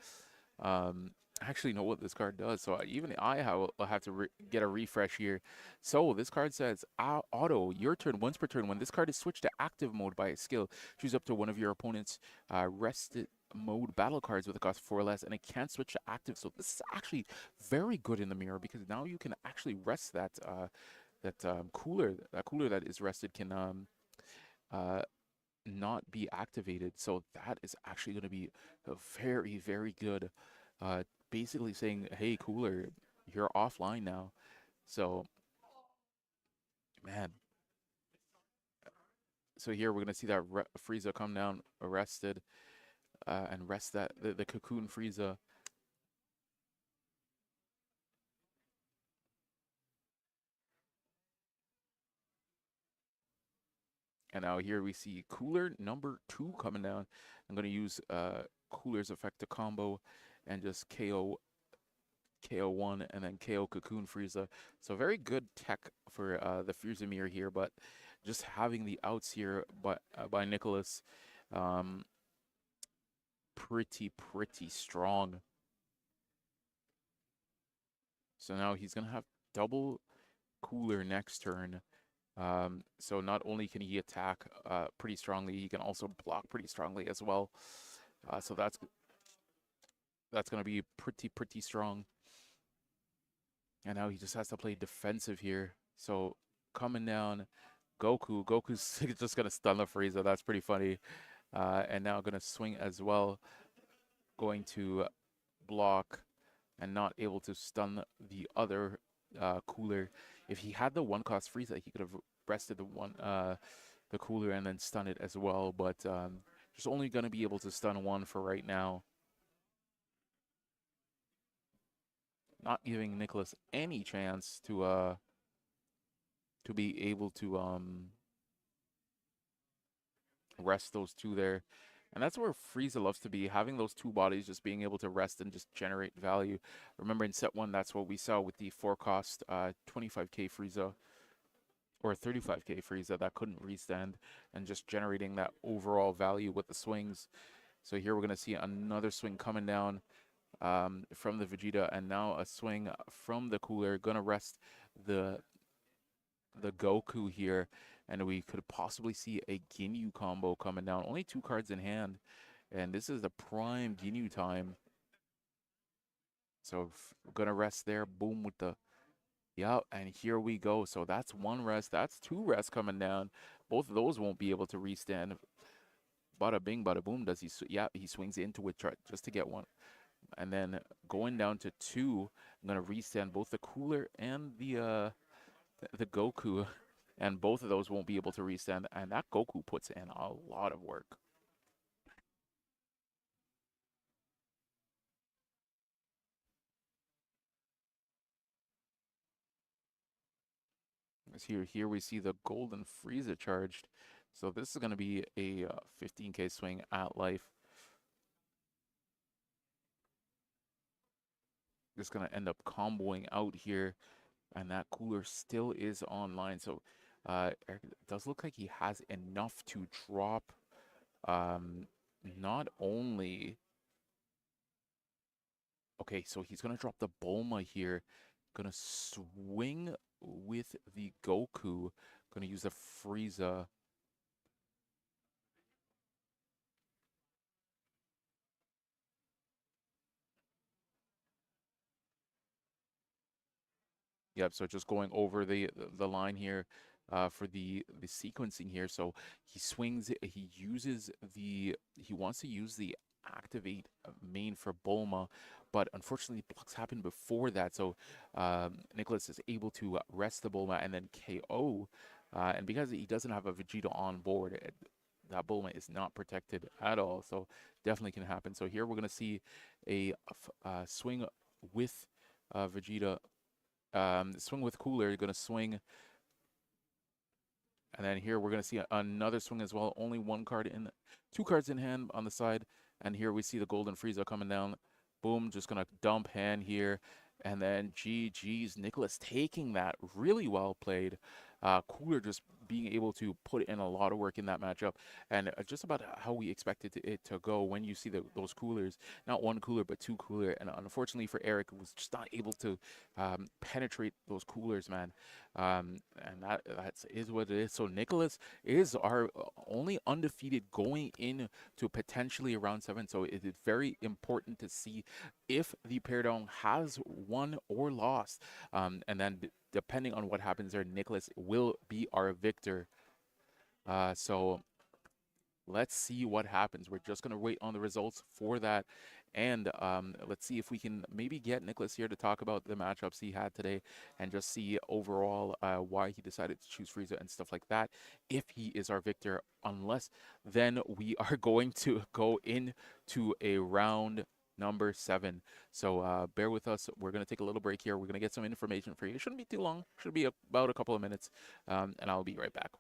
actually know what this card does. So even I have to get a refresh here. So this card says, auto, your turn, once per turn. When this card is switched to active mode by a skill, choose up to one of your opponent's rested mode battle cards with a cost of 4 or less, and it can't switch to active. So this is actually very good in the mirror because now you can actually rest that cooler that is rested can uh, not be activated. So that is actually going to be a very, very good. Basically saying, hey, cooler, you're offline now. So, man. So here we're going to see that Frieza come down arrested and rest the cocoon Frieza. And now here we see cooler number 2 coming down. I'm going to use cooler's effect to combo and just KO1 and then KO Cocoon Frieza. So very good tech for the Frieza mirror here, but just having the outs here by Nicholas, um, pretty strong. So now he's gonna have double Cooler next turn. So not only can he attack pretty strongly, he can also block pretty strongly as well. So that's gonna be pretty strong. And now he just has to play defensive here. So coming down, Goku's just gonna stun the Frieza. That's pretty funny. And now gonna swing as well, going to block and not able to stun the other cooler. If he had the one cost Frieza, he could have rested the cooler and then stun it as well. But just only gonna be able to stun one for right now. Not giving Nicholas any chance to be able to rest those two there. And that's where Frieza loves to be, having those two bodies, just being able to rest and just generate value. Remember in set 1, that's what we saw with the 4 cost 25k Frieza or 35k Frieza that couldn't restand and just generating that overall value with the swings. So here we're going to see another swing coming down from the Vegeta, and now a swing from the cooler. Going to rest the Goku here, and we could possibly see a Ginyu combo coming down. Only 2 cards in hand, and this is the prime Ginyu time. So gonna rest there. Boom with the yeah, and here we go. So that's 1 rest. That's 2 rests coming down. Both of those won't be able to restand. Bada bing, bada boom. Does he? Yeah, he swings into it just to get 1, and then going down to 2. I'm gonna restand both the cooler and the Goku, and both of those won't be able to restand. And that Goku puts in a lot of work. As here we see the Golden Frieza charged. So this is going to be a 15k swing at life. Just going to end up comboing out here, and that cooler still is online. So it does look like he has enough to drop not only. Okay, so he's going to drop the Bulma here. Going to swing with the Goku. Going to use the Frieza. Yep, so just going over the line here for the sequencing here. So he swings, he wants to use the activate main for Bulma, but unfortunately blocks happened before that. So Nicholas is able to rest the Bulma and then KO. And because he doesn't have a Vegeta on board, that Bulma is not protected at all. So definitely can happen. So here we're going to see a swing with Vegeta. Swing with cooler, you're going to swing. And then here we're going to see another swing as well. Only 1 card in, 2 cards in hand on the side. And here we see the Golden Frieza coming down. Boom, just going to dump hand here. And then GG's Nicholas taking that. Really well played. Cooler just being able to put in a lot of work in that matchup, and just about how we expected it to go when you see those coolers, not one cooler but two cooler, and unfortunately for Eric, was just not able to penetrate those coolers, man. And that's is what it is. So Nicholas is our only undefeated going in to potentially a round seven. So it is very important to see if the pair down has won or lost. And then depending on what happens there, Nicholas will be our victor. So let's see what happens. We're just going to wait on the results for that. And let's see if we can maybe get Nicholas here to talk about the matchups he had today and just see overall why he decided to choose Frieza and stuff like that. If he is our victor, unless then we are going to go into a round number 7. So bear with us. We're going to take a little break here. We're going to get some information for you. It shouldn't be too long. Should be about a couple of minutes. And I'll be right back.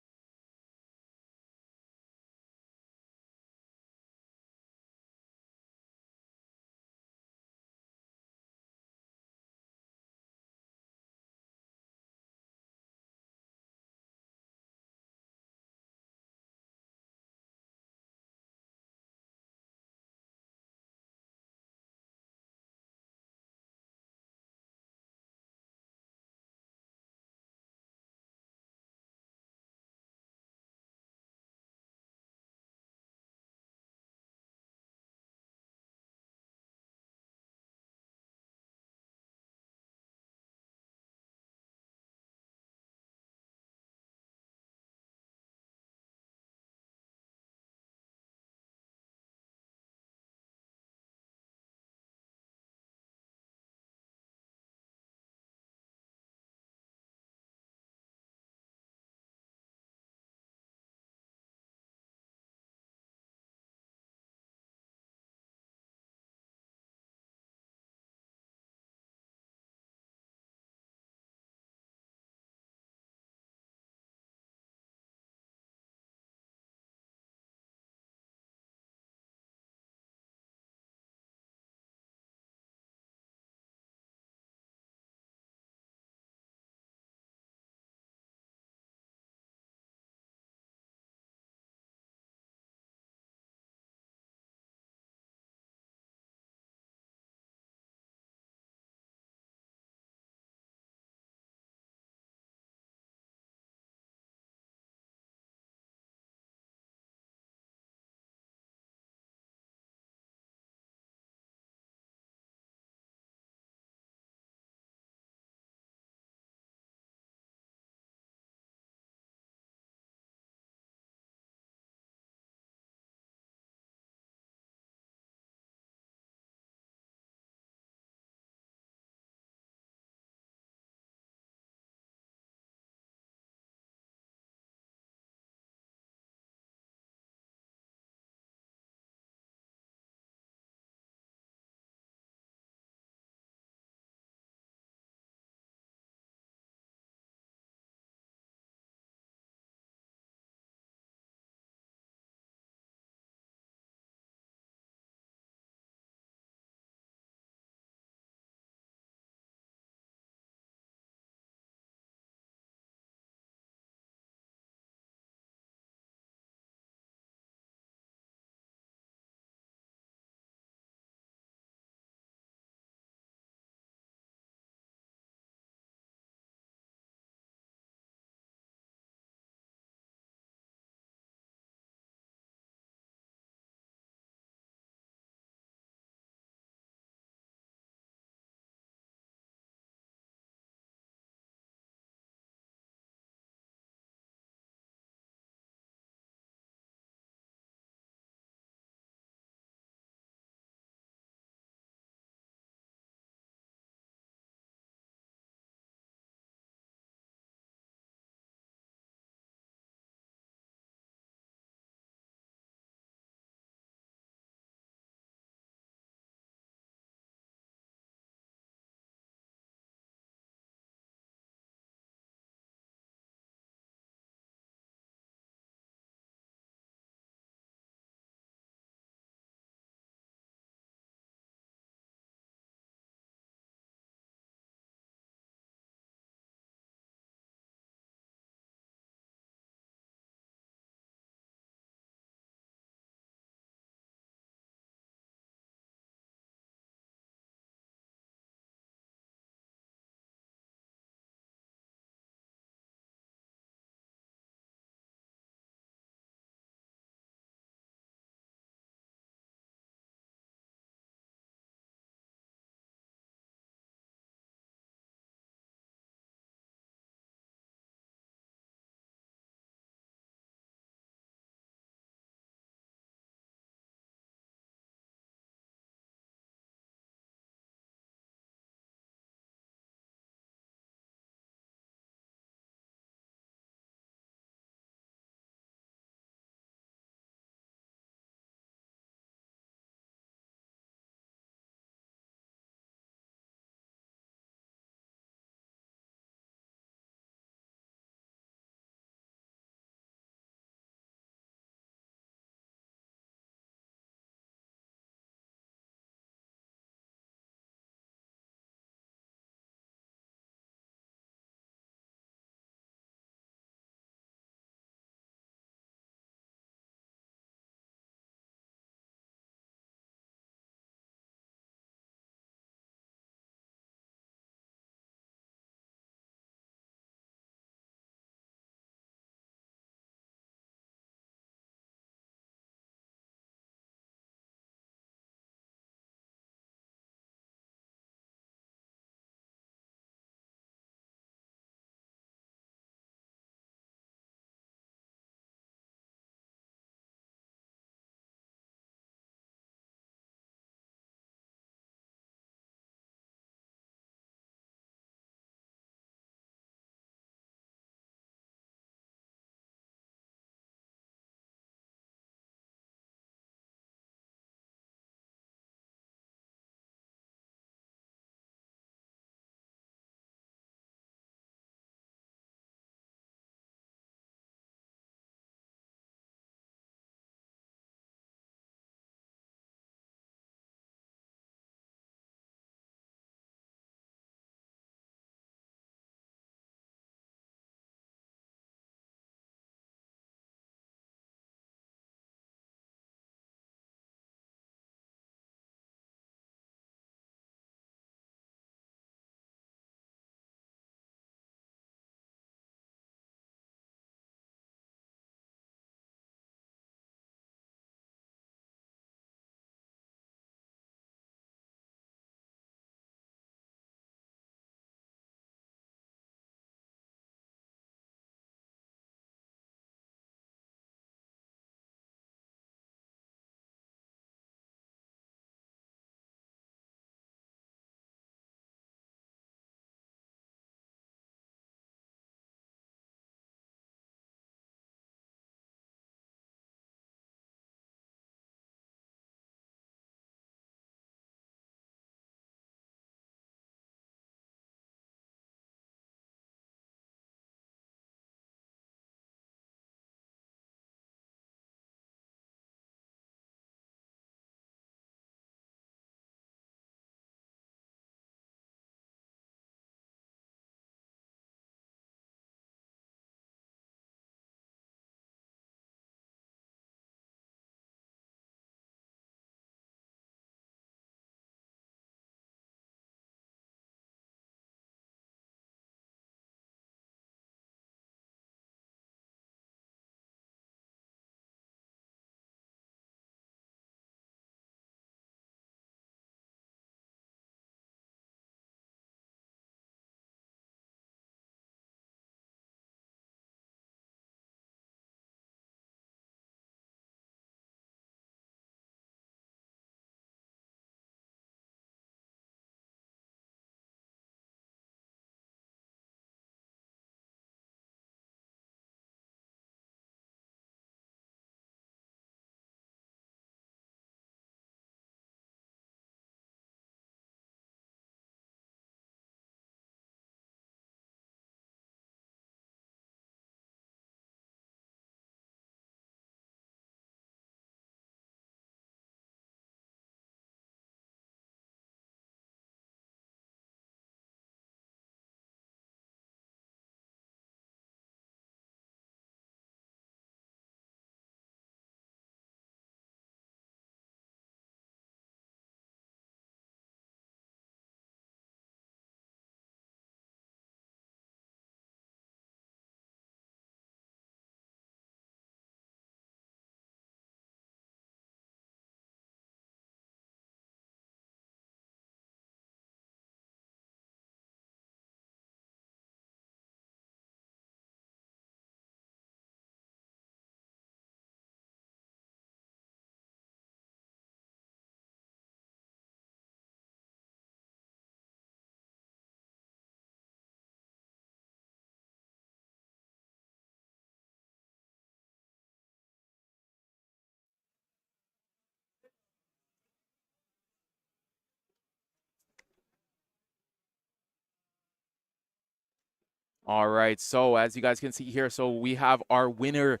All right, so as you guys can see here, so we have our winner.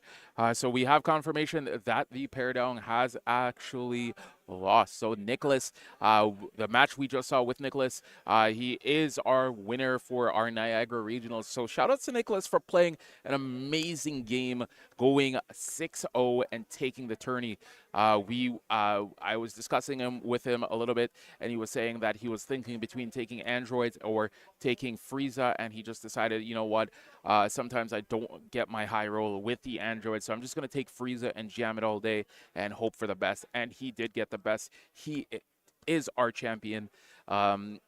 So we have confirmation that the Pair Down has actually lost. So Nicholas, the match we just saw with Nicholas, he is our winner for our Niagara Regionals. So shout out to Nicholas for playing an amazing game, going 6-0 and taking the tourney. I was discussing him with him a little bit, and he was saying that he was thinking between taking androids or taking Frieza, and he just decided, you know what, sometimes I don't get my high roll with the android, so I'm just going to take Frieza and jam it all day and hope for the best. And he did get the best. Is our champion. Um,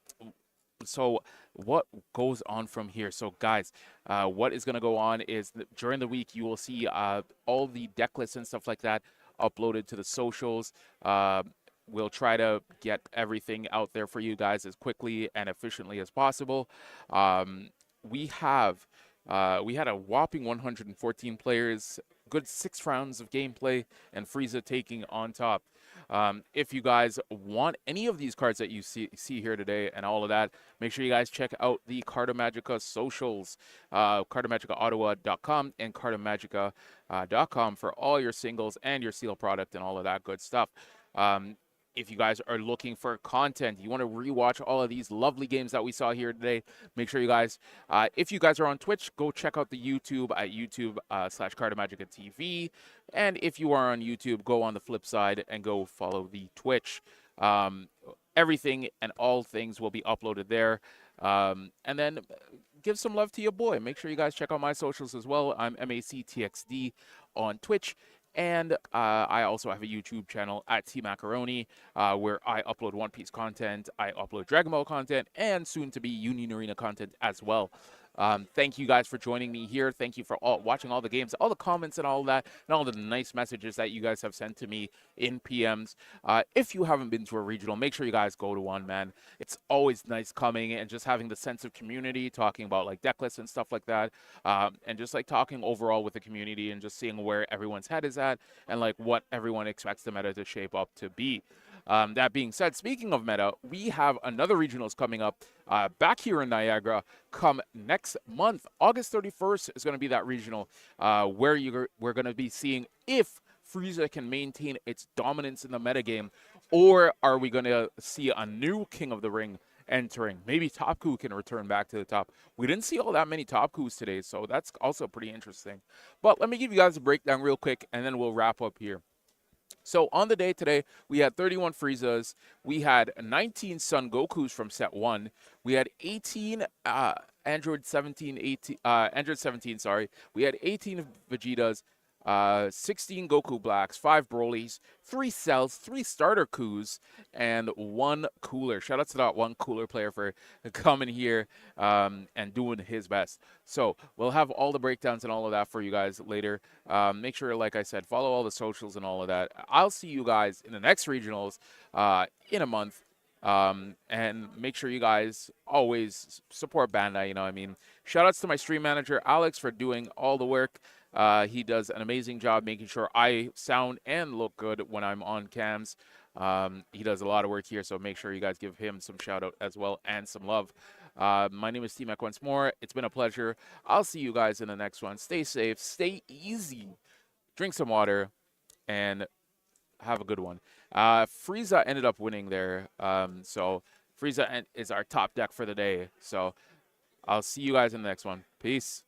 so what goes on from here? So guys, what is going to go on is during the week you will see all the deck lists and stuff like that uploaded to the socials. We'll try to get everything out there for you guys as quickly and efficiently as possible. Um, we have we had a whopping 114 players, good 6 rounds of gameplay, and Frieza taking on top. If you guys want any of these cards that you see here today and all of that, make sure you guys check out the Carta Magica socials, cartamagicaaottawa.com and cartamagica.com for all your singles and your seal product and all of that good stuff. If you guys are looking for content, you want to rewatch all of these lovely games that we saw here today, make sure you guys, if you guys are on Twitch, go check out the YouTube at YouTube/Carta Magica TV. And if you are on YouTube, go on the flip side and go follow the Twitch. Everything and all things will be uploaded there. And then give some love to your boy. Make sure you guys check out my socials as well. I'm MACTXD on Twitch. And I also have a YouTube channel at T Macaroni, where I upload One Piece content, I upload Dragon Ball content, and soon to be Union Arena content as well. Thank you guys for joining me here. Thank you for watching all the games, all the comments and all that, and all the nice messages that you guys have sent to me in PMs. If you haven't been to a regional, make sure you guys go to one, man. It's always nice coming and just having the sense of community, talking about like deck lists and stuff like that, and just like talking overall with the community and just seeing where everyone's head is at and like what everyone expects the meta to shape up to be. That being said, speaking of meta, we have another regionals coming up back here in Niagara come next month. August 31st is going to be that regional where we're going to be seeing if Frieza can maintain its dominance in the metagame, or are we going to see a new King of the Ring entering? Maybe Topku can return back to the top. We didn't see all that many Topkus today, so that's also pretty interesting. But let me give you guys a breakdown real quick, and then we'll wrap up here. So on the day today, we had 31 Friezas, we had 19 Son Gokus from set 1, we had 18 Android 17, sorry, we had 18 Vegetas, 16 Goku Blacks, 5 Brolys, 3 Cells, 3 Starter Kus, and 1 Cooler. Shout out to that 1 Cooler player for coming here and doing his best. So we'll have all the breakdowns and all of that for you guys later. Make sure, like I said, follow all the socials and all of that. I'll see you guys in the next regionals in a month. And make sure you guys always support Bandai, you know what I mean? Shout outs to my stream manager, Alex, for doing all the work. He does an amazing job making sure I sound and look good when I'm on cams. He does a lot of work here, so make sure you guys give him some shout out as well and some love. My name is T-Mac once more. It's been a pleasure. I'll see you guys in the next one. Stay safe, stay easy, drink some water, and have a good one. Frieza ended up winning there. So Frieza is our top deck for the day. So I'll see you guys in the next one. Peace.